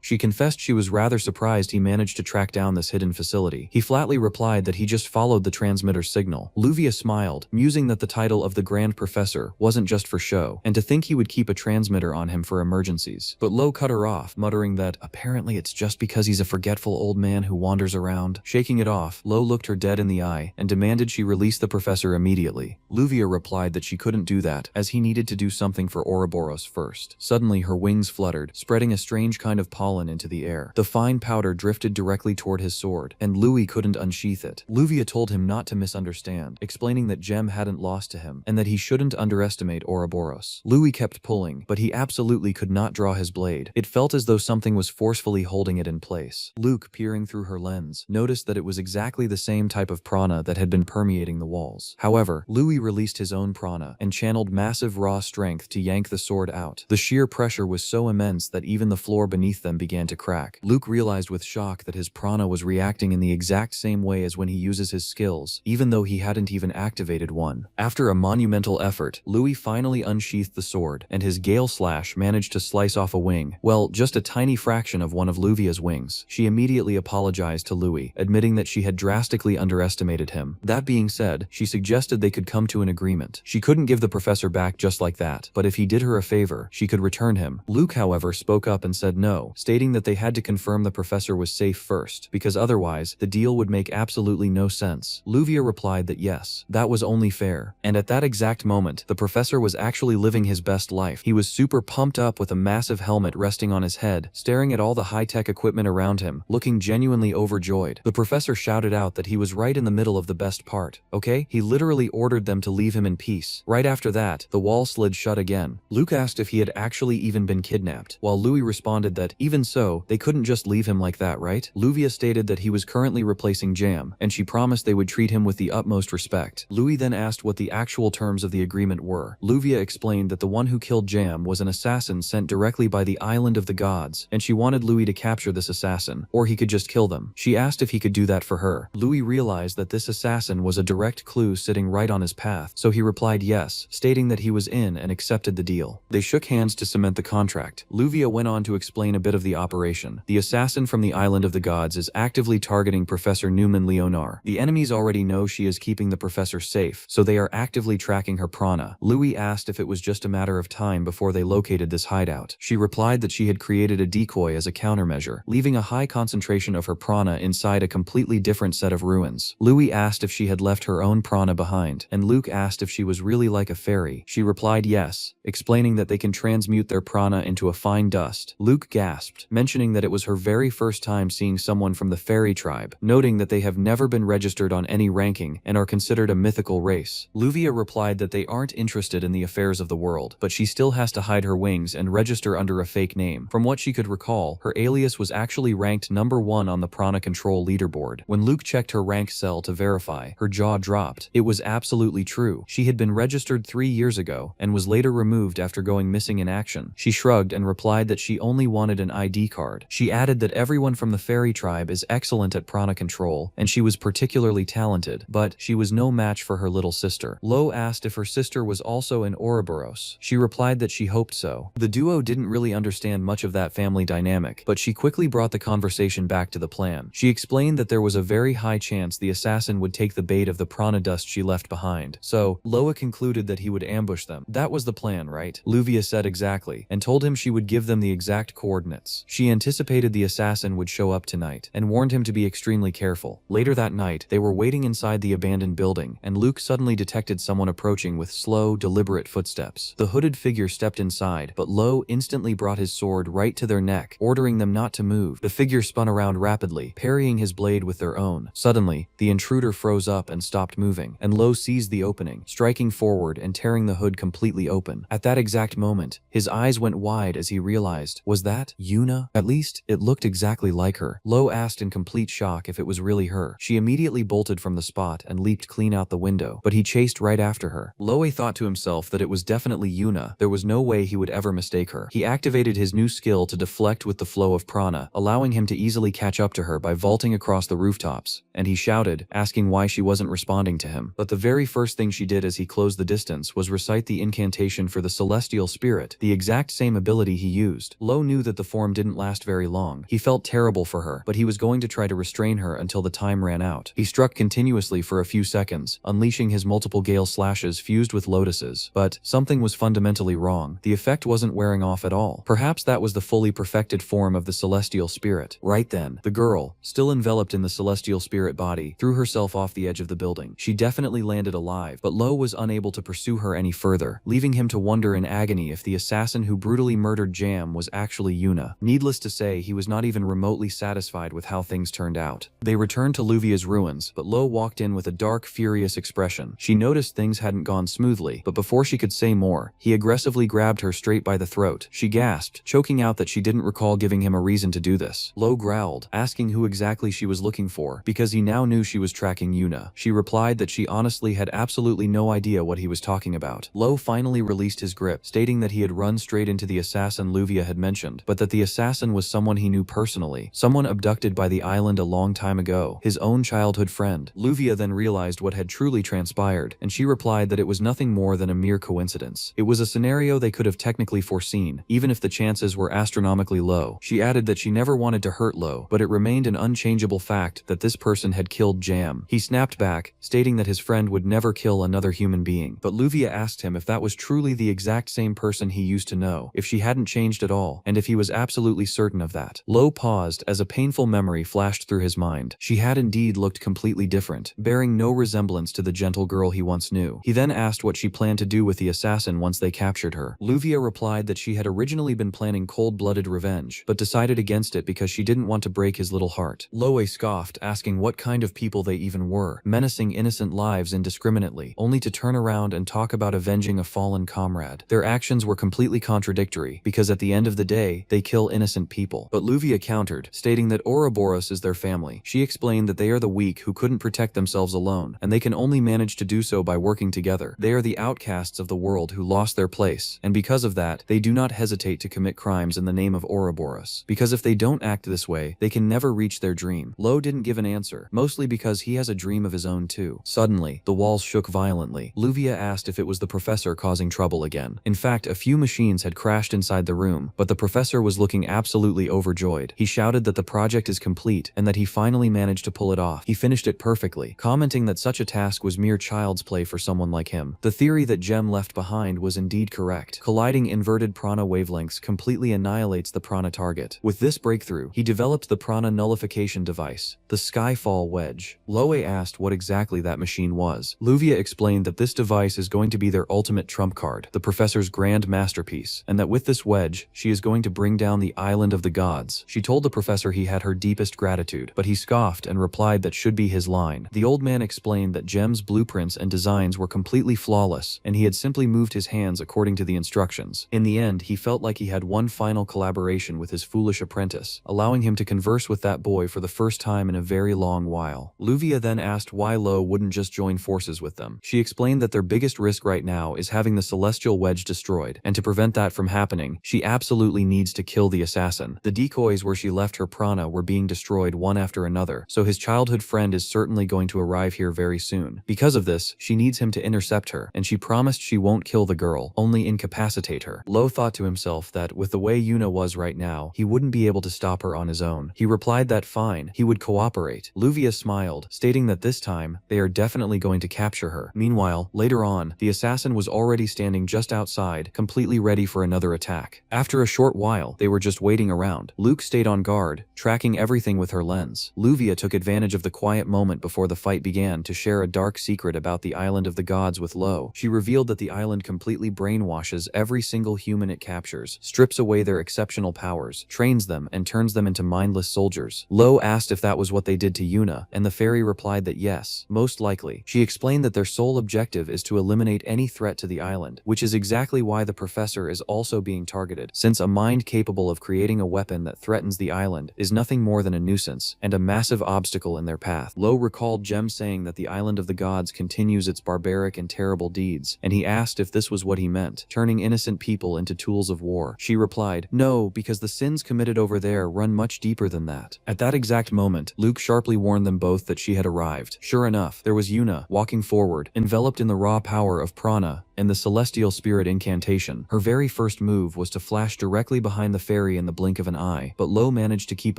She confessed she was rather surprised he managed to track down this hidden facility. He flatly replied that he just followed the transmitter's signal. Luvia smiled, musing that the title of the Grand Professor wasn't just for show, and to think he would keep a transmitter on him for emergencies. But Lo cut her off, muttering that apparently it's just because he's a forgetful old man who wanders around. Shaking it off, Lo looked her dead in the eye and demanded she release the professor immediately. Luvia replied that she couldn't do that, as he needed to do something for Ouroboros first. Suddenly her wings fluttered, spreading a strange kind of pollen into the air. The fine powder drifted directly toward his sword, and Louis couldn't unsheath it. Luvia told him not to misunderstand, explaining that Jem hadn't lost to him, and that he shouldn't underestimate Ouroboros. Louis kept pulling, but he absolutely could not draw his blade. It felt as though something was forcefully holding it in place. Luke, peering through her lens, noticed that it was exactly the same type of prana that had been permeating the walls. However, Louis released his own prana and channeled massive raw strength to yank the sword out. The sheer pressure was so immense that even the floor beneath them began to crack. Luke realized with shock that his prana was reacting in the exact same way as when he uses his skills, even though he hadn't even activated one. After a monumental effort, Louis finally unsheathed the sword, and his gale slash managed to slice off a wing. Well, just a tiny fraction of one of Luvia's wings. She immediately apologized to Louis, admitting that she had drastically underestimated him. That being said, she suggested they could come to an agreement. She couldn't give the professor back just like that, but if he did her a favor, she could return him. Luke, however, spoke up and said no, stating that they had to confirm the professor was safe first, because otherwise, the deal would make absolutely no sense. Luvia replied that yes, that was only fair. And at that exact moment, the professor was actually living his best life. He was super pumped up with a massive helmet resting on his head, staring at all the high-tech equipment around him, looking genuinely overjoyed. The professor shouted out that he was right in the middle of the best part, okay? He literally ordered them to leave him in peace. Right after that, the wall slid shut again. Luke asked if he had actually even been kidnapped, while Louis responded that, even so, they couldn't just leave him like that, right? Luvia stated that he was currently replacing Jam, and she promised they would treat him with the utmost respect. Louis then asked what the actual terms of the agreement were. Luvia explained that the one who killed Jam was an assassin sent directly by the Island of the Gods, and she wanted Louis to capture this assassin, or he could just kill them. She asked if he could do that for her. Louis realized that this assassin was a direct clue sitting right on his path, so he replied yes, stating that he was in and accepted the deal. They shook hands to cement the contract. Luvia went on to explain a bit of the operation. The assassin from the Island of the Gods is actively targeting Professor Newman Leonard. The enemies already know she is keeping the professor safe, so they are actively tracking her prana. Louis asked if it was just a matter of time before they located this hideout. She replied that she had created a decoy as a countermeasure, leaving a high concentration of her prana inside a completely different set of ruins. Louis asked if she had left her own prana behind, and Luke asked if she was really like a fairy. She replied yes, explaining that they can transmute their prana into a fine dust. Luke gasped, mentioning that it was her very first time seeing someone from the fairy tribe, noting that they have never been registered on any ranking and are considered a mythical race. Luvia replied that they aren't interested in the affairs of the world, but she still has to hide her wings and register under a fake name. From what she could recall, her alias was actually ranked #1 on the prana control leaderboard. When Luke checked her rank cell to verify, her jaw dropped. It was absolutely true. She had been registered 3 years ago and was later removed after going missing in action. She shrugged and replied that she only wanted an ID card. She added that everyone from the fairy tribe is excellent at prana control, and she was particularly talented, but she was no match for her little sister. Lo asked if her sister was also in Ouroboros. She replied that she hoped so. The duo didn't really understand much of that family dynamic, but she quickly brought the conversation back to the plan. She explained that there was a very high chance the assassin would take the bait of the prana dust she left behind, so Loa concluded that he would ambush them. That was the plan, right? Luvia said exactly, and told him she would give them the exact coordinates. She anticipated the assassin would show up tonight, and warned him to be extremely careful. Later that night, they were waiting inside the abandoned building, and Luke suddenly detected someone approaching with slow, deliberate footsteps. The hooded figure stepped inside, but Lo instantly brought his sword right to their neck, ordering them not to move. The figure spun around rapidly, parrying his blade with their own. Suddenly, the intruder intruder froze up and stopped moving, and Lo seized the opening, striking forward and tearing the hood completely open. At that exact moment, his eyes went wide as he realized, was that Yuna? At least, it looked exactly like her. Lo asked in complete shock if it was really her. She immediately bolted from the spot and leaped clean out the window, but he chased right after her. Loe thought to himself that it was definitely Yuna. There was no way he would ever mistake her. He activated his new skill to deflect with the flow of prana, allowing him to easily catch up to her by vaulting across the rooftops, and he shouted, asking why she wasn't responding to him. But the very first thing she did as he closed the distance was recite the incantation for the celestial spirit, the exact same ability he used. Lo knew that the form didn't last very long. He felt terrible for her, but he was going to try to restrain her until the time ran out. He struck continuously for a few seconds, unleashing his multiple gale slashes fused with lotuses. But something was fundamentally wrong. The effect wasn't wearing off at all. Perhaps that was the fully perfected form of the celestial spirit. Right then, the girl, still enveloped in the celestial spirit body, threw herself off the edge of the building. She definitely landed alive, but Lo was unable to pursue her any further, leaving him to wonder in agony if the assassin who brutally murdered Jam was actually Yuna. Needless to say, he was not even remotely satisfied with how things turned out. They returned to Luvia's ruins, but Lo walked in with a dark, furious expression. She noticed things hadn't gone smoothly, but before she could say more, he aggressively grabbed her straight by the throat. She gasped, choking out that she didn't recall giving him a reason to do this. Lo growled, asking who exactly she was looking for, because he now knew she was tracking Yuna. She replied that she honestly had absolutely no idea what he was talking about. Lo finally released his grip, stating that he had run straight into the assassin Luvia had mentioned, but that the assassin was someone he knew personally, someone abducted by the island a long time ago, his own childhood friend. Luvia then realized what had truly transpired, and she replied that it was nothing more than a mere coincidence. It was a scenario they could have technically foreseen, even if the chances were astronomically low. She added that she never wanted to hurt Lo, but it remained an unchangeable fact that this person had killed Jam. He snapped back, stating that his friend would never kill another human being, but Luvia asked him if that was truly the exact same person he used to know, if she hadn't changed at all, and if he was absolutely certain of that. Lo paused as a painful memory flashed through his mind. She had indeed looked completely different, bearing no resemblance to the gentle girl he once knew. He then asked what she planned to do with the assassin once they captured her. Luvia replied that she had originally been planning cold-blooded revenge, but decided against it because she didn't want to break his little heart. Loe scoffed, asking what kind of people they even were, menacing innocent lives indiscriminately, only to turn around and talk about avenging a fallen comrade. Their actions were completely contradictory, because at the end of the day, they kill innocent people. But Luvia countered, stating that Ouroboros is their family. She explained that they are the weak who couldn't protect themselves alone, and they can only manage to do so by working together. They are the outcasts of the world who lost their place, and because of that, they do not hesitate to commit crimes in the name of Ouroboros. Because if they don't act this way, they can never reach their dream. Lo didn't give an answer, mostly because he has a dream of his own too. Suddenly, the walls shook violently. Luvia asked if it was the professor causing trouble again. In fact, a few machines had crashed inside the room, but the professor was looking absolutely overjoyed. He shouted that the project is complete and that he finally managed to pull it off. He finished it perfectly, commenting that such a task was mere child's play for someone like him. The theory that Gem left behind was indeed correct. Colliding inverted prana wavelengths completely annihilates the prana target. With this breakthrough, he developed the prana nullification device, the Skyfall Wedge. Loe asked what exactly that machine was. Luvia explained that this device is going to be their ultimate trump card, the professor's grand masterpiece, and that with this wedge, she is going to bring down the island of the gods. She told the professor he had her deepest gratitude, but he scoffed and replied that should be his line. The old man explained that Gem's blueprints and designs were completely flawless, and he had simply moved his hands according to the instructions. In the end, he felt like he had one final collaboration with his foolish apprentice, allowing him to converse with that boy for the first time in a very long while. Luvia then asked why Lo wouldn't just join forces with them. She explained that their biggest risk right now is having the celestial wedge destroyed, and to prevent that from happening, she absolutely needs to kill the assassin. The decoys where she left her prana were being destroyed one after another, so his childhood friend is certainly going to arrive here very soon. Because of this, she needs him to intercept her, and she promised she won't kill the girl, only incapacitate her. Lo thought to himself that, with the way Yuna was right now, he wouldn't be able to stop her on his own. He replied that fine, he would cooperate. Luvia smiled, stating that this time, they are definitely going to capture her. Meanwhile, later on, the assassin was already standing just outside, completely ready for another attack. After a short while, they were just waiting around. Luke stayed on guard, tracking everything with her lens. Luvia took advantage of the quiet moment before the fight began to share a dark secret about the island of the gods with Lo. She revealed that the island completely brainwashes every single human it captures, strips away their exceptional powers, trains them, and turns them into mindless soldiers. Lo asked if that was what they did to Yuna, and the fairy fairy replied that yes, most likely. She explained that their sole objective is to eliminate any threat to the island, which is exactly why the professor is also being targeted, since a mind capable of creating a weapon that threatens the island is nothing more than a nuisance and a massive obstacle in their path. Lo recalled Gem saying that the island of the gods continues its barbaric and terrible deeds, and he asked if this was what he meant, turning innocent people into tools of war. She replied, no, because the sins committed over there run much deeper than that. At that exact moment, Luke sharply warned them both that she had arrived. Sure enough, there was Yuna, walking forward, enveloped in the raw power of prana and the celestial spirit incantation. Her very first move was to flash directly behind the fairy in the blink of an eye, but Lo managed to keep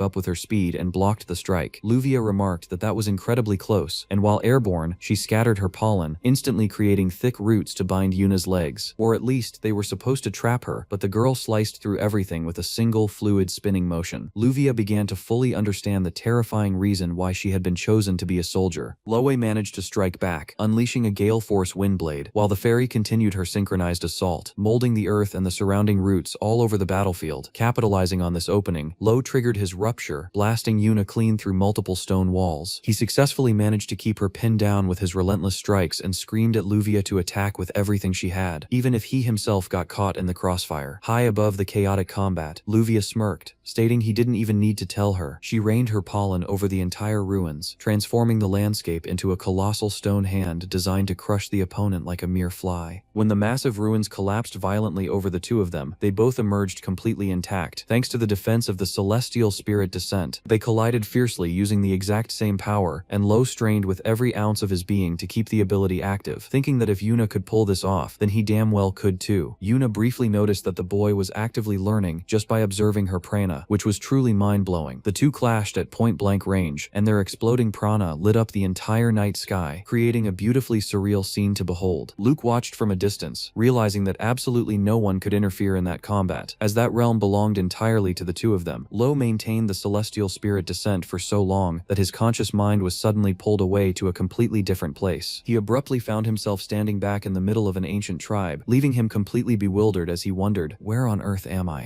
up with her speed and blocked the strike. Luvia remarked that that was incredibly close, and while airborne, she scattered her pollen, instantly creating thick roots to bind Yuna's legs. Or at least, they were supposed to trap her, but the girl sliced through everything with a single fluid spinning motion. Luvia began to fully understand the terrifying reason why she had been chosen to be a soldier. Loe managed to strike back, unleashing a gale force windblade, while the fairy continued her synchronized assault, molding the earth and the surrounding roots all over the battlefield. Capitalizing on this opening, Lo triggered his rupture, blasting Yuna clean through multiple stone walls. He successfully managed to keep her pinned down with his relentless strikes and screamed at Luvia to attack with everything she had, even if he himself got caught in the crossfire. High above the chaotic combat, Luvia smirked, stating he didn't even need to tell her. She rained her pollen over the entire ruins, transforming the landscape into a colossal stone hand designed to crush the opponent like a mere fly. When the massive ruins collapsed violently over the two of them, they both emerged completely intact. Thanks to the defense of the celestial spirit descent, they collided fiercely using the exact same power, and Lo strained with every ounce of his being to keep the ability active, thinking that if Yuna could pull this off, then he damn well could too. Yuna briefly noticed that the boy was actively learning just by observing her prana, which was truly mind-blowing. The two clashed at point-blank range, and their exploding prana lit up the entire night sky, creating a beautifully surreal scene to behold. Luke watched from a distance, realizing that absolutely no one could interfere in that combat, as that realm belonged entirely to the two of them. Lo maintained the celestial spirit descent for so long that his conscious mind was suddenly pulled away to a completely different place. He abruptly found himself standing back in the middle of an ancient tribe, leaving him completely bewildered as he wondered, where on earth am I?